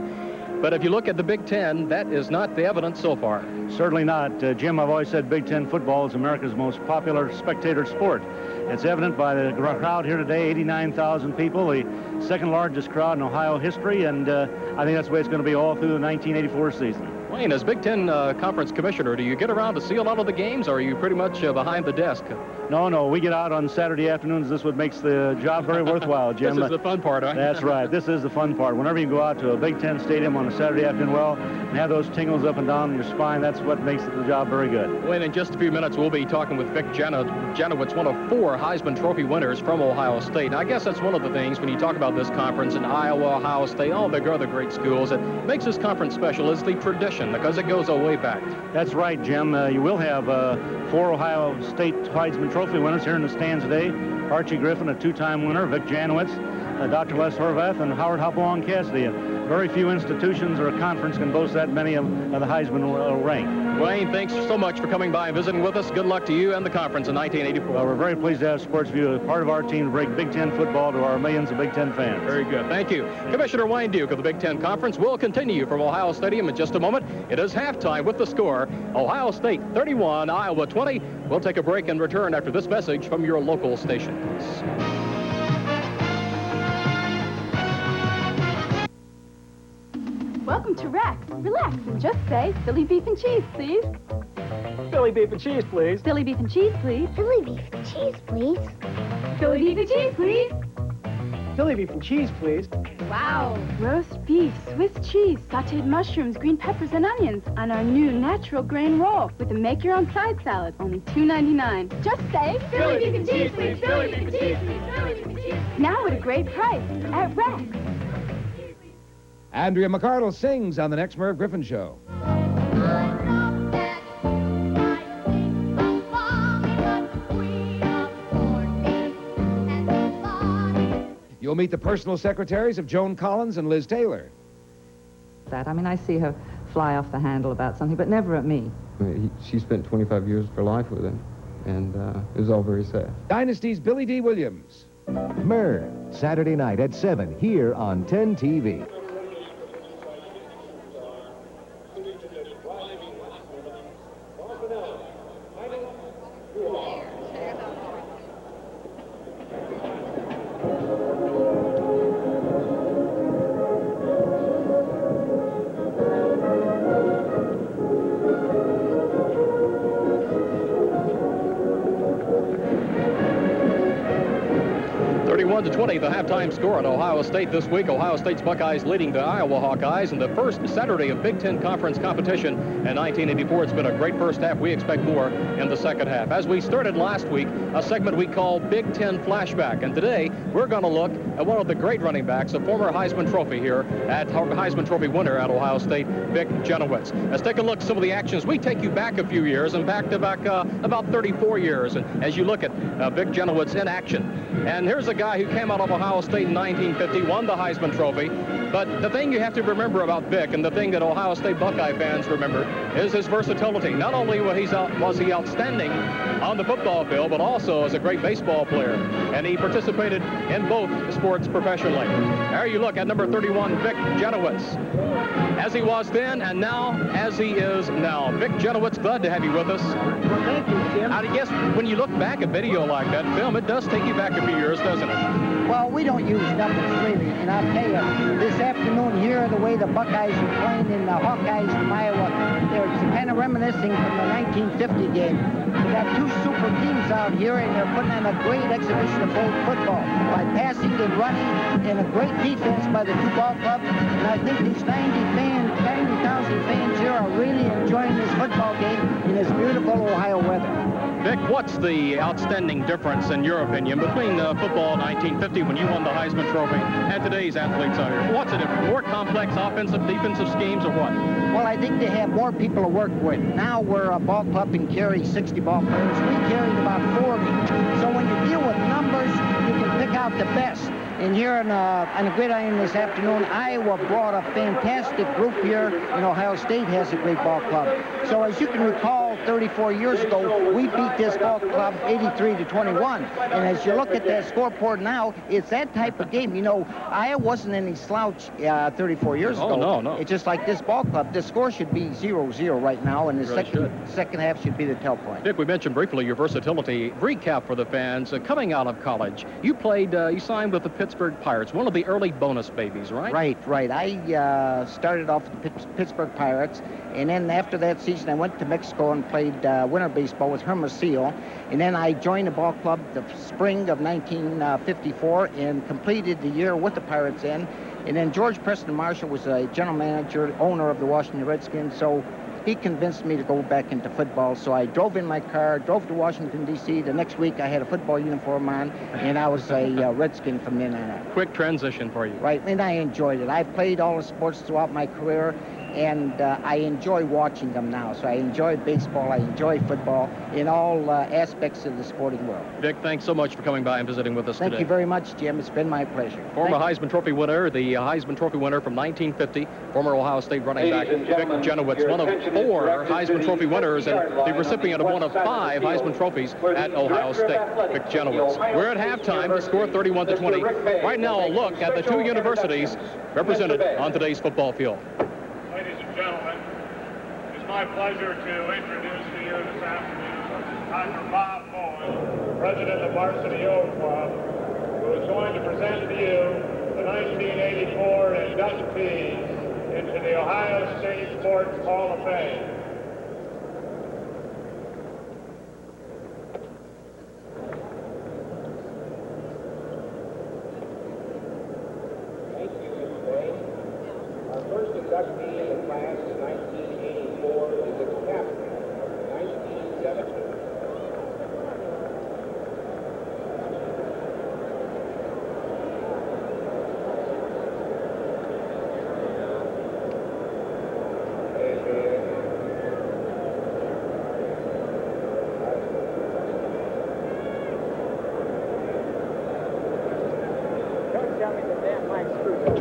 But if you look at the Big Ten, that is not the evidence so far. Certainly not. Jim, I've always said Big Ten football is America's most popular spectator sport. It's evident by the crowd here today, 89,000 people, the second largest crowd in Ohio history, and I think that's the way it's going to be all through the 1984 season. Wayne, as Big Ten Conference Commissioner, do you get around to see a lot of the games, or are you pretty much behind the desk? No, we get out on Saturday afternoons. This is what makes the job very worthwhile, Jim. This is the fun part, huh? That's right. This is the fun part. Whenever you go out to a Big Ten stadium on a Saturday afternoon, and have those tingles up and down your spine, that's what makes the job very good. Wayne, in just a few minutes, we'll be talking with Vic Janowicz, one of 4 Heisman Trophy winners from Ohio State. Now, I guess that's one of the things when you talk about this conference in Iowa, Ohio State, all the other great schools, that makes this conference special is the tradition, because it goes way back. That's right, Jim. You will have 4 Ohio State Heisman Trophy winners here in the stands today. Archie Griffin, a 2-time winner, Vic Janowicz, Dr. Les Horvath, and Howard Hopalong Cassidy. Very few institutions or a conference can boast that many of the Heisman rank. Wayne, thanks so much for coming by and visiting with us. Good luck to you and the conference in 1984. Well, we're very pleased to have Sportsview as part of our team to bring Big Ten football to our millions of Big Ten fans. Very good. Thank you. Commissioner Wayne Duke of the Big Ten Conference will continue from Ohio Stadium in just a moment. It is halftime with the score, Ohio State 31, Iowa 20. We'll take a break and return after this message from your local stations. Welcome to Rack. Relax and just say Philly beef and cheese, please. Philly beef and cheese, please. Philly beef and cheese, please. Philly beef and cheese, please. Philly beef and cheese, please. Philly beef and cheese, please. Wow. Roast beef, Swiss cheese, sauteed mushrooms, green peppers, and onions on our new natural grain roll with a make-your-own side salad, only $2.99. Just say Philly beef and cheese, please. Philly beef and cheese, please. Philly beef and cheese. Now at a great price at Rack. Andrea McCardle sings on the next Merv Griffin Show. You'll meet the personal secretaries of Joan Collins and Liz Taylor. I see her fly off the handle about something, but never at me. She spent 25 years of her life with him, and it was all very sad. Dynasty's Billy D. Williams. Merv, Saturday night at 7 here on 10 TV. To 20, the halftime score at Ohio State this week. Ohio State's Buckeyes leading the Iowa Hawkeyes in the first Saturday of Big Ten Conference competition in 1984. It's been a great first half. We expect more in the second half. As we started last week, a segment we call Big Ten Flashback. And today, we're going to look at one of the great running backs, a former Heisman Trophy here at Heisman Trophy winner at Ohio State, Vic Janowicz. Let's take a look at some of the actions. We take you back a few years and back about 34 years. And as you look at Vic Janowicz in action. And here's a guy who came out of Ohio State in 1950, won the Heisman Trophy. But the thing you have to remember about Vic, and the thing that Ohio State Buckeye fans remember, is his versatility. Not only was he outstanding on the football field, but also as a great baseball player. And he participated in both sports professionally. There you look at number 31, Vic Janowicz. As he was then, and now as he is now. Vic Janowicz, glad to have you with us. Well, thank you, Jim. How do you guess when you look back at video like that, film, it does take you back a few years, doesn't it? Well, we don't use numbers, really. And I'll tell you, this afternoon here, the way the Buckeyes are playing in the Hawkeyes from Iowa, they're kind of reminiscing from the 1950 game. We got two super teams out here, and they're putting on a great exhibition of both football by passing and running, and a great defense by the two ball clubs. And I think these 90,000 fans here are really enjoying this football game in this beautiful Ohio weather. Vic, what's the outstanding difference, in your opinion, between football 1950 when you won the Heisman Trophy and today's athletes out here? What's the difference? More complex offensive, defensive schemes, or what? Well, I think they have more people to work with. Now we're a ball club and carry 60 ball players. We carried about 40. So when you deal with numbers, you can pick out the best. And here on the gridiron this afternoon, Iowa brought a fantastic group here, and Ohio State has a great ball club. So as you can recall, 34 years ago, we beat this ball club 83-21. And as you look at that scoreboard now, it's that type of game. You know, Iowa wasn't any slouch 34 years ago. Oh, no. It's just like this ball club. The score should be 0-0 right now, and the second half should be the tell point. Dick, we mentioned briefly your versatility. Recap for the fans. Coming out of college, you signed with the Pittsburgh Pirates, one of the early bonus babies, right? Right. I started off with the Pittsburgh Pirates, and then after that season, I went to Mexico and played winter baseball with Hermosillo, and then I joined the ball club the spring of 1954 and completed the year with the Pirates then. And then George Preston Marshall was a general manager, owner of the Washington Redskins, so he convinced me to go back into football. So I drove in my car, drove to Washington, D.C. The next week, I had a football uniform on, and I was a Redskin from then on out. Quick transition for you. Right, and I enjoyed it. I played all the sports throughout my career, and I enjoy watching them now. So I enjoy baseball, I enjoy football, in all aspects of the sporting world. Vic, thanks so much for coming by and visiting with us today. Thank you very much, Jim. It's been my pleasure. Former Heisman Trophy winner, the Heisman Trophy winner from 1950, former Ohio State running back Vic Janowitz, one of 4 Heisman Trophy winners and the recipient of one of 5 Heisman trophies at Ohio State, Vic Janowitz. We're at halftime. The score 31-20. Right now, a look at the two universities represented on today's football field. Ladies and gentlemen, it's my pleasure to introduce to you this afternoon Dr. Bob Bowen, president of Varsity O Club, who is going to present to you the 1984 inductees into the Ohio State Sports Hall of Fame. Our first inductee in the class of 1984 is its captain, 1970. Don't tell me the damn mic screwed up.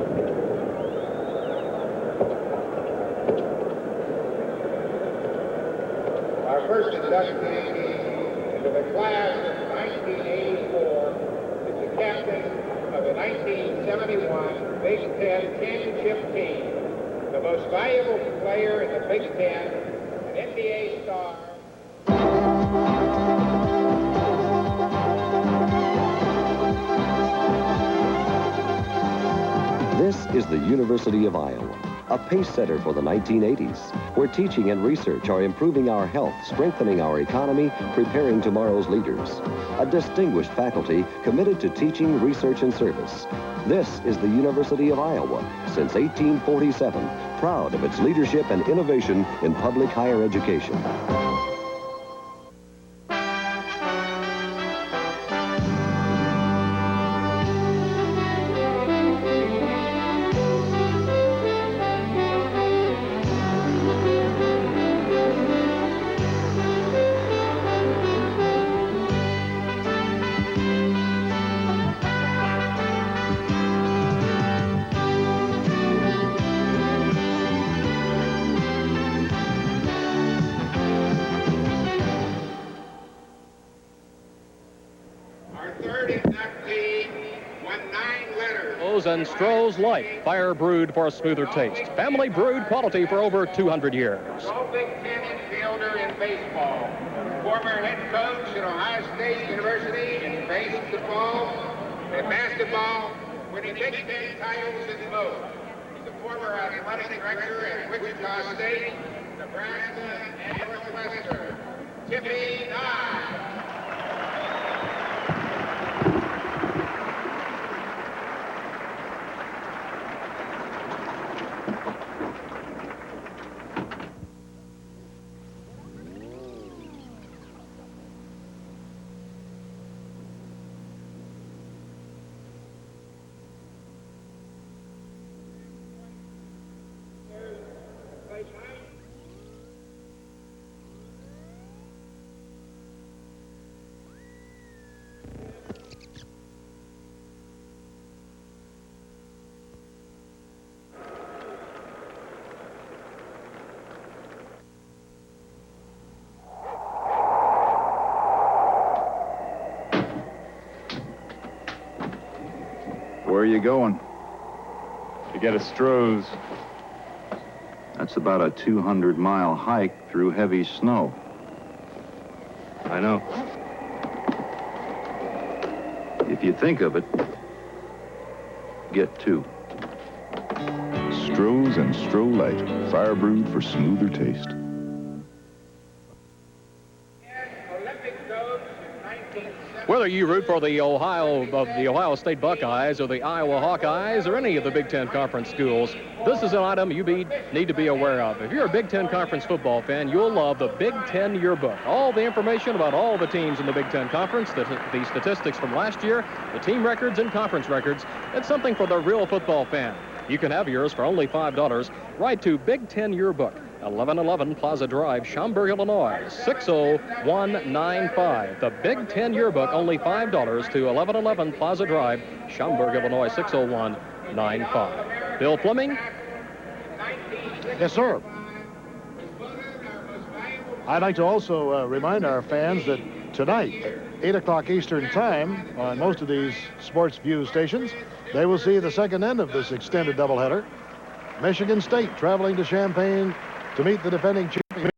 Our first inductee into the class of 1984 is the captain of the 1971 Big Ten championship team, the most valuable player in the Big Ten, an NBA star. This is the University of Iowa, a pace setter for the 1980s, where teaching and research are improving our health, strengthening our economy, preparing tomorrow's leaders. A distinguished faculty committed to teaching, research, and service. This is the University of Iowa, since 1847, proud of its leadership and innovation in public higher education. And Stroh's Light, fire brewed for a smoother taste. Family brewed quality for over 200 years. All Big Ten infielder in baseball. former head coach at Ohio State University in baseball and basketball, winning Big Ten titles in both. He's a former athletic director at Wichita State, Nebraska, and Northwestern. Tippy Nye. Where are you going? To get a Stroh's. That's about a 200-mile hike through heavy snow. I know. If you think of it, get two. Stroh's and Stroh Light, fire brewed for smoother taste. Whether you root for the Ohio State Buckeyes or the Iowa Hawkeyes or any of the Big Ten Conference schools, this is an item you need to be aware of. If you're a Big Ten Conference football fan, you'll love the Big Ten Yearbook. All the information about all the teams in the Big Ten Conference, the statistics from last year, the team records and conference records. It's something for the real football fan. You can have yours for only $5. Write to Big Ten Yearbook, 1111 Plaza Drive, Schaumburg, Illinois, 60195. The Big Ten Yearbook, only $5 to 1111 Plaza Drive, Schaumburg, Illinois, 60195. Bill Fleming? Yes, sir. I'd like to also remind our fans that tonight, 8 o'clock Eastern Time, on most of these Sports View stations, they will see the second end of this extended doubleheader. Michigan State traveling to Champaign to meet the defending champion.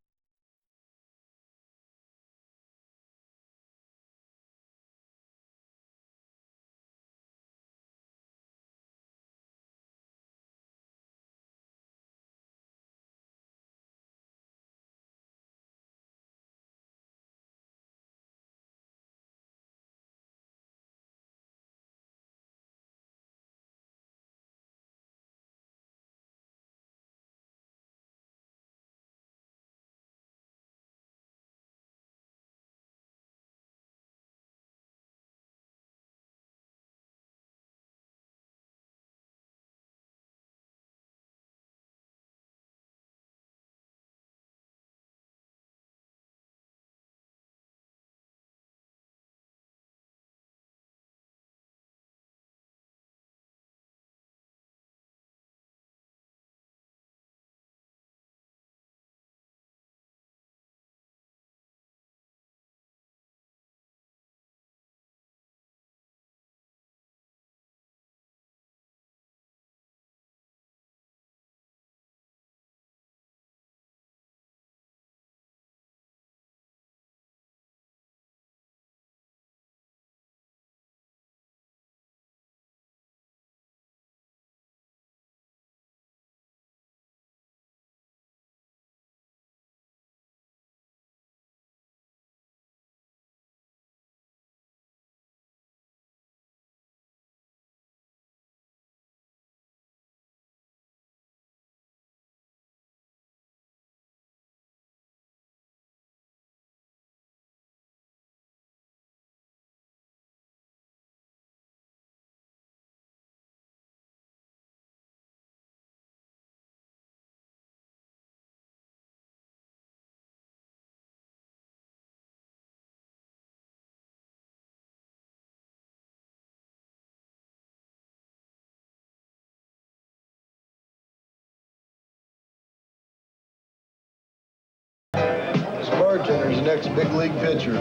Bartender's next big league pitcher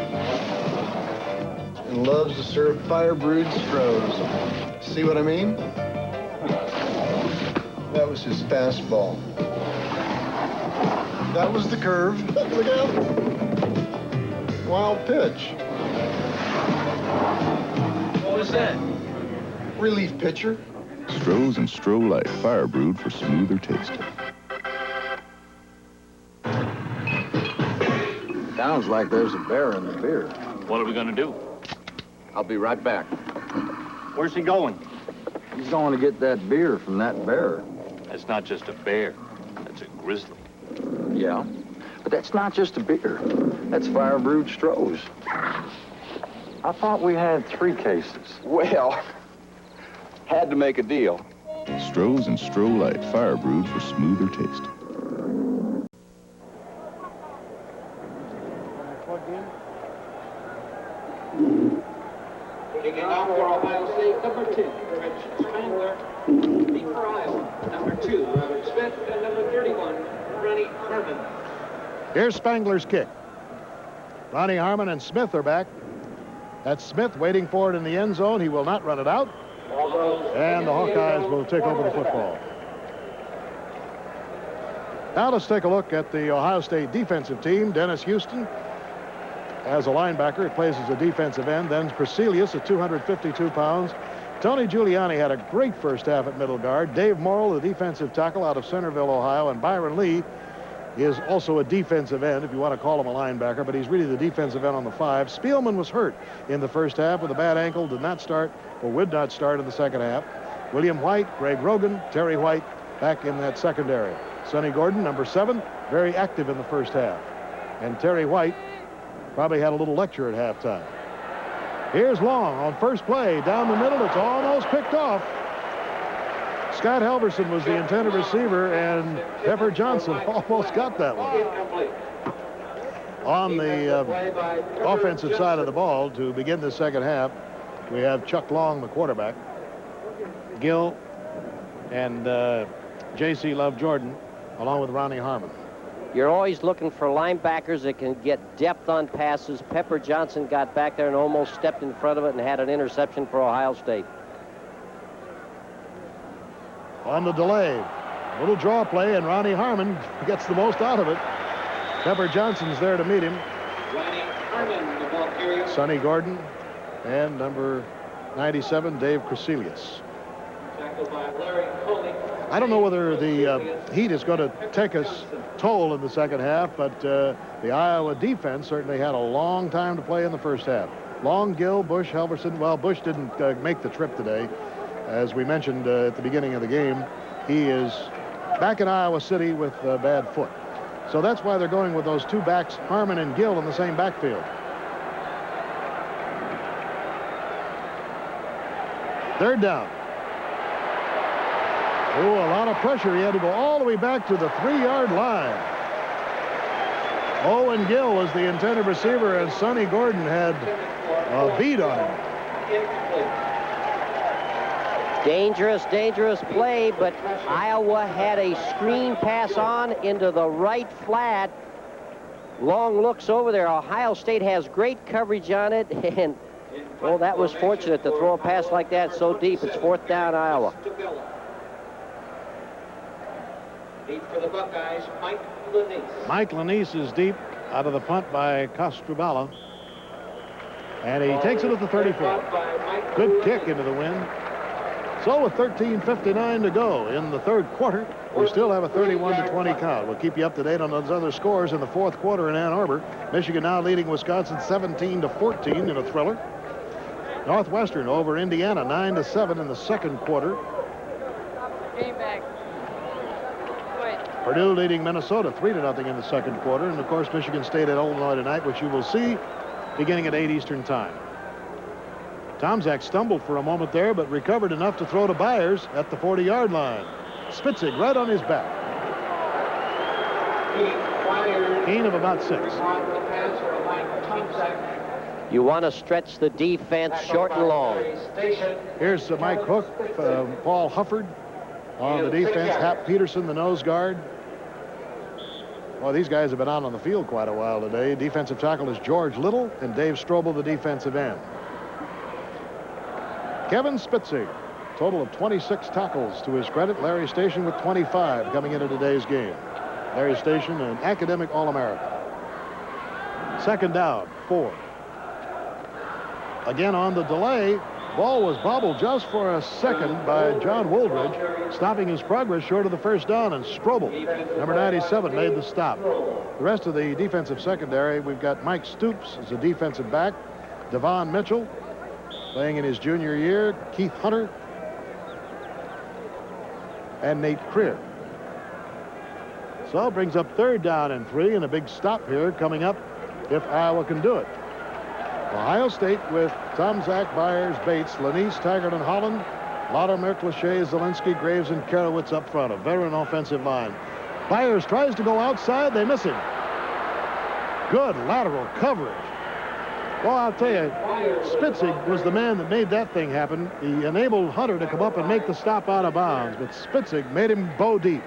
and loves to serve fire brewed Stroh's. See what I mean? That was his fastball. That was the curve. Look out. Wild pitch. What was that? Relief pitcher. Stroh's and Stroh Light, fire brewed for smoother taste. Sounds like there's a bear in the beer. What are we going to do? I'll be right back. Where's he going? He's going to get that beer from that bear. That's not just a bear. That's a grizzly. Yeah, but that's not just a beer. That's fire brewed Stroh's. I thought we had 3 cases. Well, had to make a deal. Stroh's and Stroh Light, fire brewed for smoother taste. Kicking off for Ohio State, number 10, Rich Spangler. Lead for Iowa, number 2, Robert Smith, and number 31, Ronnie Harmon. Here's Spangler's kick. Ronnie Harmon and Smith are back. That's Smith waiting for it in the end zone. He will not run it out. And the Hawkeyes will take over the football. Now let's take a look at the Ohio State defensive team. Dennis Houston as a linebacker. He plays as a defensive end. Then Preselius at 252 pounds. Tony Giuliani had a great first half at middle guard. Dave Morrill, the defensive tackle out of Centerville, Ohio. And Byron Lee is also a defensive end, if you want to call him a linebacker, but he's really the defensive end on the 5. Spielman was hurt in the first half with a bad ankle, did not start or would not start in the second half. William White, Greg Rogan, Terry White back in that secondary. Sonny Gordon, number 7, very active in the first half. And Terry White probably had a little lecture at halftime. Here's Long on first play, down the middle. It's almost picked off. Scott Halverson was the intended receiver, and Pepper Johnson almost got that one. On the offensive side of the ball, to begin the second half, we have Chuck Long, the quarterback, Gill, and J.C. Love Jordan, along with Ronnie Harmon. You're always looking for linebackers that can get depth on passes. Pepper Johnson got back there and almost stepped in front of it and had an interception for Ohio State. On the delay, little draw play, and Ronnie Harmon gets the most out of it. Pepper Johnson's there to meet him. Ronnie Harmon, the ball carrier. Sonny Gordon and number 97, Dave Preselius. Tackled by Larry Coley. I don't know whether the heat is going to take us toll in the second half, but the Iowa defense certainly had a long time to play in the first half. Long, Gill, Bush, Halverson. Well, Bush didn't make the trip today. As we mentioned at the beginning of the game, he is back in Iowa City with a bad foot. So that's why they're going with those 2 backs, Harmon and Gill, in the same backfield. Third down. Oh, a lot of pressure. He had to go all the way back to the 3-yard line. Owen Gill was the intended receiver, and Sonny Gordon had a beat on him. Dangerous, dangerous play, but Iowa had a screen pass on into the right flat. Long looks over there. Ohio State has great coverage on it, and, oh, that was fortunate to throw a pass like that so deep. It's 4th down, Iowa. Deep for the Buckeyes, Mike Lanise. Mike Lanise is deep out of the punt by Costrubala. And he takes it at the 34. Good kick into the wind. So with 13:59 to go in the third quarter, we still have a 31-20 count. We'll keep you up to date on those other scores in the fourth quarter in Ann Arbor. Michigan now leading Wisconsin 17-14 in a thriller. Northwestern over Indiana 9-7 in the second quarter. Game back. Purdue leading Minnesota 3-0 in the second quarter. And of course, Michigan State at Illinois tonight, which you will see beginning at 8 Eastern time. Tomczak stumbled for a moment there, but recovered enough to throw to Byers at the 40-yard line. Spitzig right on his back. Gain of about 6. You want to stretch the defense short and long. Here's Mike Hook, Paul Hufford on the defense, Hap Peterson, the nose guard. Well, these guys have been out on the field quite a while today. Defensive tackle is George Little, and Dave Strobel, the defensive end. Kevin Spitzig, total of 26 tackles to his credit. Larry Station with 25 coming into today's game. Larry Station, an academic All-American. Second down, 4. Again on the delay. Ball was bobbled just for a second by John Wooldridge, stopping his progress short of the first down, and Strobel, number 97, made the stop. The rest of the defensive secondary, we've got Mike Stoops as a defensive back, Devon Mitchell playing in his junior year, Keith Hunter, and Nate Creer. So it brings up third down and 3, and a big stop here coming up if Iowa can do it. Ohio State with Tom, Zach, Byers, Bates, Lanise, Taggart, and Holland, Laudermilk, Lachey, Zelensky, Graves, and Karowitz up front, a veteran offensive line. Byers tries to go outside. They miss him. Good lateral coverage. Well, I'll tell you, Spitzig was the man that made that thing happen. He enabled Hunter to come up and make the stop out of bounds, but Spitzig made him bow deep.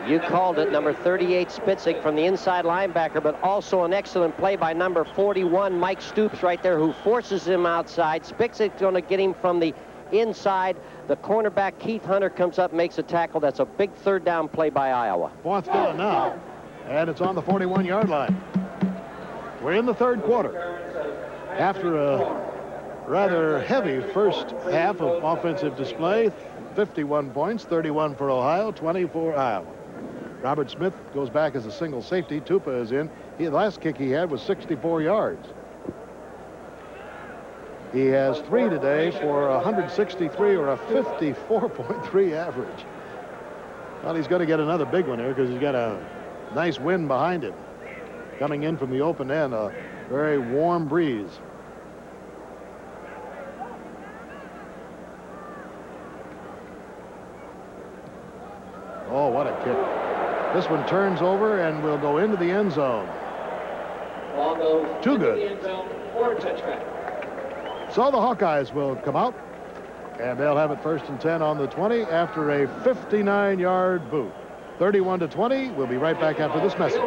You called it, number 38, Spitzig from the inside linebacker, but also an excellent play by number 41, Mike Stoops right there, who forces him outside. Spitzig's going to get him from the inside. The cornerback, Keith Hunter, comes up, makes a tackle. That's a big third down play by Iowa. Fourth down now, and it's on the 41-yard line. We're in the third quarter. After a rather heavy first half of offensive display, 51 points, 31 for Ohio, 20 for Iowa. Robert Smith goes back as a single safety. Tupa is in. The last kick he had was 64 yards. He has 3 today for 163 or a 54.3 average. Well, he's going to get another big one here because he's got a nice wind behind him. Coming in from the open end, a very warm breeze. Oh, what a kick. This one turns over and will go into the end zone. Too good. So the Hawkeyes will come out, and they'll have it 1st and 10 on the 20 after a 59-yard boot. 31-20. We'll be right back after this message.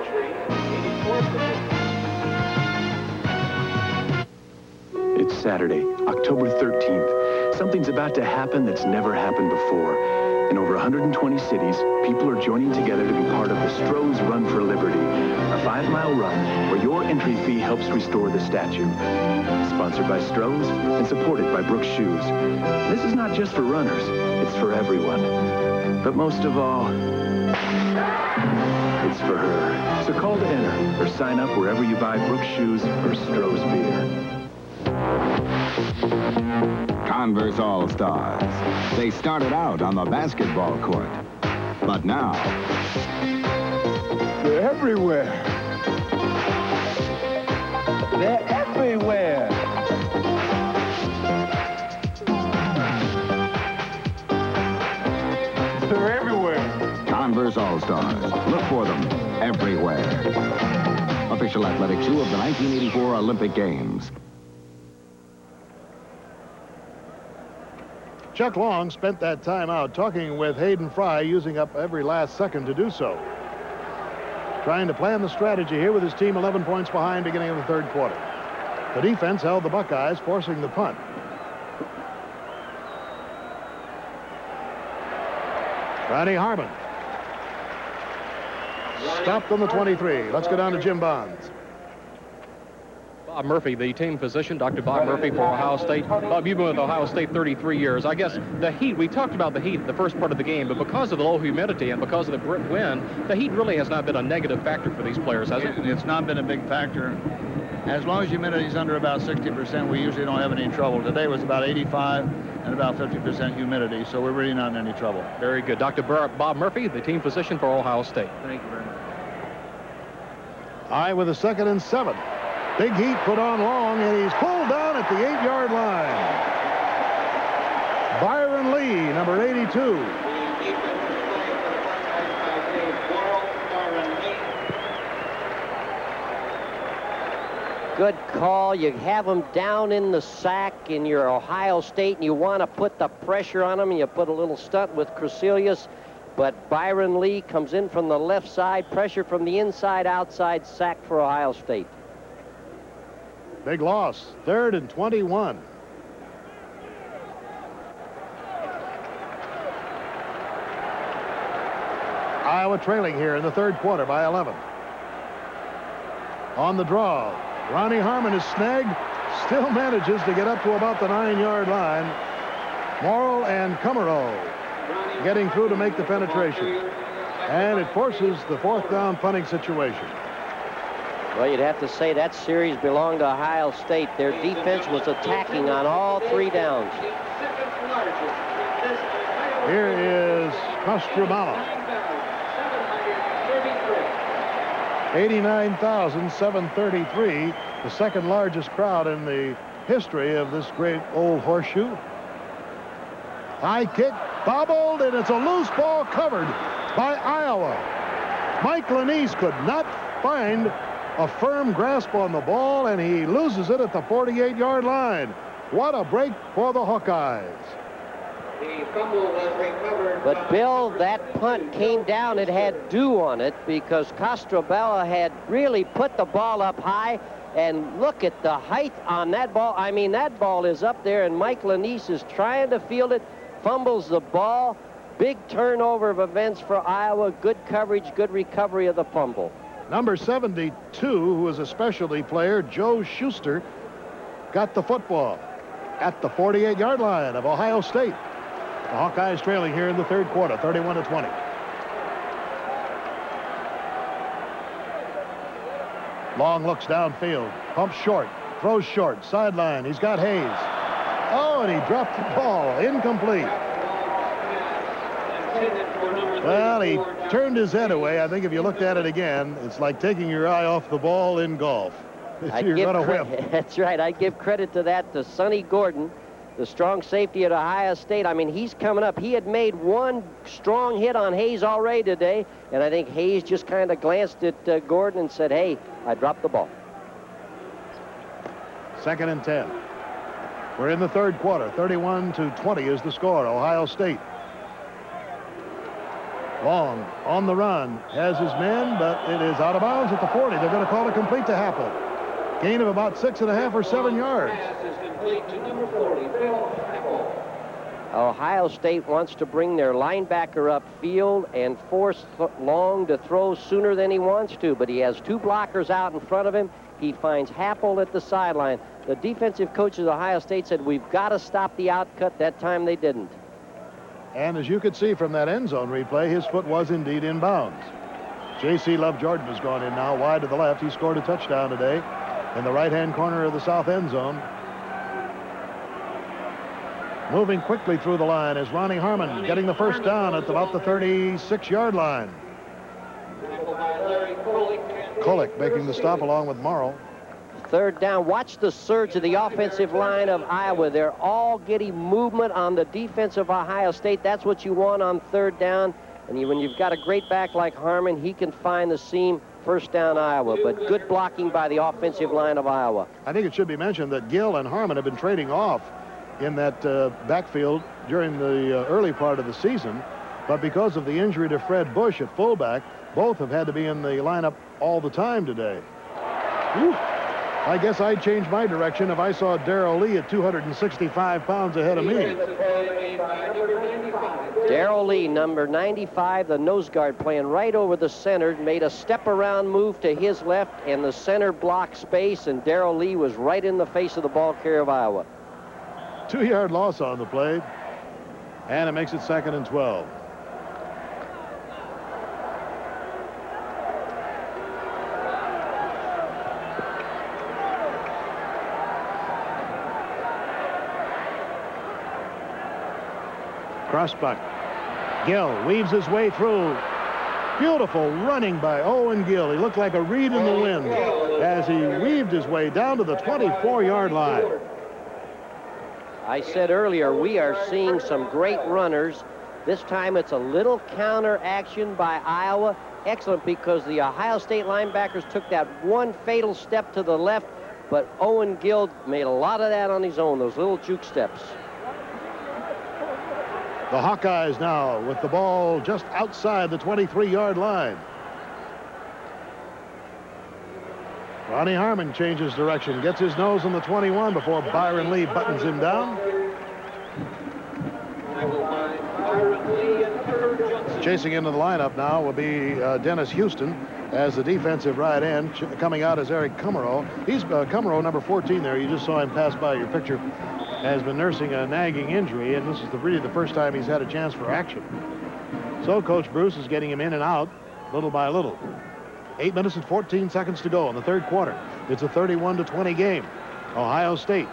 It's Saturday, October 13th. Something's about to happen that's never happened before. In over 120 cities, people are joining together to be part of the Stroh's Run for Liberty, a 5-mile run where your entry fee helps restore the statue. Sponsored by Stroh's and supported by Brooks Shoes. This is not just for runners, it's for everyone. But most of all, it's for her. So call to enter or sign up wherever you buy Brooks Shoes or Stroh's beer. Converse All-Stars. They started out on the basketball court, but now they're everywhere. They're everywhere. They're everywhere. Converse All-Stars. Look for them everywhere. Official athletic shoe of the 1984 Olympic Games. Chuck Long spent that time out talking with Hayden Fry, using up every last second to do so. Trying to plan the strategy here with his team 11 points behind beginning of the third quarter. The defense held the Buckeyes, forcing the punt. Ronnie Harmon. Stopped on the 23. Let's go down to Jim Bonds. Bob Murphy, the team physician, Dr. Bob Murphy for Ohio State. Bob, you've been with Ohio State 33 years. I guess the heat, we talked about the heat in the first part of the game, but because of the low humidity and because of the wind, the heat really has not been a negative factor for these players, has it? It's not been a big factor. As long as humidity is under about 60%, we usually don't have any trouble. Today was about 85 and about 50% humidity, so we're really not in any trouble. Very good. Dr. Bob Murphy, the team physician for Ohio State. Thank you very much. Eye with a 2nd and 7. Big heat put on Long, and he's pulled down at the 8-yard line. Byron Lee, number 82. Good call. You have him down in the sack in your Ohio State, and you want to put the pressure on him, and you put a little stunt with Crecelius. But Byron Lee comes in from the left side, pressure from the inside, outside, sack for Ohio State. Big loss, 3rd and 21. Iowa trailing here in the third quarter by 11. On the draw, Ronnie Harmon is snagged, still manages to get up to about the 9-yard line. Morrill and Kummerow getting through to make the penetration. And it forces the 4th down punting situation. Well, you'd have to say that series belonged to Ohio State. Their defense was attacking on all 3 downs. Here is Costrubala. 89,733, the second largest crowd in the history of this great old horseshoe. High kick, bobbled, and it's a loose ball covered by Iowa. Mike Lanise could not find a firm grasp on the ball, and he loses it at the 48-yard line. What a break for the Hawkeyes. The fumble was recovered. But, Bill, that punt came down. It had dew on it because Costrubala had really put the ball up high. And look at the height on that ball. I mean, that ball is up there, and Mike Lanise is trying to field it, fumbles the ball. Big turnover of events for Iowa. Good coverage, good recovery of the fumble. Number 72, who is a specialty player, Joe Schuster, got the football at the 48-yard line of Ohio State. The Hawkeyes trailing here in the 3rd quarter, 31-20. Long looks downfield, pumps short, throws short, sideline. He's got Hayes. Oh, and he dropped the ball, incomplete. Well, he turned his head away. I think if you looked at it again, it's like taking your eye off the ball in golf. You're going to whip. That's right. I give credit to that to Sonny Gordon, the strong safety at Ohio State. I mean, he's coming up. He had made one strong hit on Hayes already today, and I think Hayes just kind of glanced at Gordon and said, hey, I dropped the ball. 2nd and 10. We're in the 3rd quarter. 31-20 is the score. Ohio State. Long on the run, has his men, but it is out of bounds at the 40. They're going to call it complete to Happel. Gain of about 6.5 or 7 yards. Ohio State wants to bring their linebacker upfield and force Long to throw sooner than he wants to, but he has 2 blockers out in front of him. He finds Happel at the sideline. The defensive coach of Ohio State said, we've got to stop the outcut. That time they didn't. And as you could see from that end zone replay, his foot was indeed in bounds. J.C. Love Jordan has gone in now, wide to the left. He scored a touchdown today in the right-hand corner of the south end zone. Moving quickly through the line is Ronnie Harmon, getting the first down at about the 36-yard line. Kolick making the stop along with Morrill. 3rd down. Watch the surge of the offensive line of Iowa. They're all getting movement on the defense of Ohio State. That's what you want on 3rd down. And when you've got a great back like Harmon, he can find the seam. 1st down, Iowa. But good blocking by the offensive line of Iowa. I think it should be mentioned that Gill and Harmon have been trading off in that backfield during the early part of the season. But because of the injury to Fred Bush at fullback, both have had to be in the lineup all the time today. Whew. I guess I'd change my direction if I saw Darrell Lee at 265 pounds ahead of me. Darrell Lee, number 95, the nose guard, playing right over the center, made a step-around move to his left, and the center blocked space, and Darrell Lee was right in the face of the ball carrier of Iowa. 2-yard loss on the play, and it makes it 2nd and 12. Crossbuck. Gill weaves his way through. Beautiful running by Owen Gill. He looked like a reed in the wind as he weaved his way down to the 24-yard line. I said earlier, we are seeing some great runners. This time it's a little counter action by Iowa. Excellent, because the Ohio State linebackers took that one fatal step to the left, but Owen Gill made a lot of that on his own, those little juke steps. The Hawkeyes now with the ball just outside the 23-yard line. Ronnie Harmon changes direction, gets his nose on the 21 before Byron Lee buttons him down. Chasing into the lineup now will be Dennis Houston. as the defensive right end. Coming out is Eric Kummerow. He's Kummerow, number 14 there. You just saw him pass by your picture. Has been nursing a nagging injury, and this is really the first time he's had a chance for action. So Coach Bruce is getting him in and out little by little. 8 minutes and 14 seconds to go in the third quarter. It's a 31-20 game. Ohio State.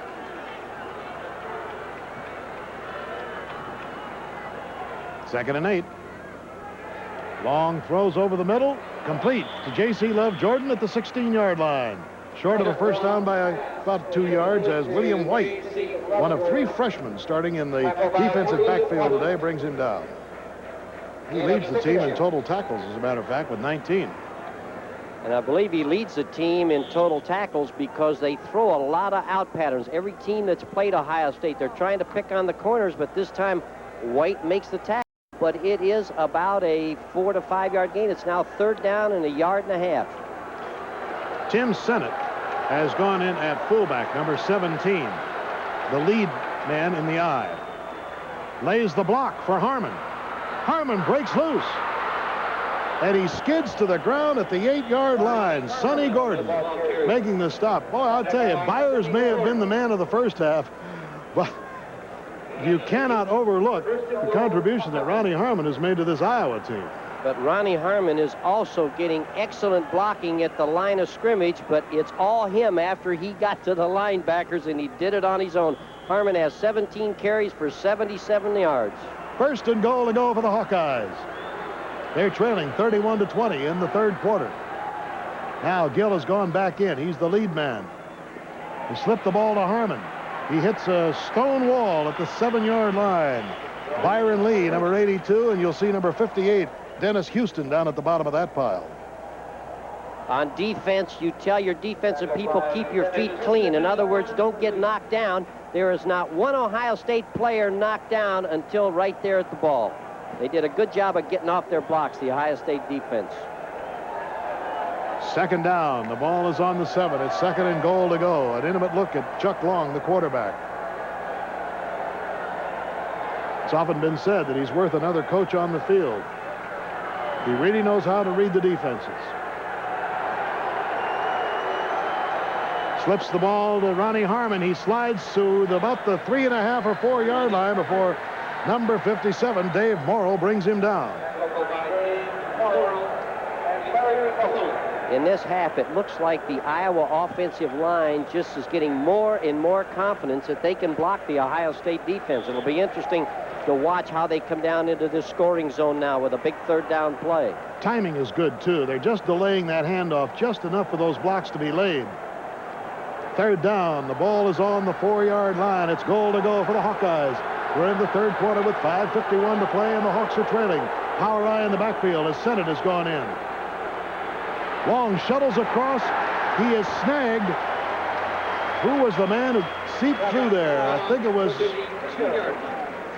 Second and 8. Long throws over the middle. Complete to J.C. Love Jordan at the 16-yard line. Short of a first down by about 2 yards as William White, one of 3 freshmen starting in the defensive backfield today, brings him down. He leads the team in total tackles, as a matter of fact, with 19. And I believe he leads the team in total tackles because they throw a lot of out patterns. Every team that's played Ohio State, they're trying to pick on the corners, but this time White makes the tackle. But it is about a 4 to 5 yard gain. It's now third down and 1.5 yards. Tim Sennett has gone in at fullback, number 17. The lead man in the eye. Lays the block for Harmon. Harmon breaks loose. And he skids to the ground at the 8-yard line. Sonny Gordon making the stop. Boy, I'll tell you, Byers may have been the man of the first half, but you cannot overlook the contribution that Ronnie Harmon has made to this Iowa team. But Ronnie Harmon is also getting excellent blocking at the line of scrimmage, but it's all him after he got to the linebackers, and he did it on his own. Harmon has 17 carries for 77 yards. First and goal to go for the Hawkeyes. They're trailing 31-20 in the third quarter. Now Gill has gone back in. He's the lead man. He slipped the ball to Harmon. He hits a stone wall at the 7-yard line. Byron Lee, number 82, and you'll see number 58, Dennis Houston, down at the bottom of that pile. On defense, you tell your defensive people, keep your feet clean. In other words, don't get knocked down. There is not one Ohio State player knocked down until right there at the ball. They did a good job of getting off their blocks, the Ohio State defense. Second down. The ball is on the 7. It's second and goal to go. An intimate look at Chuck Long, the quarterback. It's often been said that he's worth another coach on the field. He really knows how to read the defenses. Slips the ball to Ronnie Harmon. He slides to about the 3.5 or 4 yard line before number 57, Dave Morrow, brings him down. In this half, it looks like the Iowa offensive line just is getting more and more confidence that they can block the Ohio State defense. It'll be interesting to watch how they come down into this scoring zone now with a big third down play. Timing is good, too. They're just delaying that handoff just enough for those blocks to be laid. Third down. The ball is on the 4 yard line. It's goal to go for the Hawkeyes. We're in the third quarter with 5:51 to play, and the Hawks are trailing. Power eye in the backfield as Sennett has gone in. Long shuttles across. He is snagged. Who was the man who seeped through there? I think it was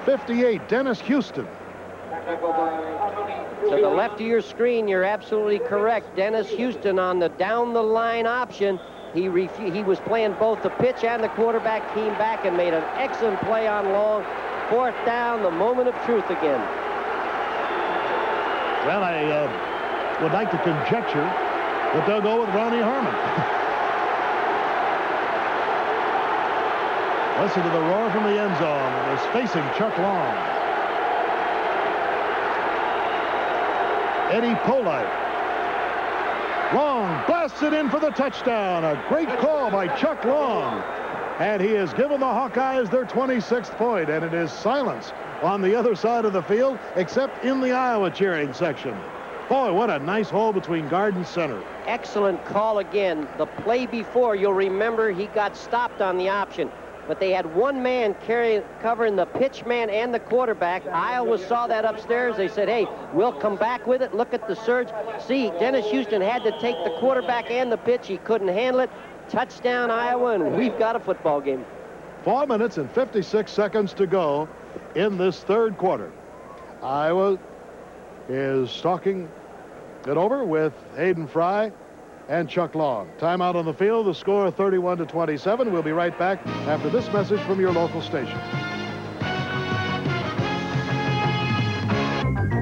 58, Dennis Houston. To the left of your screen, you're absolutely correct. Dennis Houston on the down-the-line option. He was playing both the pitch and the quarterback, came back and made an excellent play on Long. Fourth down, the moment of truth again. Well, I would like to conjecture that they'll go with Ronnie Harmon. Listen to the roar from the end zone. And is facing Chuck Long. Eddie Polite. Long blasts it in for the touchdown. A great call by Chuck Long. And he has given the Hawkeyes their 26th point, and it is silence on the other side of the field, except in the Iowa cheering section. Boy, what a nice hole between guard and center. Excellent call again. The play before, you'll remember he got stopped on the option, but they had one man covering the pitch man and the quarterback. Iowa saw that upstairs. They said, hey, we'll come back with it. Look at the surge. See, Dennis Houston had to take the quarterback and the pitch. He couldn't handle it. Touchdown, Iowa, and we've got a football game. 4 minutes and 56 seconds to go in this third quarter. Iowa is talking it over with Hayden Fry and Chuck Long. Timeout on the field. The score 31-27. We'll be right back after this message from your local station.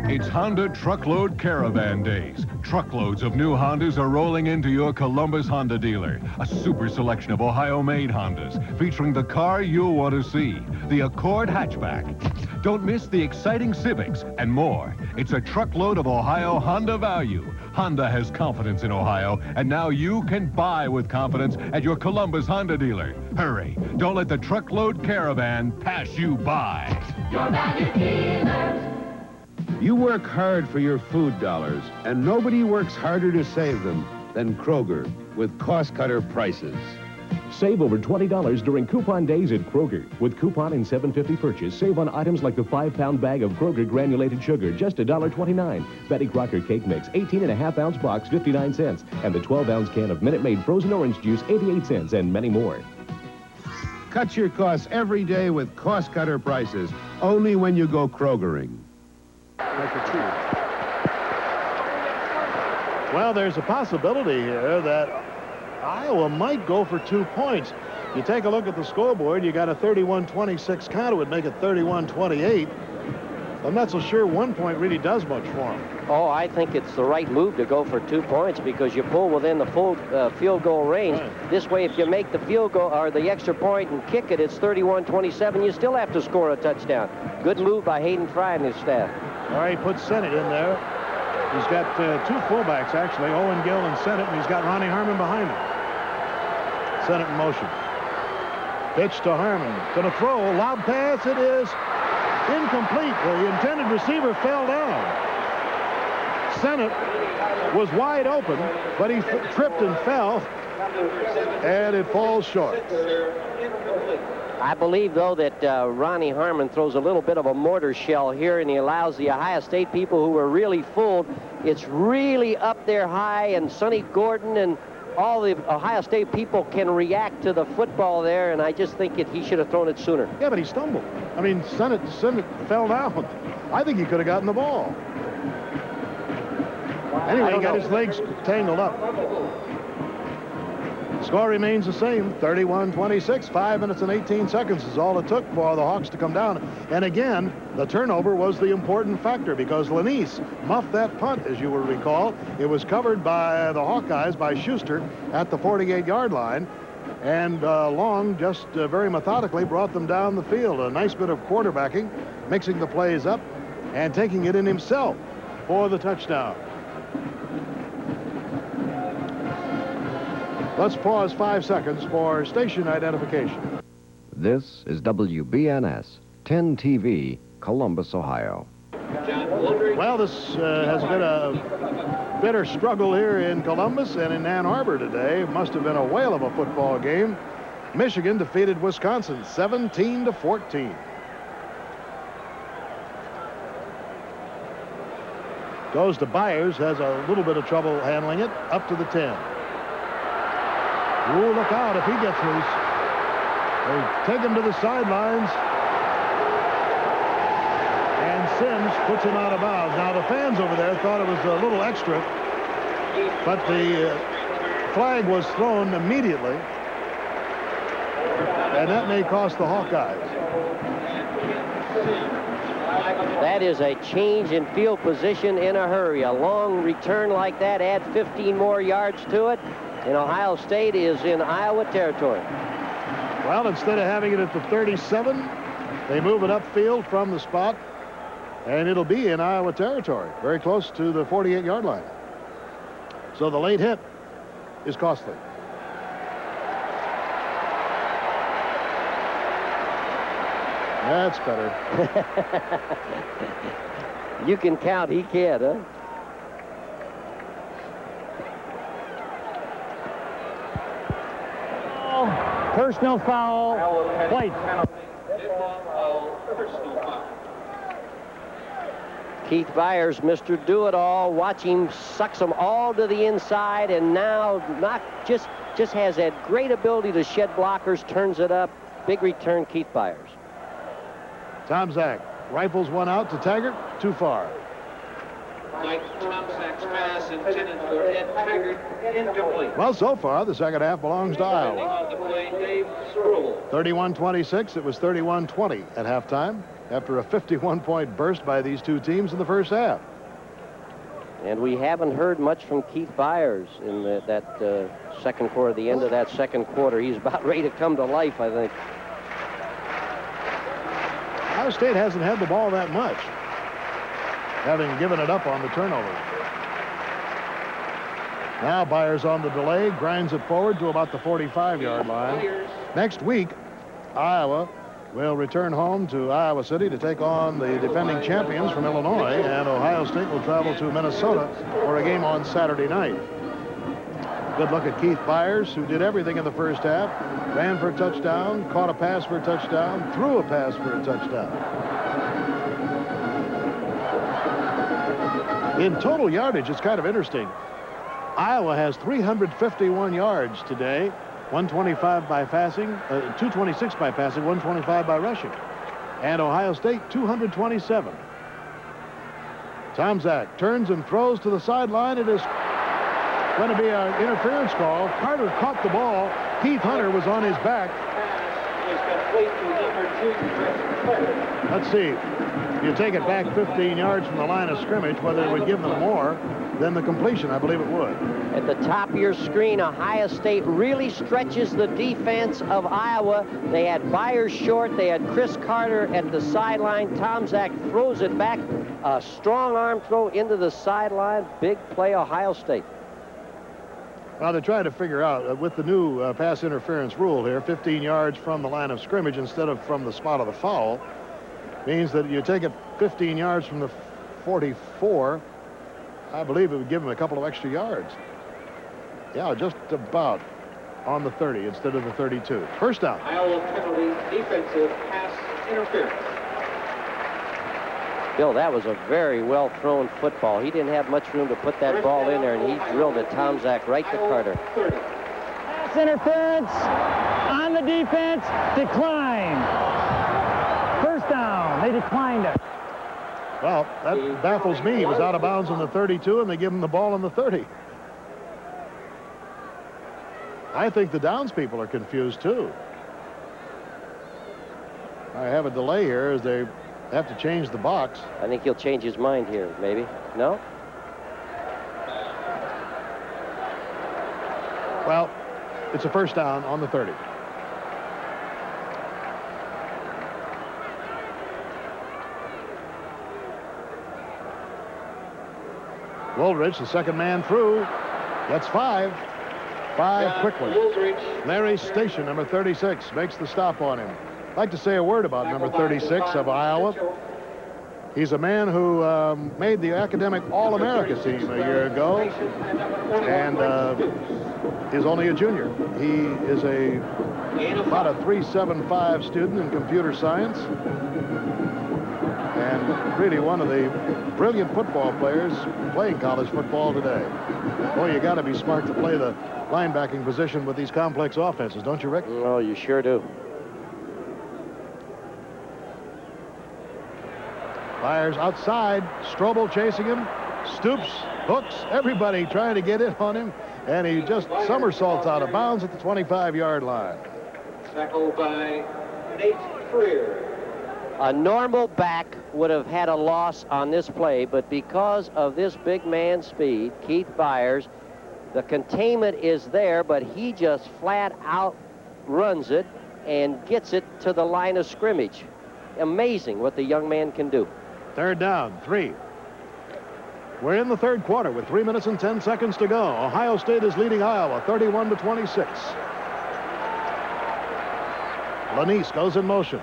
It's Honda Truckload Caravan Days. Truckloads of new Hondas are rolling into your Columbus Honda dealer. A super selection of Ohio-made Hondas, featuring the car you'll want to see, the Accord hatchback. Don't miss the exciting Civics and more. It's a truckload of Ohio Honda value. Honda has confidence in Ohio, and now you can buy with confidence at your Columbus Honda dealer. Hurry, don't let the truckload caravan pass you by. Your value dealers. You work hard for your food dollars, and nobody works harder to save them than Kroger with cost-cutter prices. Save over $20 during coupon days at Kroger. With coupon and $7.50 purchase, save on items like the 5-pound bag of Kroger granulated sugar, just $1.29. Betty Crocker cake mix, 18.5-ounce box, 59 cents. And the 12-ounce can of Minute Maid frozen orange juice, 88 cents, and many more. Cut your costs every day with cost-cutter prices, only when you go Krogering. Well, there's a possibility here that Iowa might go for 2 points. You take a look at the scoreboard, you got a 31-26 count. It would make it 31-28. I'm not so sure 1 point really does much for them. Oh, I think it's the right move to go for 2 points because you pull within the full field goal range. Right. This way, if you make the field goal or the extra point and kick it, it's 31-27. You still have to score a touchdown. Good move by Hayden Fry and his staff. All right, he puts Sennett in there. He's got 2 fullbacks, actually, Owen Gill and Sennett, and he's got Ronnie Harmon behind him. Sennett in motion. Pitch to Harmon. Going to throw. Lob pass. It is incomplete. The intended receiver fell down. Sennett was wide open, but he tripped and fell, and it falls short. I believe, though, that Ronnie Harmon throws a little bit of a mortar shell here, and he allows the Ohio State people who were really fooled. It's really up there high, and Sonny Gordon and all the Ohio State people can react to the football there, and I just think he should have thrown it sooner. Yeah, but he stumbled. I mean, Sennett fell down. I think he could have gotten the ball. Anyway, he got his legs tangled up. Score remains the same, 31-26. 5 minutes and 18 seconds is all it took for the Hawks to come down. And again, the turnover was the important factor because Lanise muffed that punt, as you will recall. It was covered by the Hawkeyes, by Schuster, at the 48-yard line. And Long just very methodically brought them down the field. A nice bit of quarterbacking, mixing the plays up, and taking it in himself for the touchdown. Let's pause 5 seconds for station identification. This is WBNS 10 TV, Columbus, Ohio. Well, this has been a bitter struggle here in Columbus and in Ann Arbor today. Must have been a whale of a football game. Michigan defeated Wisconsin 17-14. Goes to Byers, has a little bit of trouble handling it, up to the 10. Ooh, look out if he gets loose. They take him to the sidelines. And Sims puts him out of bounds. Now, the fans over there thought it was a little extra, but the flag was thrown immediately. And that may cost the Hawkeyes. That is a change in field position in a hurry. A long return like that, add 15 more yards to it, and Ohio State is in Iowa territory. Well, instead of having it at the 37, they move it upfield from the spot, and it'll be in Iowa territory, very close to the 48-yard line. So the late hit is costly. That's better. You can count, he can't, huh? Personal foul, White. Keith Byers, Mr. Do-It-All, watch him, sucks them all to the inside, and now just has that great ability to shed blockers, turns it up. Big return, Keith Byers. Tom Zach rifles one out to Taggart, too far. Tom Zach's pass intended for Ed Taggart, incomplete. Well, so far, the second half belongs to Iowa. On the play, Dave Sproul. 31-26. It was 31-20 at halftime after a 51-point burst by these two teams in the first half. And we haven't heard much from Keith Byers in that second quarter, the end of that second quarter. He's about ready to come to life, I think. Ohio State hasn't had the ball that much, having given it up on the turnover. Now Byers on the delay, grinds it forward to about the 45-yard line. Next week, Iowa will return home to Iowa City to take on the defending champions from Illinois, and Ohio State will travel to Minnesota for a game on Saturday night. Good look at Keith Byers, who did everything in the first half. Ran for a touchdown, caught a pass for a touchdown, threw a pass for a touchdown. In total yardage, it's kind of interesting. Iowa has 351 yards today, 125 by passing, 226 by passing, 125 by rushing. And Ohio State, 227. Tomczak turns and throws to the sideline. It is going to be an interference call. Carter caught the ball. Keith Hunter was on his back. Let's see. You take it back 15 yards from the line of scrimmage, whether it would give them more than the completion. I believe it would. At the top of your screen, Ohio State really stretches the defense of Iowa. They had Byers short. They had Chris Carter at the sideline. Tomczak throws it back. A strong arm throw into the sideline. Big play, Ohio State. Well, they're trying to figure out, with the new pass interference rule here, 15 yards from the line of scrimmage instead of from the spot of the foul, means that you take it 15 yards from the 44. I believe it would give them a couple of extra yards. Yeah, just about on the 30 instead of the 32. First down. Iowa penalty, defensive pass interference. Bill, that was a very well-thrown football. He didn't have much room to put that ball in there, and he drilled it Tomczak right to Carter. Pass interference on the defense, declined. First down, they declined it. Well, that baffles me. He was out of bounds on the 32, and they give him the ball on the 30. I think the Downs people are confused, too. I have a delay here as they have to change the box. I think he'll change his mind here, maybe. No? Well, it's a first down on the 30. Woldridge, the second man through, gets 5. 5 quickly. Larry Station, number 36, makes the stop on him. I'd like to say a word about number 36 of Iowa. He's a man who made the academic All-America team a year ago, and is only a junior. He is about a 375 student in computer science, and really one of the brilliant football players playing college football today. Boy, you got to be smart to play the linebacking position with these complex offenses, don't you, Rick? Oh, you sure do. Byers outside, Strobel chasing him, Stoops, hooks, everybody trying to get in on him, and he just somersaults out of bounds at the 25-yard line. Tackled by Nate Freer. A normal back would have had a loss on this play, but because of this big man's speed, Keith Byers, the containment is there, but he just flat out runs it and gets it to the line of scrimmage. Amazing what the young man can do. Third down, 3. We're in the third quarter with 3 minutes and 10 seconds to go. Ohio State is leading Iowa 31-26. Lanise goes in motion.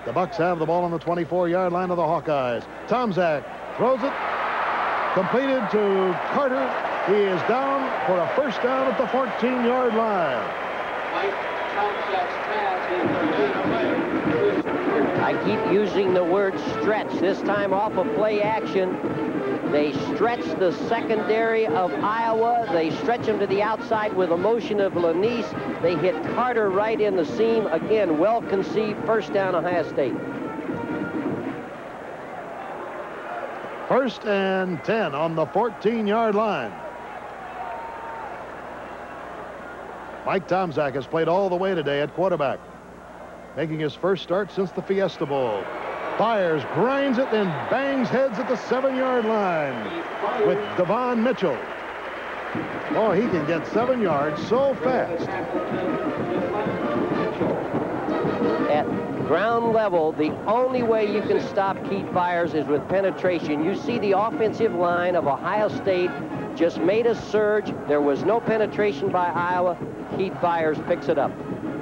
The Bucks have the ball on the 24-yard line of the Hawkeyes. Tomczak throws it. Completed to Carter. He is down for a first down at the 14-yard line. I keep using the word stretch. This time off of play action. They stretch the secondary of Iowa. They stretch him to the outside with a motion of Lanise. They hit Carter right in the seam. Again, well-conceived first down, Ohio State. First and 10 on the 14-yard line. Mike Tomczak has played all the way today at quarterback, making his first start since the Fiesta Bowl. Byers grinds it and bangs heads at the 7-yard line with Devon Mitchell. Oh, he can get 7 yards so fast. At ground level, the only way you can stop Keith Byers is with penetration. You see the offensive line of Ohio State just made a surge. There was no penetration by Iowa. Keith Byers picks it up.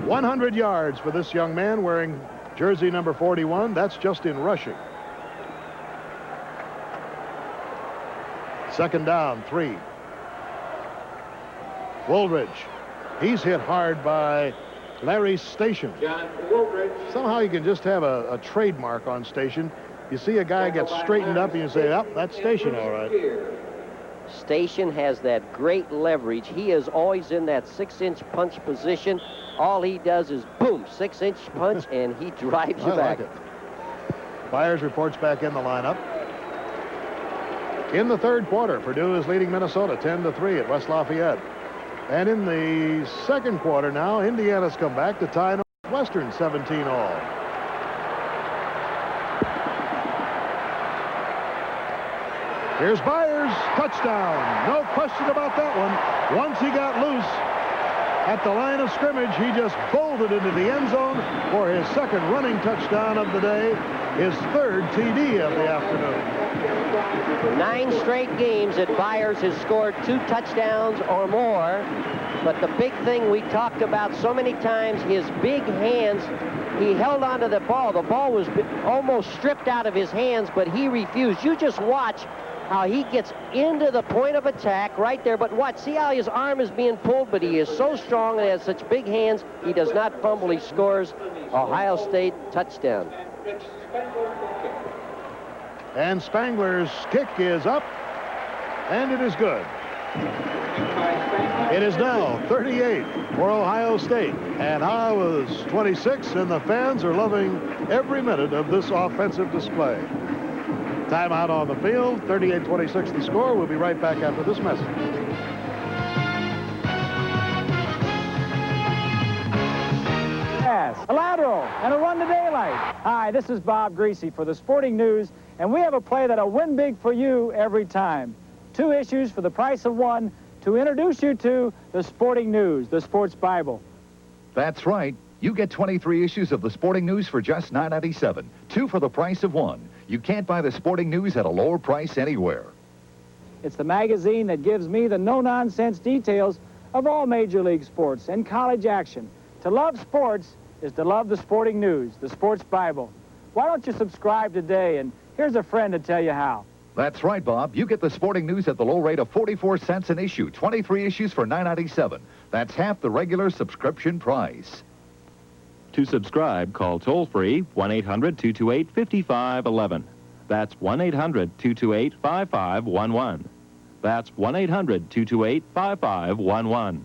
100 yards for this young man wearing jersey number 41. That's just in rushing. Second down, 3. Woolridge. He's hit hard by Larry Station. Somehow you can just have a trademark on Station. You see a guy get straightened up and you say, oh, that's Station, all right. Station has that great leverage. He is always in that 6-inch punch position. All he does is boom, 6-inch punch, and he drives you back. Like it. Byers reports back in the lineup. In the third quarter, Purdue is leading Minnesota 10-3 at West Lafayette. And in the second quarter now, Indiana's come back to tie Northwestern 17-all. Here's Byers, touchdown. No question about that one. Once he got loose at the line of scrimmage, he just bolted into the end zone for his second running touchdown of the day, his third TD of the afternoon. 9 straight games that Byers has scored 2 touchdowns or more. But the big thing we talked about so many times, his big hands. He held onto the ball. The ball was almost stripped out of his hands, but he refused. You just watch how he gets into the point of attack right there. But watch, see how his arm is being pulled, but he is so strong and has such big hands, he does not fumble. He scores. Ohio State touchdown. And Spangler's kick is up, and it is good. It is now 38 for Ohio State, and Iowa's 26, and the fans are loving every minute of this offensive display. Timeout on the field, 38-26 the score. We'll be right back after this message. Pass, a lateral, and a run to daylight. Hi, this is Bob Greasy for the Sporting News, and we have a play that'll win big for you every time. 2 issues for the price of 1 to introduce you to the Sporting News, the Sports Bible. That's right. You get 23 issues of the Sporting News for just $9.97. 2 for the price of 1. You can't buy the Sporting News at a lower price anywhere. It's the magazine that gives me the no-nonsense details of all Major League sports and college action. To love sports is to love the Sporting News, the Sports Bible. Why don't you subscribe today? And here's a friend to tell you how. That's right, Bob. You get the Sporting News at the low rate of 44 cents an issue. 23 issues for $9.97. That's half the regular subscription price. To subscribe, call toll-free 1-800-228-5511. That's 1-800-228-5511. That's 1-800-228-5511.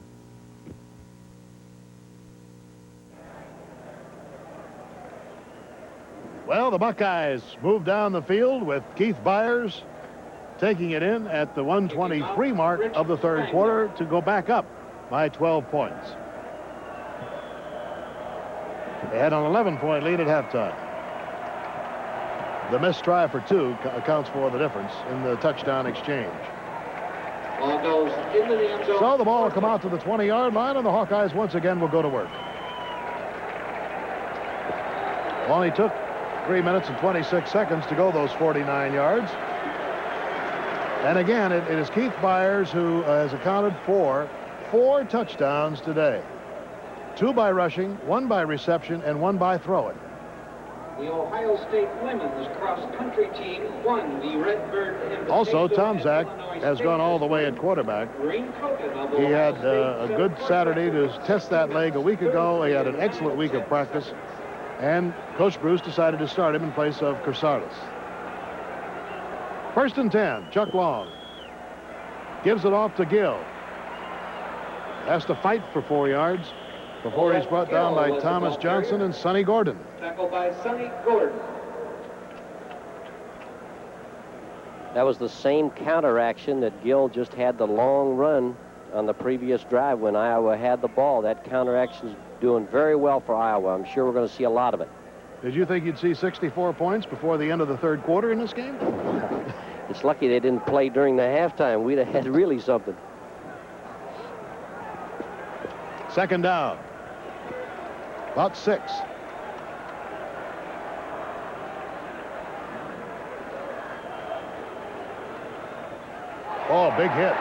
Well, the Buckeyes move down the field with Keith Byers taking it in at the 123 mark of the third quarter to go back up by 12 points. They had an 11-point lead at halftime. The missed try for 2 accounts for the difference in the touchdown exchange. Ball goes into the end zone. So the ball will come out to the 20-yard line, and the Hawkeyes once again will go to work. Only took 3 minutes and 26 seconds to go those 49 yards. And again, it is Keith Byers who has accounted for 4 touchdowns today. 2 by rushing, 1 by reception, and 1 by throwing. The Ohio State women's cross-country team won the Redbird. Also, Tom Zach has gone all the way at quarterback. He had a good Saturday to test that leg a week ago. He had an excellent week of practice. And Coach Bruce decided to start him in place of Kersardis. 1st and 10, Chuck Long. Gives it off to Gill. Has to fight for 4 yards before he's brought down by Thomas Johnson and Sonny Gordon. Tackled by Sonny Gordon. That was the same counteraction that Gill just had the long run on the previous drive when Iowa had the ball. That counteraction is doing very well for Iowa. I'm sure we're going to see a lot of it. Did you think you'd see 64 points before the end of the third quarter in this game? It's lucky they didn't play during the halftime. We'd have had really something. Second down. About 6. Oh, big hit.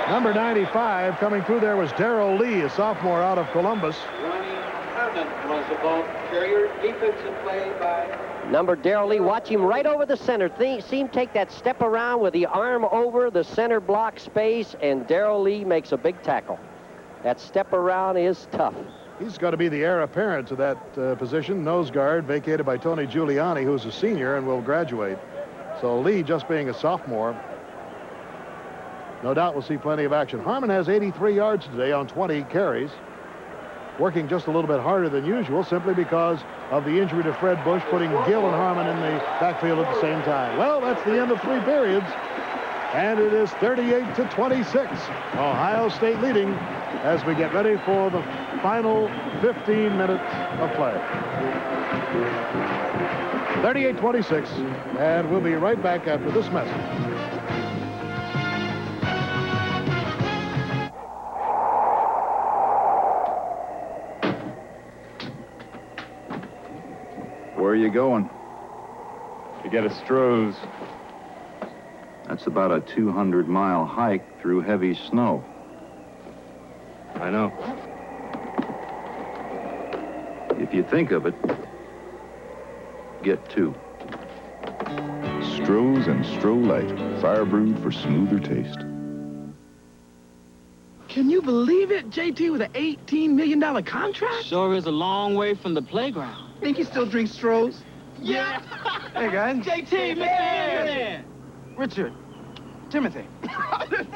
Number 95 coming through there was Darrell Lee, a sophomore out of Columbus. Ronnie Harmon was the ball carrier. Defensive play by Number Darrell Lee, watch him right over the center. See him take that step around with the arm over the center block space, and Darrell Lee makes a big tackle. That step around is tough. He's got to be the heir apparent to that position, nose guard, vacated by Tony Giuliani, who's a senior and will graduate. So Lee, just being a sophomore, no doubt we'll see plenty of action. Harmon has 83 yards today on 20 carries, working just a little bit harder than usual simply because of the injury to Fred Bush, putting Gill and Harmon in the backfield at the same time. Well, that's the end of 3 periods, and it is 38-26. Ohio State leading as we get ready for the final 15 minutes of play. 38-26, and we'll be right back after this message. Where are you going? To get a Stroh's. That's about a 200-mile hike through heavy snow. I know. If you think of it, get 2. Stroh's and Stroh Light, fire brewed for smoother taste. Can you believe it? JT with an $18 million contract? Sure is a long way from the playground. Think you still drink Stroh's? Yeah. Hey, guys. JT, man. Richard. Timothy. This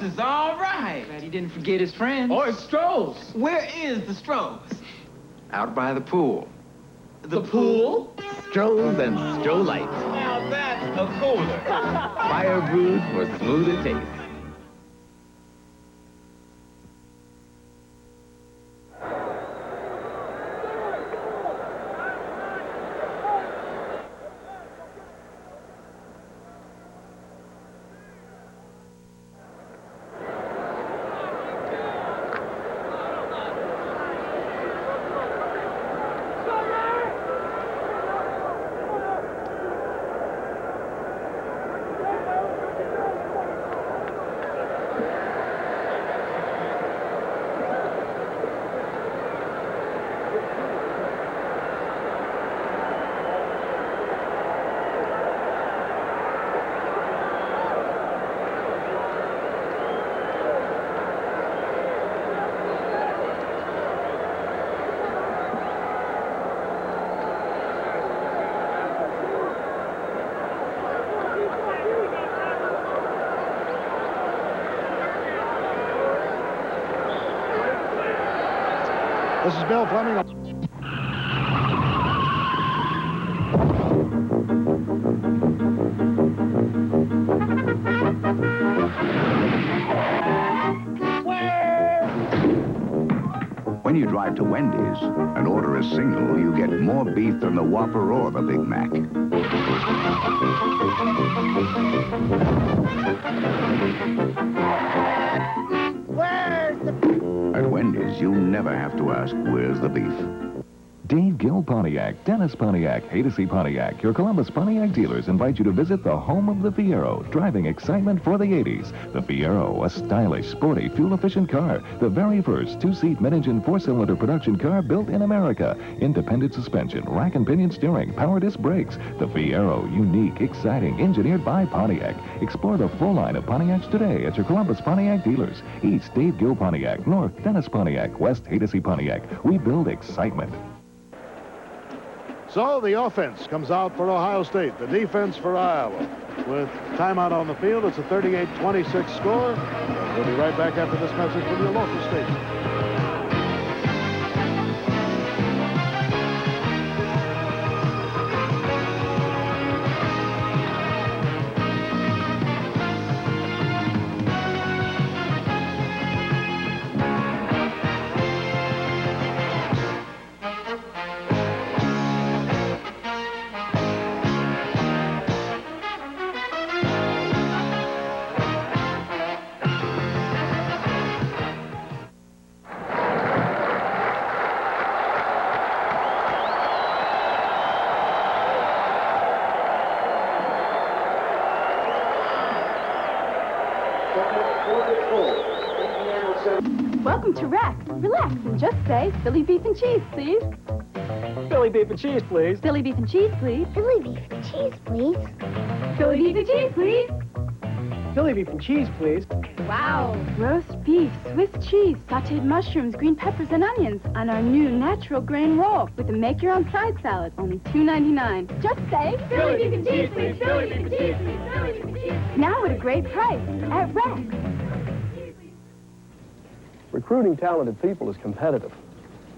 is all right. Glad he didn't forget his friends. Or his Stroh's. Where is the Stroh's? Out by the pool. The pool? Stroh's and Stroh Lights. Now that's a cooler. Fire brewed for smoother taste. This is Bill Fleming. When you drive to Wendy's and order a single, you get more beef than the Whopper or the Big Mac. At Wendy's, you never have to ask, where's the beef? Dave Gill Pontiac, Dennis Pontiac, Haydocy Pontiac, your Columbus Pontiac dealers invite you to visit the home of the Fiero, driving excitement for the 80s. The Fiero, a stylish, sporty, fuel-efficient car. The very first 2-seat mid-engine 4-cylinder production car built in America. Independent suspension, rack and pinion steering, power disc brakes. The Fiero, unique, exciting, engineered by Pontiac. Explore the full line of Pontiacs today at your Columbus Pontiac dealers. East, Dave Gill Pontiac. North, Dennis Pontiac. West, Haydocy Pontiac. We build excitement. So the offense comes out for Ohio State, the defense for Iowa. With timeout on the field, it's a 38-26 score. We'll be right back after this message from your local station. Welcome to Rack. Relax and just say Philly beef and cheese, please. Philly beef and cheese, please. Philly beef and cheese, please. Philly beef and cheese, please. Philly beef and cheese, please. Philly beef and cheese, please. Wow. Roast beef, Swiss cheese, sauteed mushrooms, green peppers, and onions on our new natural grain roll with a make-your-own side salad, only $2.99. Just say Philly beef and cheese, please. Philly beef and cheese, please. Philly beef and cheese. now at a great price at Rack. Recruiting talented people is competitive.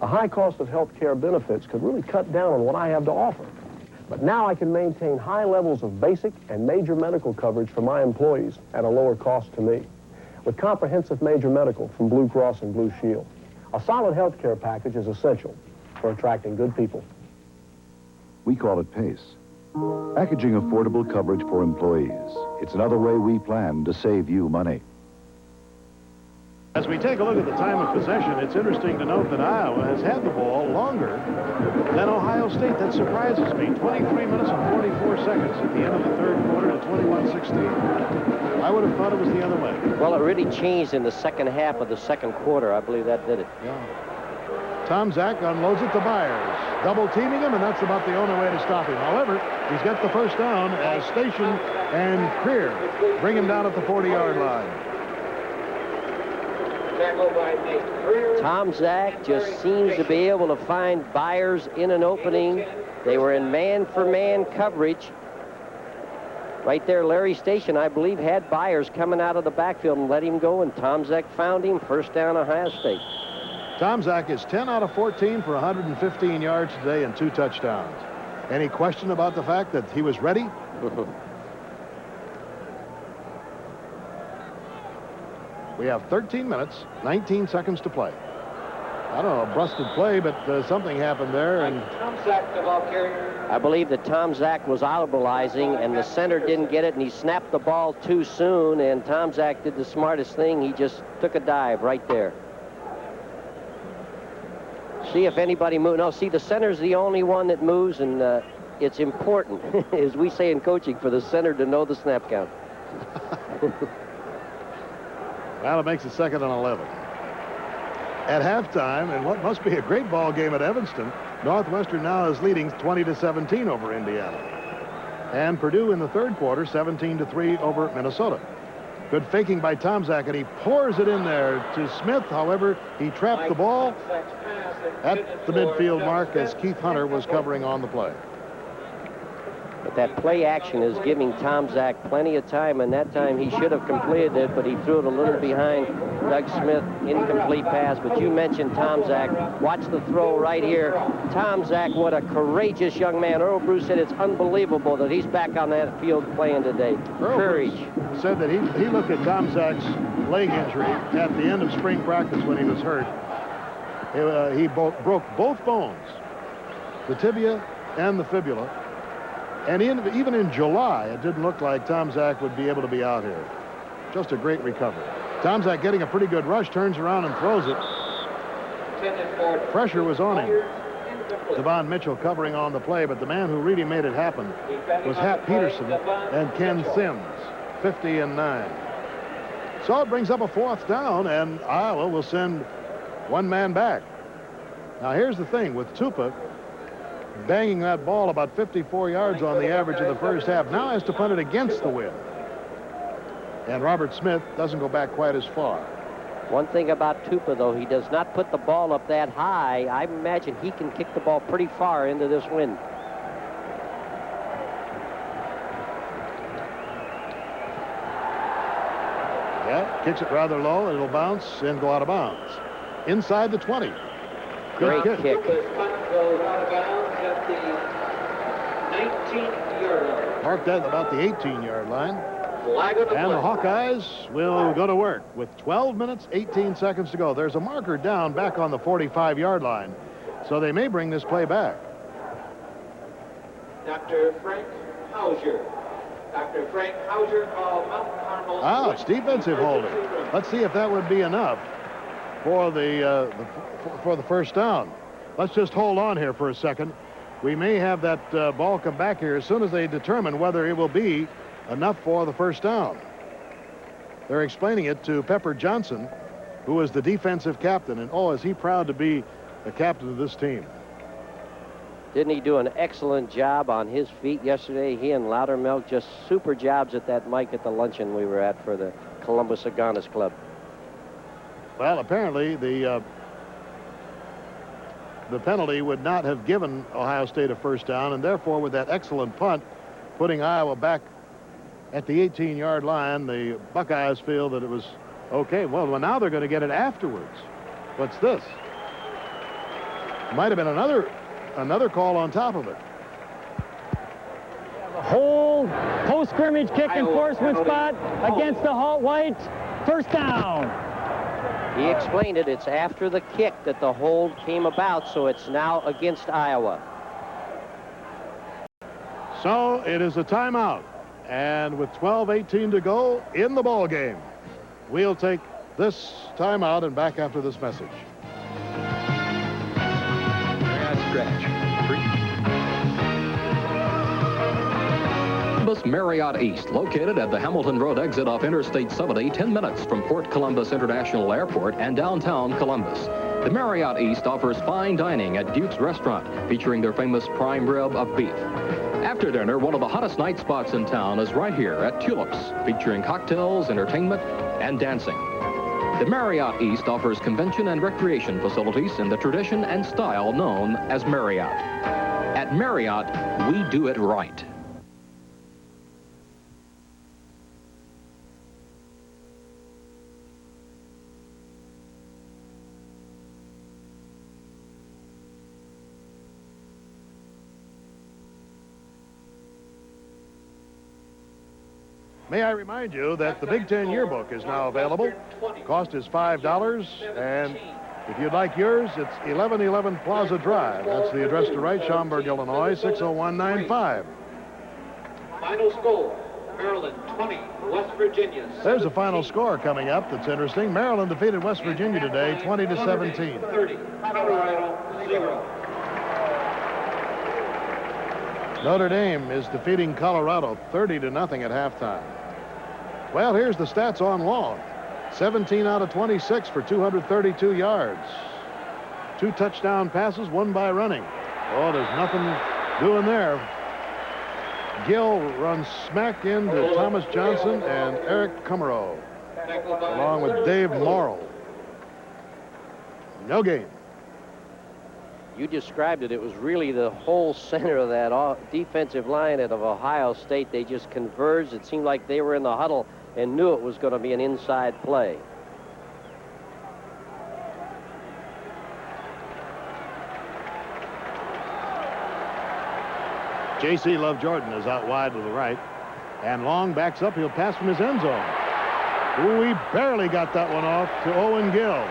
A high cost of health care benefits could really cut down on what I have to offer. But now I can maintain high levels of basic and major medical coverage for my employees at a lower cost to me. With comprehensive major medical from Blue Cross and Blue Shield. A solid health care package is essential for attracting good people. We call it PACE. Packaging affordable coverage for employees. It's another way we plan to save you money. As we take a look at the time of possession, it's interesting to note that Iowa has had the ball longer than Ohio State. That surprises me. 23 minutes and 44 seconds at the end of the third quarter to 21-16. I would have thought it was the other way. Well, it really changed in the second half of the second quarter. I believe that did it. Yeah. Tom Zach unloads it to Byers. Double teaming him, and that's about the only way to stop him. However, he's got the first down as Station and Creer bring him down at the 40-yard line. Tom Zach just seems to be able to find Byers in an opening. They were in man-for-man coverage. Right there, Larry Station, I believe, had Byers coming out of the backfield and let him go, and Tom Zach found him. First down, Ohio State. Tom Zach is 10 out of 14 for 115 yards today and 2 touchdowns. Any question about the fact that he was ready? We have 13 minutes, 19 seconds to play. I don't know, a busted play, but something happened there. And Tom Zach, the ball carrier. I believe that Tom Zach was audibilizing, and the center didn't get it, and he snapped the ball too soon, and Tom Zach did the smartest thing. He just took a dive right there. See if anybody moves. No, see, the center's the only one that moves, and it's important, as we say in coaching, for the center to know the snap count. Well, it makes it 2nd and 11. At halftime, and what must be a great ball game at Evanston, Northwestern now is leading 20-17 over Indiana. And Purdue in the third quarter, 17-3 over Minnesota. Good faking by Tom Zach, and he pours it in there to Smith. However, he trapped the ball at the midfield mark as Keith Hunter was covering on the play. But that play action is giving Tom Zach plenty of time, and that time he should have completed it, but he threw it a little behind Doug Smith. Incomplete pass. But you mentioned Tom Zach. Watch the throw right here. Tom Zach, what a courageous young man. Earl Bruce said it's unbelievable that he's back on that field playing today. Courage. Bruce said that he looked at Tom Zach's leg injury at the end of spring practice when he was hurt. He broke both bones, the tibia and the fibula. And even in July, it didn't look like Tom Zach would be able to be out here. Just a great recovery. Tom Zach getting a pretty good rush, turns around and throws it. Pressure was on him. Devon Mitchell covering on the play, but the man who really made it happen was Hap Peterson and Ken Sims, 50-9. So it brings up a 4th down, and Iowa will send one man back. Now here's the thing with Tupa banging that ball about 54 yards on the average of the first half. Now has to punt it against the wind. And Robert Smith doesn't go back quite as far. One thing about Tupa, though, he does not put the ball up that high. I imagine he can kick the ball pretty far into this wind. Yeah, kicks it rather low, and it'll bounce and go out of bounds. Inside the 20. Great kick. Marked at about the 18-yard line. And the Hawkeyes will go to work with 12 minutes, 18 seconds to go. There's a marker down back on the 45-yard line, so they may bring this play back. Dr. Frank Hauser. Dr. Frank Hauser of Mount Carmel. Ah, it's defensive holding. Let's see if that would be enough for the first down. Let's just hold on here for a second. We may have that ball come back here as soon as they determine whether it will be enough for the first down. They're explaining it to Pepper Johnson, who is the defensive captain. And, oh, is he proud to be the captain of this team. Didn't he do an excellent job on his feet yesterday? He and Loudermilk, just super jobs at that mic at the luncheon we were at for the Columbus Agonis Club. Well, apparently the penalty would not have given Ohio State a first down, and therefore with that excellent punt, putting Iowa back at the 18-yard line, the Buckeyes feel that it was okay. Well, now they're going to get it afterwards. What's this? Might have been another call on top of it. Hold, post-scrimmage kick enforcement spot against the White. First down. He explained it. It's after the kick that the hold came about, so it's now against Iowa. So it is a timeout. And with 12:18 to go in the ball game, we'll take this timeout and back after this message. Stretch. Columbus Marriott East, located at the Hamilton Road exit off Interstate 70, 10 minutes from Port Columbus International Airport and downtown Columbus. The Marriott East offers fine dining at Duke's Restaurant, featuring their famous prime rib of beef. After dinner, one of the hottest night spots in town is right here at Tulips, featuring cocktails, entertainment, and dancing. The Marriott East offers convention and recreation facilities in the tradition and style known as Marriott. At Marriott, we do it right. May I remind you that the Big Ten Yearbook is now available. Cost is $5, and if you'd like yours, it's 1111 Plaza Drive. That's the address to write, Schaumburg, Illinois, 60195. Final score, Maryland 20, West Virginia 17. There's a final score coming up that's interesting. Maryland defeated West Virginia today, 20-17. 30, Colorado 0. Notre Dame is defeating Colorado 30-0 at halftime. Well, here's the stats on Long. 17 out of 26 for 232 yards. 2 touchdown passes, 1 by running. Oh, there's nothing doing there. Gill runs smack into Thomas Johnson and Eric Kummerow, along with Dave Morrill. No gain. You described it. It was really the whole center of that defensive line of Ohio State. They just converged. It seemed like they were in the huddle and knew it was going to be an inside play. J.C. Love Jordan is out wide to the right, and Long backs up. He'll pass from his end zone. Ooh, he barely got that one off to Owen Gill.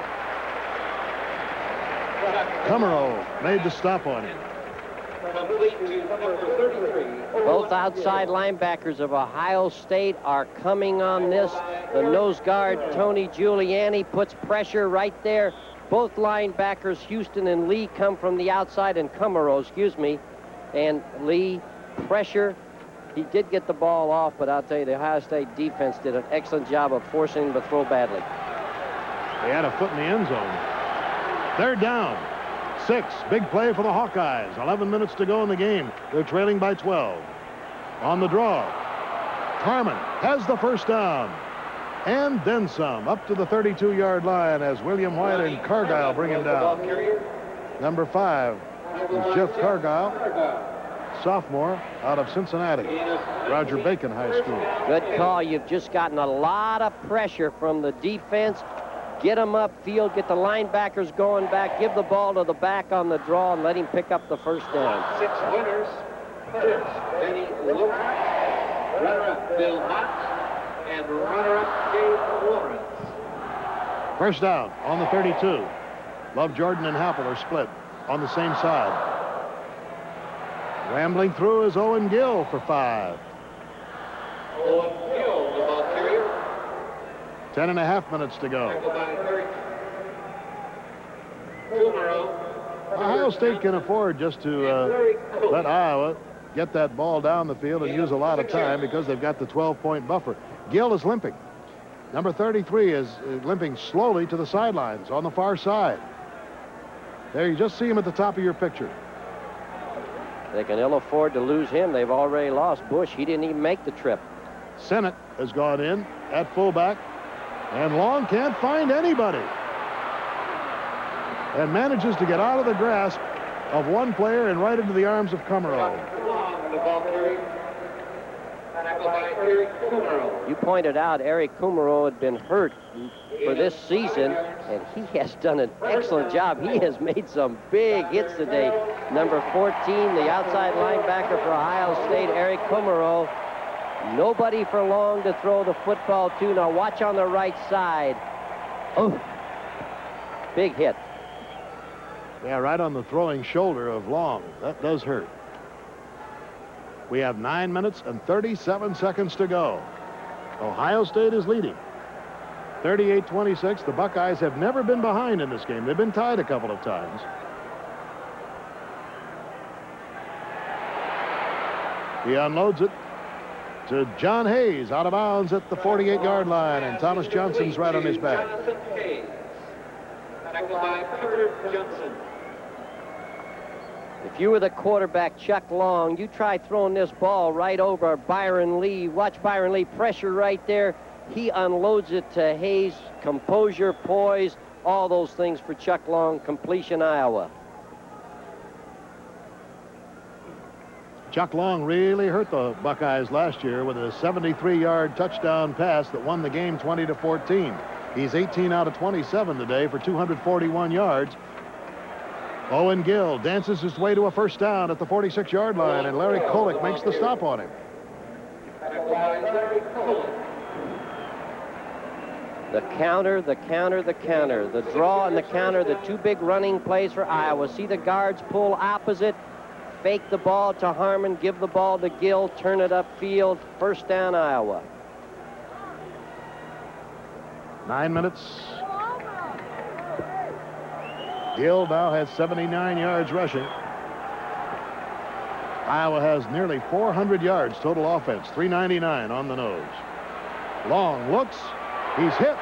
Kummerow made the stop on him. Both outside linebackers of Ohio State are coming on this. The nose guard, Tony Giuliani, puts pressure right there. Both linebackers, Houston and Lee, come from the outside, and Kummerow, and Lee, pressure. He did get the ball off, but I'll tell you, the Ohio State defense did an excellent job of forcing him to throw badly. They had a foot in the end zone. 3rd down. 6. Big play for the Hawkeyes. 11 minutes to go in the game. They're trailing by 12. On the draw, Harmon has the first down. And then some. Up to the 32-yard line as William White and Cargile bring him down. Number 5 is Jeff Cargile, sophomore out of Cincinnati, Roger Bacon High School. Good call. You've just gotten a lot of pressure from the defense. Get them upfield, get the linebackers going back, give the ball to the back on the draw, and let him pick up the first down. 6 winners. First, Benny Luke. Runner-up, Bill Mott. And runner-up, Dave Lawrence. First down on the 32. Love Jordan and Happel are split on the same side. Rambling through is Owen Gill for 5. Owen Gill, the ball carrier. 10.5 minutes to go. Ohio State can afford just to let Iowa get that ball down the field and use a lot of time because they've got the 12-point buffer. Gill is limping. Number 33 is limping slowly to the sidelines on the far side. There, you just see him at the top of your picture. They can ill afford to lose him. They've already lost Bush. He didn't even make the trip. Sennett has gone in at fullback, and Long can't find anybody. And manages to get out of the grasp of one player and right into the arms of Kummerow. You pointed out Eric Kummerow had been hurt for this season, and he has done an excellent job. He has made some big hits today. Number 14, the outside linebacker for Ohio State, Eric Kummerow. Nobody for Long to throw the football to. Now watch on the right side. Oh, big hit. Yeah, right on the throwing shoulder of Long. That does hurt. We have 9 minutes and 37 seconds to go. Ohio State is leading. 38-26. The Buckeyes have never been behind in this game. They've been tied a couple of times. He unloads it to John Hayes, out of bounds at the 48-yard line, and Thomas Johnson's right on his back. Tackled by Pepper Johnson. If you were the quarterback, Chuck Long, you try throwing this ball right over Byron Lee. Watch Byron Lee, pressure right there. He unloads it to Hayes. Composure, poise, all those things for Chuck Long. Completion, Iowa. Chuck Long really hurt the Buckeyes last year with a 73-yard touchdown pass that won the game 20-14. He's 18 out of 27 today for 241 yards. Owen Gill dances his way to a first down at the 46-yard line, and Larry Kolick makes the stop on him. The counter, the counter, the counter. The draw and the counter, the two big running plays for Iowa. See the guards pull opposite, fake the ball to Harmon, give the ball to Gill, turn it upfield. First down, Iowa. 9 minutes. Gill now has 79 yards rushing. Iowa has nearly 400 yards total offense, 399 on the nose. Long looks. He's hit.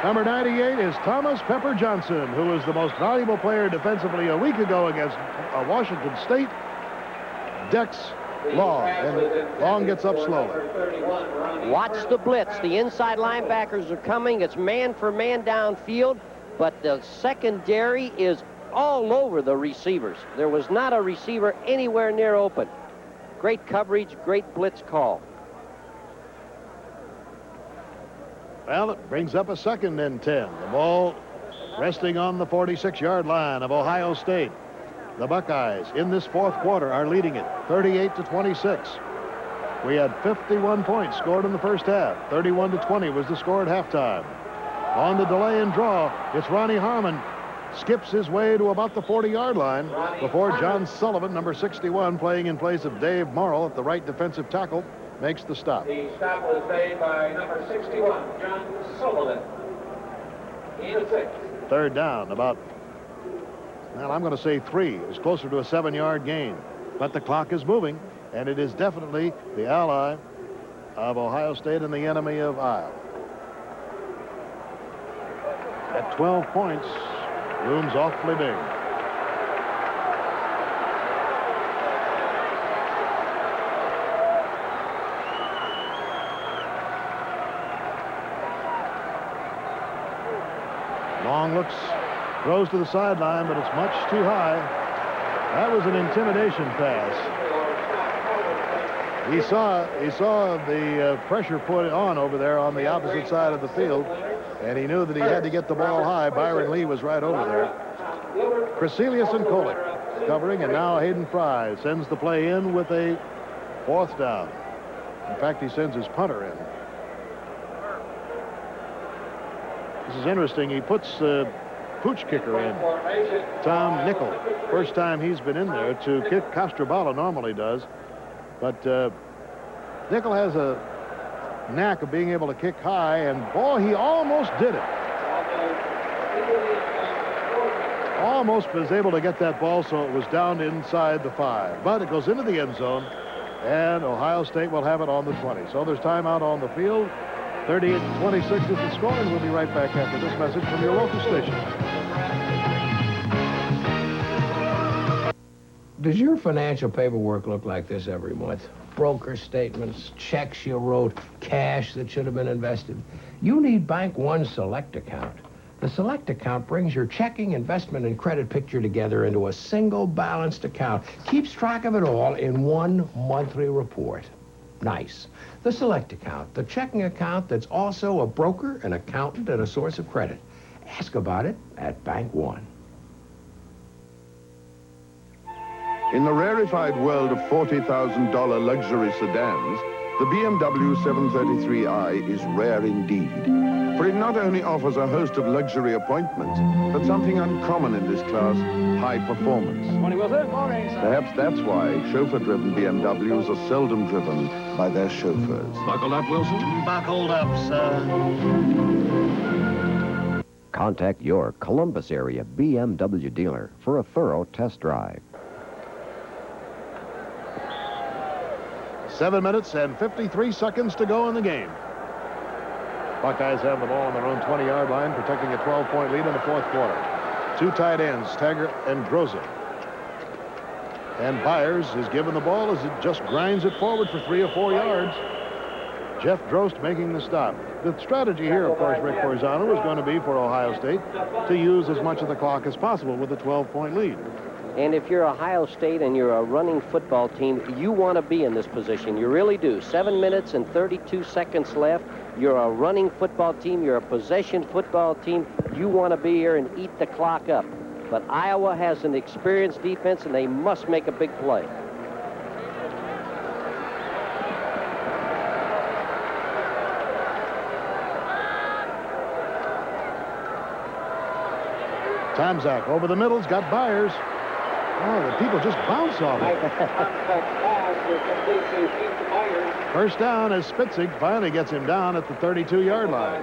Number 98 is Thomas Pepper Johnson, who was the most valuable player defensively a week ago against Washington State. Decks Long, and Long gets up slowly. Watch the blitz. The inside linebackers are coming. It's man for man downfield, but the secondary is all over the receivers. There was not a receiver anywhere near open. Great coverage, great blitz call. Well, it brings up a 2nd and 10. The ball resting on the 46-yard line of Ohio State. The Buckeyes in this fourth quarter are leading it 38-26. We had 51 points scored in the first half. 31-20 was the score at halftime. On the delay and draw, it's Ronnie Harmon. Skips his way to about the 40-yard line before John Sullivan, number 61, playing in place of Dave Morrill at the right defensive tackle, makes the stop. The stop was made by number 61, John Sullivan. In 6. Third down, about, well, I'm going to say 3. It was closer to a 7-yard gain. But the clock is moving, and it is definitely the ally of Ohio State and the enemy of Iowa. At 12 points, looms awfully big. Long looks, throws to the sideline, but it's much too high. That was an intimidation pass. He saw the pressure put on over there on the opposite side of the field, and he knew that he had to get the ball high. Byron Lee was right over there. Crecelius and Kolick covering, and now Hayden Fry sends the play in with a 4th down. In fact, he sends his punter in. This is interesting. He puts pooch kicker in, Tom Nickel. First time he's been in there to kick. Castrobala normally does. But Nickel has a knack of being able to kick high, and boy, he almost did it. Almost was able to get that ball so it was down inside the 5. But it goes into the end zone, and Ohio State will have it on the 20. So there's timeout on the field. 38-26 is the score, and we'll be right back after this message from your local station. Does your financial paperwork look like this every month? Broker statements, checks you wrote, cash that should have been invested. You need Bank One Select Account. The Select Account brings your checking, investment, and credit picture together into a single balanced account. Keeps track of it all in one monthly report. Nice. The Select Account, the checking account that's also a broker, an accountant, and a source of credit. Ask about it at Bank One. In the rarefied world of $40,000 luxury sedans, the BMW 733i is rare indeed. For it not only offers a host of luxury appointments, but something uncommon in this class, high performance. Morning, Wilson. Morning. Perhaps that's why chauffeur-driven BMWs are seldom driven by their chauffeurs. Buckled up, Wilson? Buckled up, sir. Contact your Columbus area BMW dealer for a thorough test drive. 7 minutes and 53 seconds to go in the game. Buckeyes have the ball on their own 20-yard line, protecting a 12-point lead in the fourth quarter. Two tight ends, Taggart and Groza. And Byers is given the ball as it just grinds it forward for 3 or 4 yards. Jeff Drost making the stop. The strategy here, of course, Rick Forzano, is going to be for Ohio State to use as much of the clock as possible with a 12-point lead. And if you're Ohio State and you're a running football team, you want to be in this position. You really do. 7 minutes and 32 seconds left. You're a running football team. You're a possession football team. You want to be here and eat the clock up. But Iowa has an experienced defense, and they must make a big play. Tomczak over the middle's got Byers. Oh, the people just bounce off it. First down as Spitzig finally gets him down at the 32-yard line.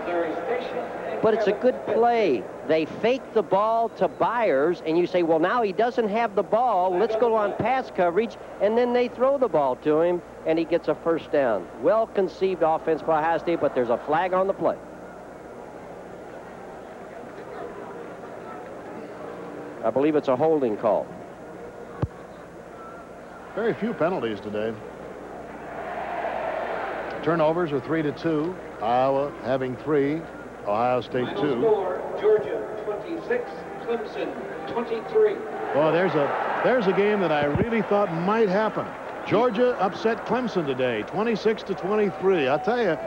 But it's a good play. They fake the ball to Byers, and you say, well, now he doesn't have the ball. Let's go on pass coverage. And then they throw the ball to him, and he gets a first down. Well-conceived offense by Ohio State, but there's a flag on the play. I believe it's a holding call. Very few penalties today. Turnovers are 3-2. Iowa having 3. Ohio State 2. Score, Georgia 26, Clemson 23. Well, there's a game that I really thought might happen. Georgia upset Clemson today, 26-23. I'll tell you,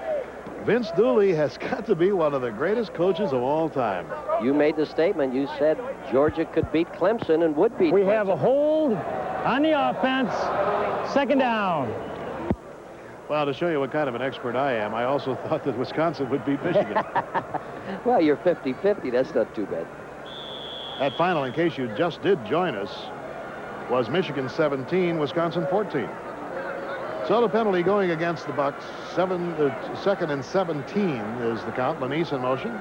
Vince Dooley has got to be one of the greatest coaches of all time. You made the statement. You said Georgia could beat Clemson and would beat We Clemson. have a hold on the offense. Second down. Well, to show you what kind of an expert I am, I also thought that Wisconsin would beat Michigan. Well, you're 50-50. That's not too bad. That final, in case you just did join us, was Michigan 17, Wisconsin 14. So the penalty going against the Bucks. Second and 17 is the count. Lanise in motion.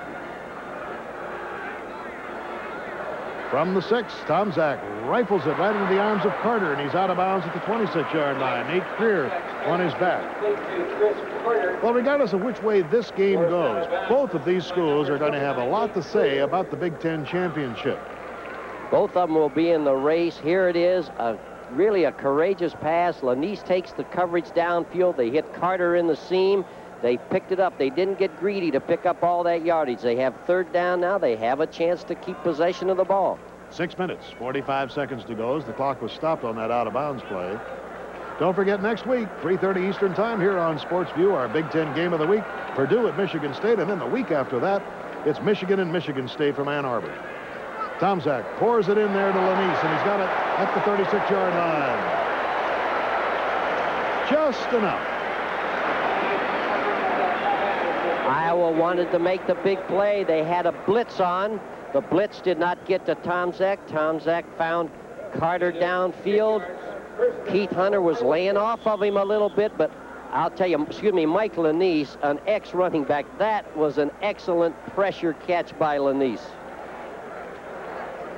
From the 6, Tomczak rifles it right into the arms of Carter, and he's out of bounds at the 26-yard line. Nate Creer on his back. Well, regardless of which way this game goes, both of these schools are going to have a lot to say about the Big Ten championship. Both of them will be in the race. Here it is, really a courageous pass. Lanise takes the coverage downfield. They hit Carter in the seam. They picked it up. They didn't get greedy to pick up all that yardage. They have third down now. They have a chance to keep possession of the ball. 6 minutes, 45 seconds to go as the clock was stopped on that out-of-bounds play. Don't forget next week, 3:30 Eastern Time here on Sports View, our Big Ten game of the week, Purdue at Michigan State, and then the week after that, it's Michigan and Michigan State from Ann Arbor. Tomczak pours it in there to Lanise, and he's got it at the 36-yard line. Just enough. Iowa wanted to make the big play. They had a blitz on. The blitz did not get to Tomczak. Tomczak found Carter downfield. Keith Hunter was laying off of him a little bit, but I'll tell you, Mike Lanise, an ex-running back, that was an excellent pressure catch by Lanise.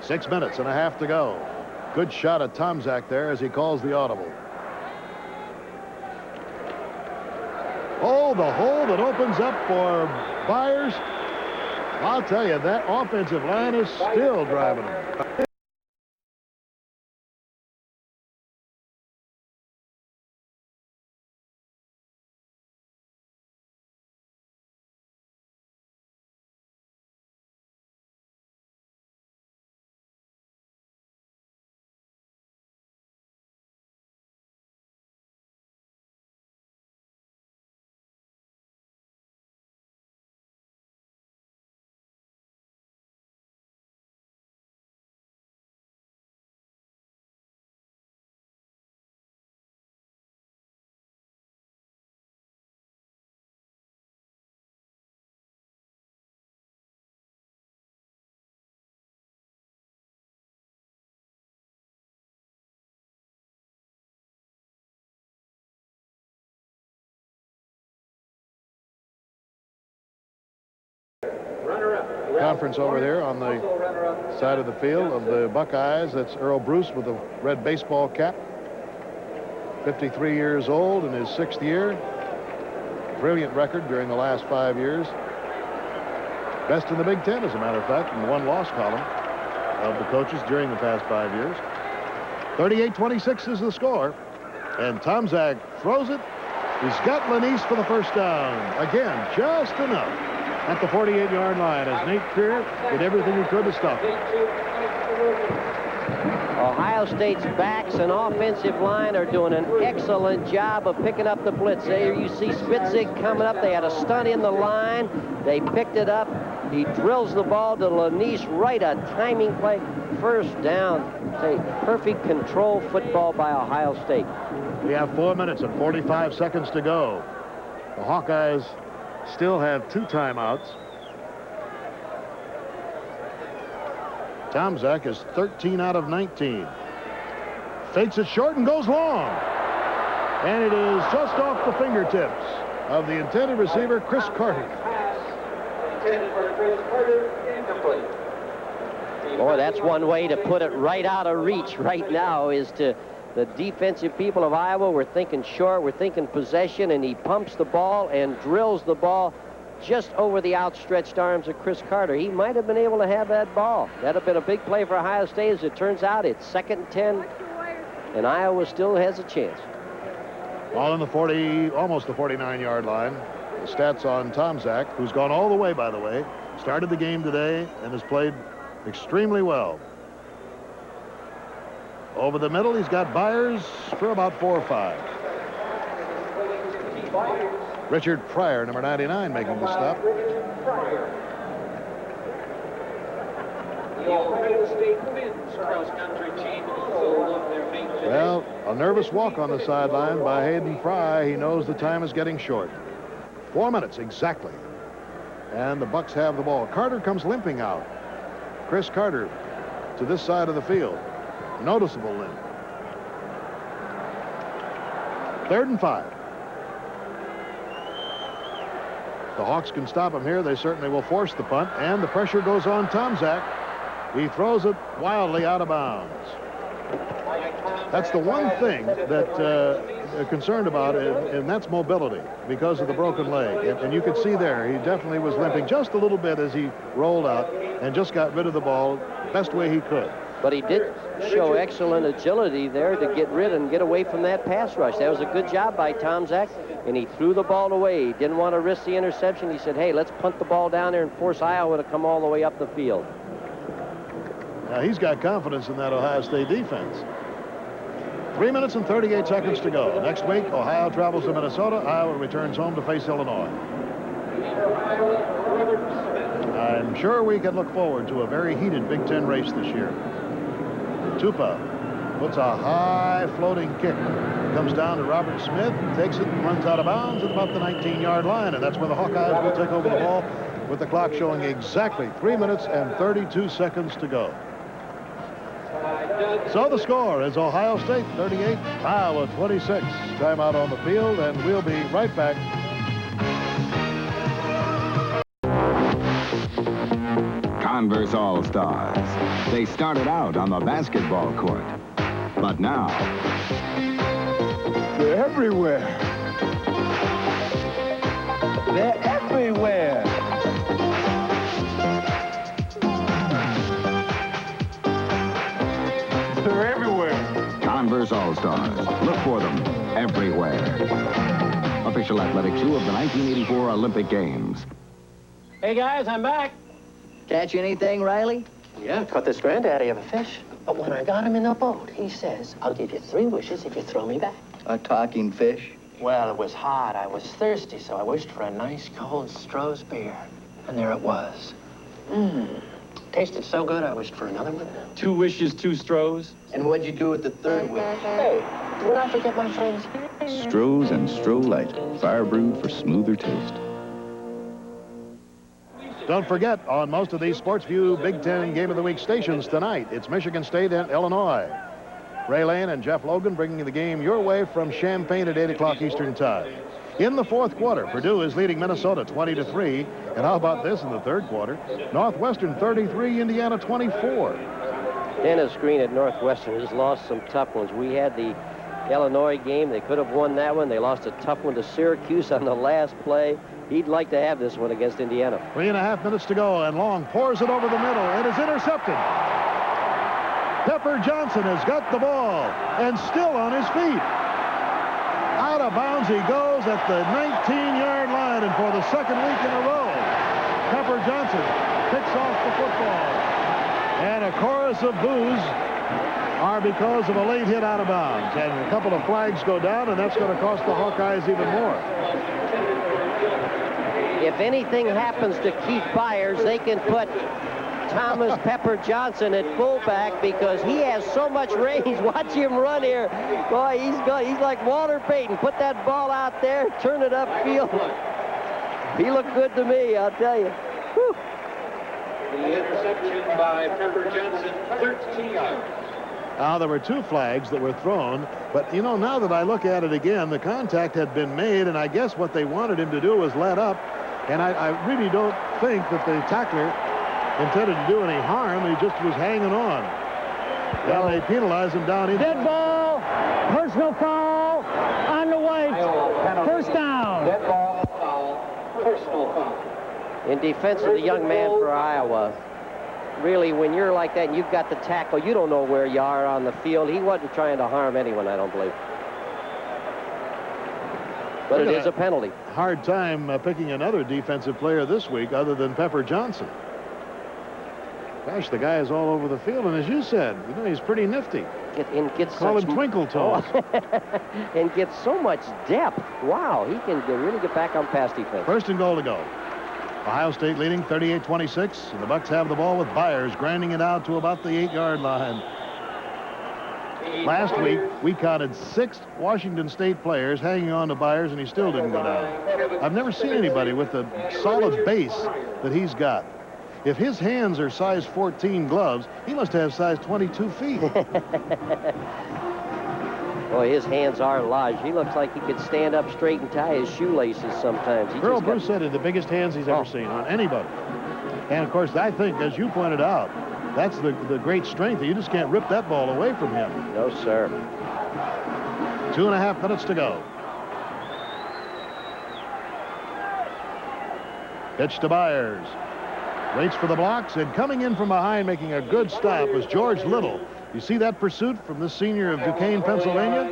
6 minutes and a half to go. Good shot at Tomczak there as he calls the audible. Oh, Oh, the hole that opens up for Byers. I'll tell you, that offensive line is still driving them. Conference over there on the side of the field of the Buckeyes. That's Earl Bruce with a red baseball cap. 53 years old in his 6th year. Brilliant record during the last 5 years. Best in the Big Ten, as a matter of fact, in the one-loss column of the coaches during the past 5 years. 38-26 is the score. And Tomczak throws it. He's got Lanise for the first down. Again, just enough at the 48-yard line as Nate Creer did everything he could to stop it. Ohio State's backs and offensive line are doing an excellent job of picking up the blitz. There you see Spitzig coming up. They had a stunt in the line. They picked it up. He drills the ball to Lanise, right, a timing play. First down. Say, perfect control football by Ohio State. We have 4 minutes and 45 seconds to go. The Hawkeyes still have 2 timeouts. Tomczak is 13 out of 19. Fakes it short and goes long. And it is just off the fingertips of the intended receiver, Chris Carter. Intended for Chris Carter, incomplete. Boy, that's one way to put it right out of reach right now is to the defensive people of Iowa. We're thinking short, we're thinking possession, and he pumps the ball and drills the ball just over the outstretched arms of Chris Carter. He might have been able to have that ball. That'd have been a big play for Ohio State. As it turns out, it's 2nd and 10, and Iowa still has a chance. All in the 40, almost the 49-yard line. The stats on Tomczak, who's gone all the way, by the way, started the game today and has played extremely well. Over the middle, he's got Byers for about 4 or 5. Richard Pryor, number 99, making the stop. The Ohio State men's cross-country team full of their main. Well, a nervous walk on the sideline by Hayden Fry. He knows the time is getting short. 4 minutes exactly. And the Bucks have the ball. Carter comes limping out. Chris Carter to this side of the field. Noticeable limp. 3rd and 5. The Hawks can stop him here. They certainly will force the punt, and the pressure goes on Tomczak. He throws it wildly out of bounds. That's the one thing that they're concerned about, and that's mobility because of the broken leg. And you could see there, he definitely was limping just a little bit as he rolled out and just got rid of the ball best way he could. But he did show excellent agility there to get rid and get away from that pass rush. That was a good job by Tomczak, and he threw the ball away. He didn't want to risk the interception. He said, hey, let's punt the ball down there and force Iowa to come all the way up the field. Now, he's got confidence in that Ohio State defense. 3 minutes and 38 seconds to go. Next week, Ohio travels to Minnesota. Iowa returns home to face Illinois. I'm sure we can look forward to a very heated Big Ten race this year. Tupa puts a high floating kick. Comes down to Robert Smith, takes it and runs out of bounds at about the 19-yard line. And that's where the Hawkeyes will take over the ball with the clock showing exactly 3 minutes and 32 seconds to go. So the score is Ohio State 38, Iowa 26. Timeout on the field, and we'll be right back. Converse All-Stars. They started out on the basketball court, but now they're everywhere. They're everywhere. They're everywhere. Converse All-Stars. Look for them everywhere. Official athletic shoe of the 1984 Olympic Games. Hey, guys, I'm back. Catch anything, Riley? Yeah, caught this granddaddy of a fish. But when I got him in the boat, he says, I'll give you 3 wishes if you throw me back. A talking fish? Well, it was hot. I was thirsty, so I wished for a nice cold Stroh's beer. And there it was. Tasted so good, I wished for another one. 2 wishes, 2 Strohs. And what'd you do with the 3rd wish? Hey, did I forget my friends? Strohs and Stroh Light. Fire brewed for smoother taste. Don't forget, on most of these SportsView Big Ten Game of the Week stations tonight, it's Michigan State and Illinois. Ray Lane and Jeff Logan bringing the game your way from Champaign at 8 o'clock Eastern Time. In the 4th quarter, Purdue is leading Minnesota 20-3. And how about this in the 3rd quarter? Northwestern 33, Indiana 24. Dennis Green at Northwestern has lost some tough ones. We had the Illinois game. They could have won that one. They lost a tough one to Syracuse on the last play. He'd like to have this one against Indiana. 3.5 minutes to go, and Long pours it over the middle. It is intercepted. Pepper Johnson has got the ball and still on his feet. Out of bounds he goes at the 19-yard line, and for the 2nd week in a row, Pepper Johnson picks off the football. And a chorus of boos are because of a late hit out of bounds. And a couple of flags go down, and that's going to cost the Hawkeyes even more. If anything happens to Keith Byers, they can put Thomas Pepper Johnson at fullback because he has so much range. Watch him run here. Boy, he's like Walter Payton. Put that ball out there, turn it upfield. He looked good to me, I'll tell you. Whew. The interception by Pepper Johnson, 13 yards. Now, there were 2 flags that were thrown, but, you know, now that I look at it again, the contact had been made, and I guess what they wanted him to do was let up, and I really don't think that the tackler intended to do any harm. He just was hanging on. Well, they penalized him down. Dead ball, personal foul, on the way, first down. Dead ball, foul, personal foul. In defense of the young man for Iowa, really, when you're like that and you've got the tackle, you don't know where you are on the field. He wasn't trying to harm anyone, I don't believe. But it is a penalty. Hard time picking another defensive player this week other than Pepper Johnson. Gosh, the guy is all over the field, and as you said, you know, he's pretty nifty. Call him Twinkle Toes. And gets so much depth. Wow, he can really get back on pass defense. 1st and goal to go. Ohio State leading 38-26, and the Bucks have the ball with Byers grinding it out to about the 8-yard line. Last week, we counted 6 Washington State players hanging on to Byers, and he still didn't go down. I've never seen anybody with the solid base that he's got. If his hands are size 14 gloves, he must have size 22 feet. Boy, his hands are large. He looks like he could stand up straight and tie his shoelaces sometimes. Earl Bruce said it, the biggest hands he's ever seen on anybody. And, of course, I think, as you pointed out, that's the great strength. You just can't rip that ball away from him. No, sir. 2.5 minutes to go. Pitch to Byers. Waits for the blocks, and coming in from behind, making a good stop, was George Little. You see that pursuit from this senior of Duquesne, Pennsylvania?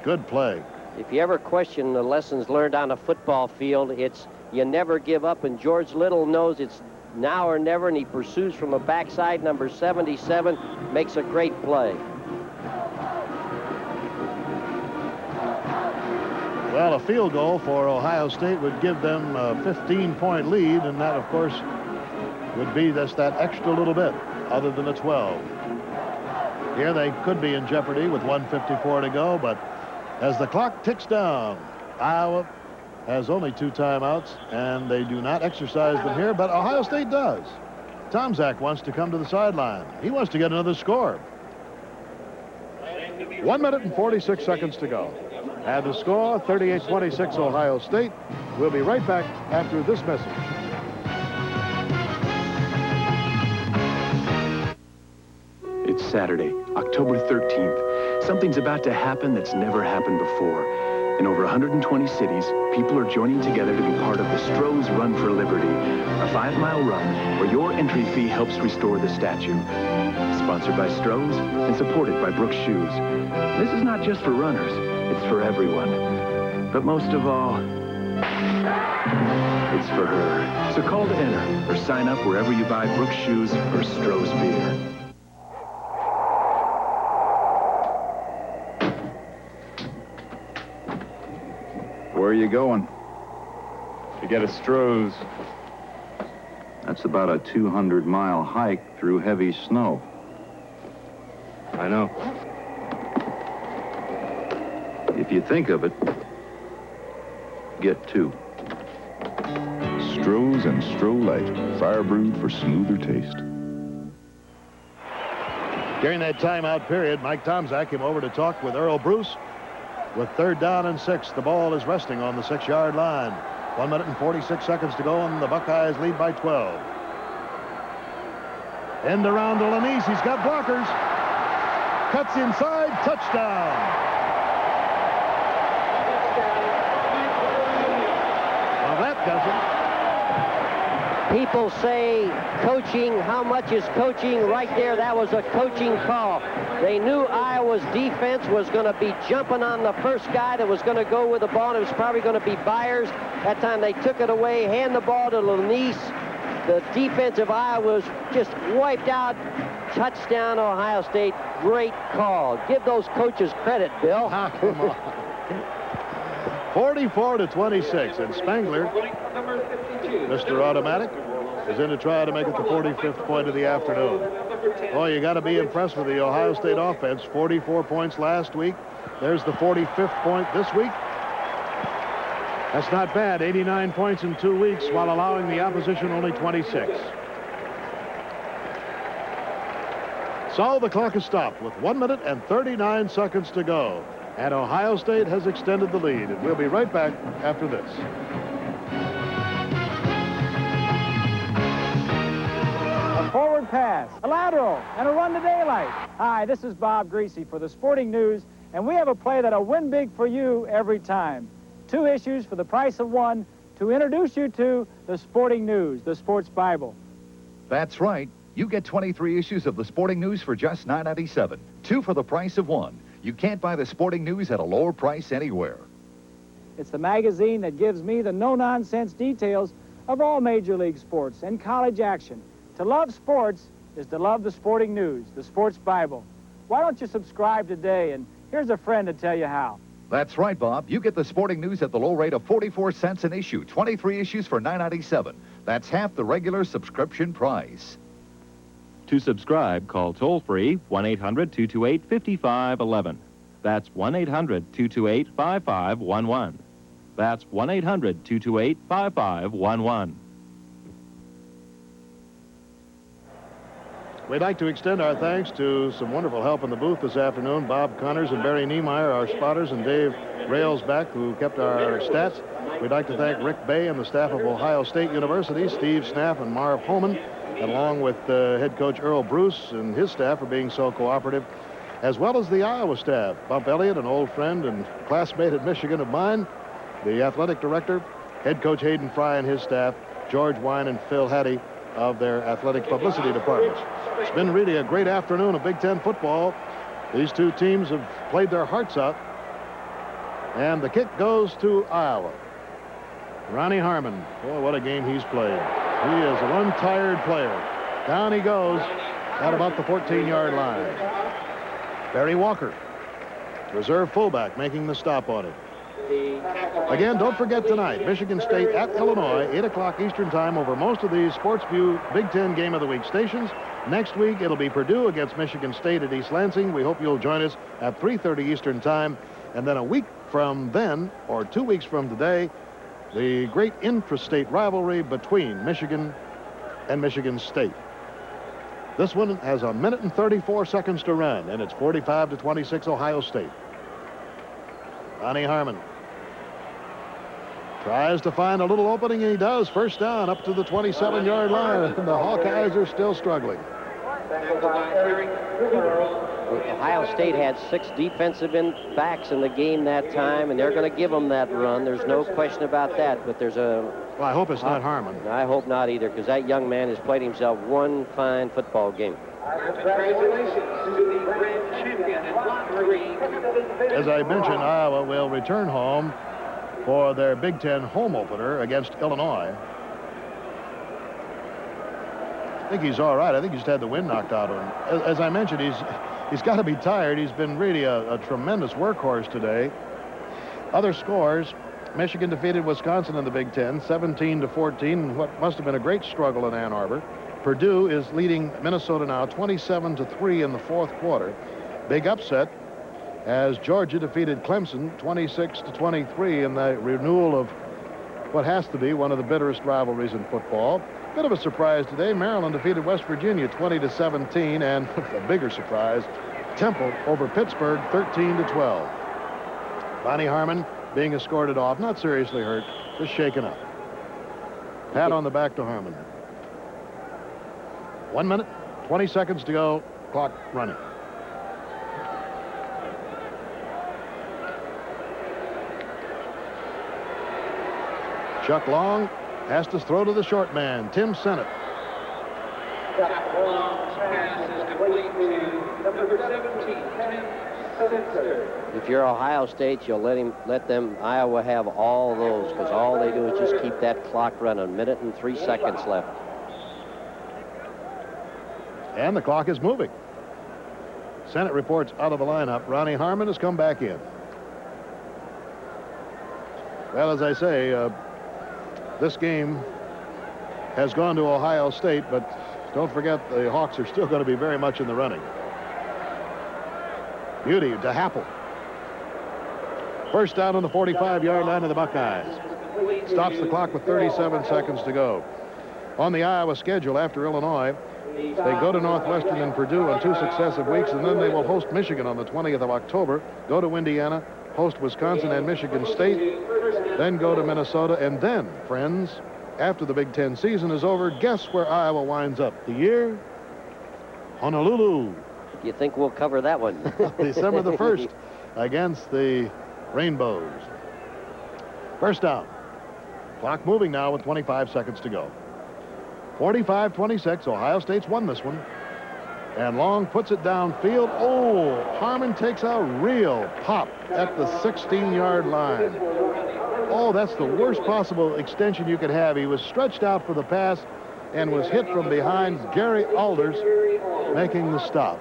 Good play. If you ever question the lessons learned on a football field, it's you never give up, and George Little knows it's now or never, and he pursues from the backside, number 77, makes a great play. Well, a field goal for Ohio State would give them a 15-point lead, and that, of course, would be just that extra little bit, other than a 12. Here they could be in jeopardy with 1:54 to go, but as the clock ticks down, Iowa has only 2 timeouts, and they do not exercise them here, but Ohio State does. Tomczak wants to come to the sideline. He wants to get another score. 1 minute and 46 seconds to go. And the score, 38-26 Ohio State. We'll be right back after this message. It's Saturday, October 13th, something's about to happen that's never happened before. In over 120 cities, people are joining together to be part of the Stroh's Run for Liberty, a 5-mile run where your entry fee helps restore the statue. Sponsored by Stroh's and supported by Brooks Shoes. This is not just for runners, it's for everyone. But most of all, it's for her. So call to enter or sign up wherever you buy Brooks Shoes or Stroh's beer. Where are you going? To get a Stroh's. That's about a 200-mile hike through heavy snow. I know. If you think of it, get two. Stroh's and Stroh Light, fire brewed for smoother taste. During that timeout period, Mike Tomczak came over to talk with Earl Bruce. With 3rd down and 6, the ball is resting on the 6-yard line. 1 minute and 46 seconds to go, and the Buckeyes lead by 12. End around to Lanise. He's got blockers. Cuts inside. Touchdown. Well, that does it. People say coaching, how much is coaching? Right there, that was a coaching call. They knew Iowa's defense was going to be jumping on the first guy that was going to go with the ball. It was probably going to be Byers. That time they took it away, hand the ball to Lanise. The defense of Iowa was just wiped out. Touchdown, Ohio State. Great call. Give those coaches credit, Bill. Come on. 44-26, and Spangler, Mr. Automatic, is in to try to make it the 45th point of the afternoon. Oh, you got to be impressed with the Ohio State offense. 44 points last week. There's the 45th point this week. That's not bad. 89 points in 2 weeks while allowing the opposition only 26. So the clock is stopped with 1 minute and 39 seconds to go. And Ohio State has extended the lead. And we'll be right back after this. A forward pass, a lateral, and a run to daylight. Hi, this is Bob Greasy for the Sporting News, and we have a play that'll win big for you every time. 2 issues for the price of 1 to introduce you to the Sporting News, the Sports Bible. That's right. You get 23 issues of the Sporting News for just $9.97. 2 for the price of 1. You can't buy the Sporting News at a lower price anywhere. It's the magazine that gives me the no-nonsense details of all Major League sports and college action. To love sports is to love the Sporting News, the Sports Bible. Why don't you subscribe today? And here's a friend to tell you how. That's right, Bob. You get the Sporting News at the low rate of 44 cents an issue. 23 issues for $9.97. That's half the regular subscription price. To subscribe, call toll-free 1-800-228-5511. That's 1-800-228-5511. That's 1-800-228-5511. We'd like to extend our thanks to some wonderful help in the booth this afternoon. Bob Connors and Barry Niemeyer, our spotters, and Dave Railsback, who kept our stats. We'd like to thank Rick Bay and the staff of Ohio State University, Steve Snaff and Marv Holman, and along with head coach Earl Bruce and his staff for being so cooperative, as well as the Iowa staff. Bump Elliott, an old friend and classmate at Michigan of mine, the athletic director, head coach Hayden Fry and his staff, George Wine and Phil Hattie of their athletic publicity departments. It's been really a great afternoon of Big Ten football. These 2 teams have played their hearts out. And the kick goes to Iowa. Ronnie Harmon. Boy, what a game he's played. He is a one-tired player. Down he goes at about the 14-yard line. Barry Walker, reserve fullback, making the stop on it. Again, don't forget tonight, Michigan State at Illinois, 8 o'clock Eastern time over most of these Sports View Big Ten Game of the Week stations. Next week, it'll be Purdue against Michigan State at East Lansing. We hope you'll join us at 3:30 Eastern time. And then a week from then, or 2 weeks from today, the great intrastate rivalry between Michigan and Michigan State. This one has 1 minute and 34 seconds to run, and it's 45-26 Ohio State. Ronnie Harmon tries to find a little opening, and he does. First down up to the 27-yard line, and the Hawkeyes are still struggling. Ohio State had 6 defensive backs in the game that time, and they're going to give them that run. There's no question about that, but there's a... Well, I hope it's not Harmon. I hope not either, because that young man has played himself one fine football game. Congratulations to the grand champion in Lot 3. As I mentioned, Iowa will return home for their Big Ten home opener against Illinois. I think he's all right. I think he just had the wind knocked out of him. As I mentioned, he's got to be tired. He's been really a tremendous workhorse today. Other scores: Michigan defeated Wisconsin in the Big Ten 17-14, what must have been a great struggle in Ann Arbor. Purdue is leading Minnesota now 27-3 in the fourth quarter. Big upset as Georgia defeated Clemson 26-23 in the renewal of what has to be one of the bitterest rivalries in football. Bit of a surprise today. Maryland defeated West Virginia 20-17, and a bigger surprise, Temple over Pittsburgh 13-12. Ronnie Harmon being escorted off, not seriously hurt, just shaken up. Pat on the back to Harmon. 1 minute, 20 seconds to go, clock running. Chuck Long has to throw to the short man, Tim Sennett. Chuck Long's pass is complete to number 17, Tim Sennett. If you're Ohio State, you'll let them Iowa have all those, because all they do is just keep that clock running. 1 minute and 3 seconds left. And the clock is moving. Sennett reports out of the lineup. Ronnie Harmon has come back in. Well, as I say, this game has gone to Ohio State, but don't forget the Hawks are still going to be very much in the running. Beauty to Happel. First down on the 45-yard line of the Buckeyes. Stops the clock with 37 seconds to go. On the Iowa schedule after Illinois, they go to Northwestern and Purdue on 2 successive weeks, and then they will host Michigan on the 20th of October, go to Indiana, host Wisconsin and Michigan State, then go to Minnesota, and then, friends, after the Big Ten season is over, guess where Iowa winds up? The year? Honolulu. You think we'll cover that one? December the 1st against the Rainbows. First down. Clock moving now with 25 seconds to go. 45-26, Ohio State's won this one. And Long puts it downfield. Oh, Harmon takes a real pop at the 16-yard line. Oh, that's the worst possible extension you could have. He was stretched out for the pass and was hit from behind. Gary Alders making the stop.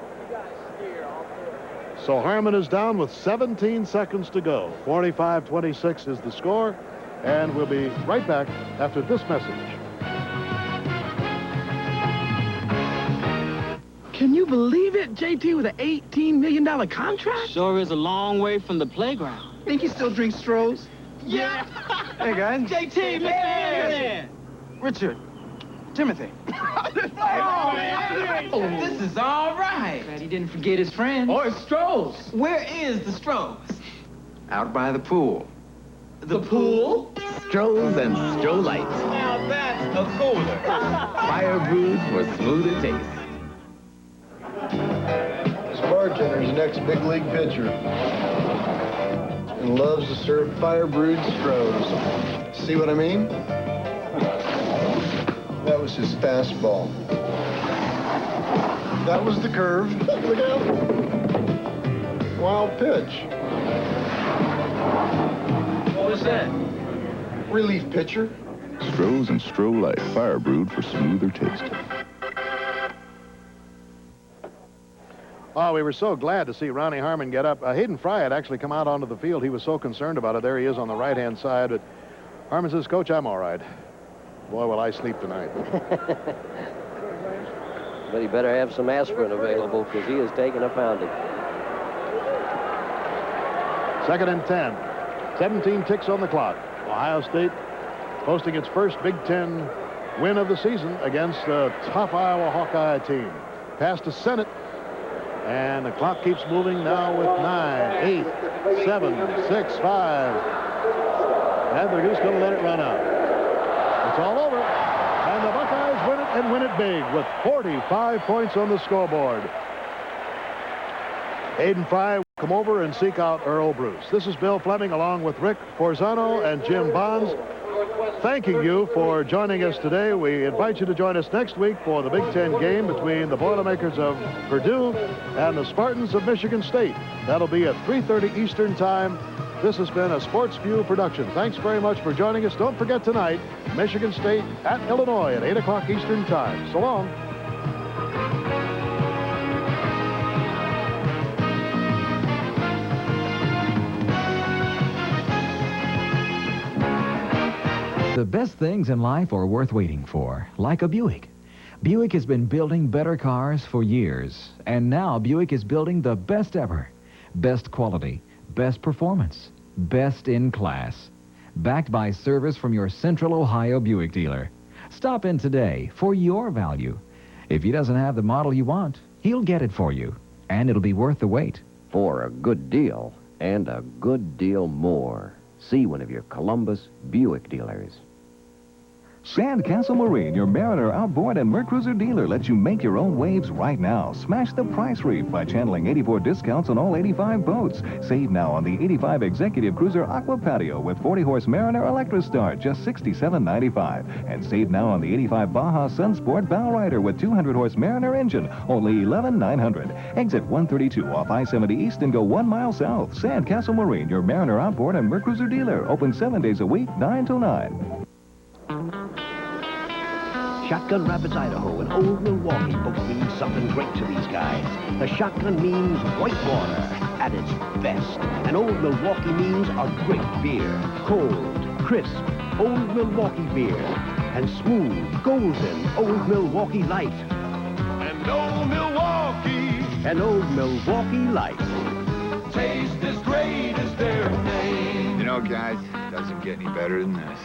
So Harmon is down with 17 seconds to go. 45-26 is the score, and we'll be right back after this message. Can you believe it? JT with an $18 million contract? Sure is a long way from the playground. Think he still drinks Strohs? Yeah. Hey, guys. JT, man. Richard. Timothy. This is all right. Glad he didn't forget his friends. Or his Strohs. Where is the Strohs? Out by the pool. The pool? Strohs and Stroh Lights. Now that's a cooler. Fire brewed for smoother taste. This bartender's next big league pitcher and loves to serve fire brewed Strohs. See what I mean? That was his fastball. That was the curve. Look out. Wild pitch. What was that? Relief pitcher. Strohs and Stroh Light, fire brewed for smoother taste. Oh, we were so glad to see Ronnie Harmon get up. Hayden Fry had actually come out onto the field. He was so concerned about it. There he is on the right-hand side. But Harmon says, Coach, I'm all right. Boy, will I sleep tonight. But he better have some aspirin available, because he is taking a pounding. 2nd and 10. 17 ticks on the clock. Ohio State posting its first Big Ten win of the season against the top Iowa Hawkeye team. Pass to Sennett. And the clock keeps moving now with 9, 8, 7, 6, 5. And they're just going to let it run out. It's all over. And the Buckeyes win it and win it big with 45 points on the scoreboard. Aiden Fry will come over and seek out Earl Bruce. This is Bill Fleming along with Rick Forzano and Jim Bonds, thanking you for joining us today. We invite you to join us next week for the Big Ten game between the Boilermakers of Purdue and the Spartans of Michigan State. That'll be at 3:30 Eastern Time. This has been a Sports View production. Thanks very much for joining us. Don't forget tonight, Michigan State at Illinois at 8 o'clock Eastern Time. So long. The best things in life are worth waiting for, like a Buick. Buick has been building better cars for years, and now Buick is building the best ever. Best quality, best performance, best in class. Backed by service from your Central Ohio Buick dealer. Stop in today for your value. If he doesn't have the model you want, he'll get it for you, and it'll be worth the wait. For a good deal, and a good deal more. See one of your Columbus Buick dealers. Sandcastle Marine, your Mariner outboard and Mercruiser dealer, lets you make your own waves right now. Smash the price reef by channeling 84 discounts on all 85 boats. Save now on the 85 Executive Cruiser Aqua Patio with 40-horse Mariner Electrostart, just $67.95. And save now on the 85 Baja Sunsport Bow Rider with 200-horse Mariner engine, only $11,900. Exit 132 off I-70 East and go 1 mile south. Sandcastle Marine, your Mariner outboard and Mercruiser dealer. Open 7 days a week, 9 till 9. Shotgun Rapids, Idaho, and Old Milwaukee both mean something great to these guys. The shotgun means white water at its best. And Old Milwaukee means a great beer. Cold, crisp, Old Milwaukee beer. And smooth, golden, Old Milwaukee Light. And Old Milwaukee. And Old Milwaukee Light. Taste as great as their name. You know, guys, it doesn't get any better than this.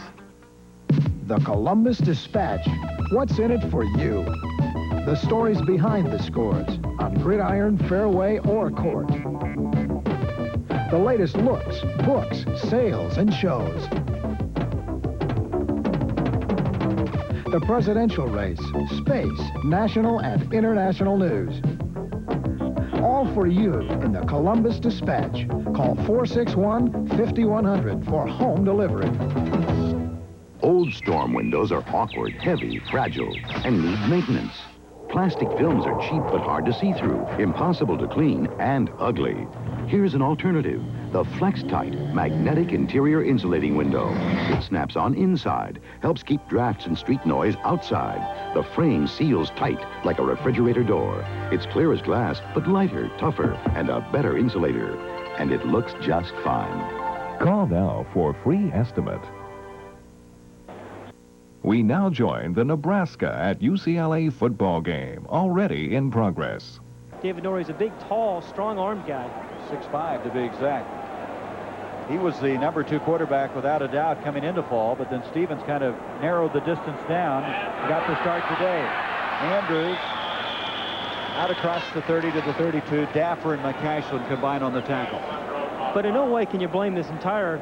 The Columbus Dispatch. What's in it for you? The stories behind the scores on gridiron, fairway, or court. The latest looks, books, sales, and shows. The presidential race, space, national and international news. All for you in the Columbus Dispatch. Call 461-5100 for home delivery. Old storm windows are awkward, heavy, fragile, and need maintenance. Plastic films are cheap but hard to see through, impossible to clean, and ugly. Here's an alternative, the Flex-Tight magnetic interior insulating window. It snaps on inside, helps keep drafts and street noise outside. The frame seals tight like a refrigerator door. It's clear as glass, but lighter, tougher, and a better insulator. And it looks just fine. Call now for free estimate. We now join the Nebraska at UCLA football game, already in progress. David Norrie's a big, tall, strong-armed guy. 6'5" to be exact. He was the number 2 quarterback without a doubt coming into fall, but then Stevens kind of narrowed the distance down. Got the start today. Andrews out across the 30 to the 32. Daffer and McCashlin combined on the tackle. But in no way can you blame this entire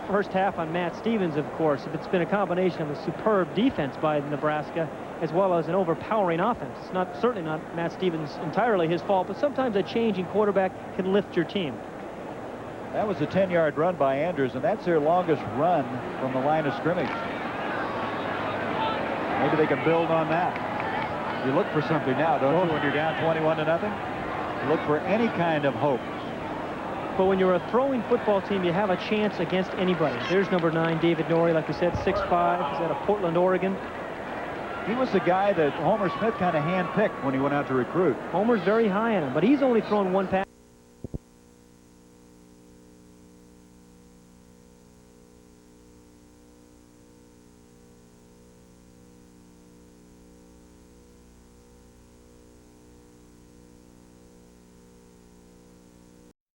first half on Matt Stevens, of course, if it's been a combination of a superb defense by Nebraska as well as an overpowering offense. It's certainly not Matt Stevens entirely his fault, but sometimes a change in quarterback can lift your team. That was a 10-yard run by Andrews, and that's their longest run from the line of scrimmage. Maybe they can build on that. You look for something now, don't you, when you're down 21-0? You look for any kind of hope. But when you're a throwing football team, you have a chance against anybody. There's number 9, David Norrie, like we said, 6'5". He's out of Portland, Oregon. He was the guy that Homer Smith kind of handpicked when he went out to recruit. Homer's very high on him, but he's only thrown one pass.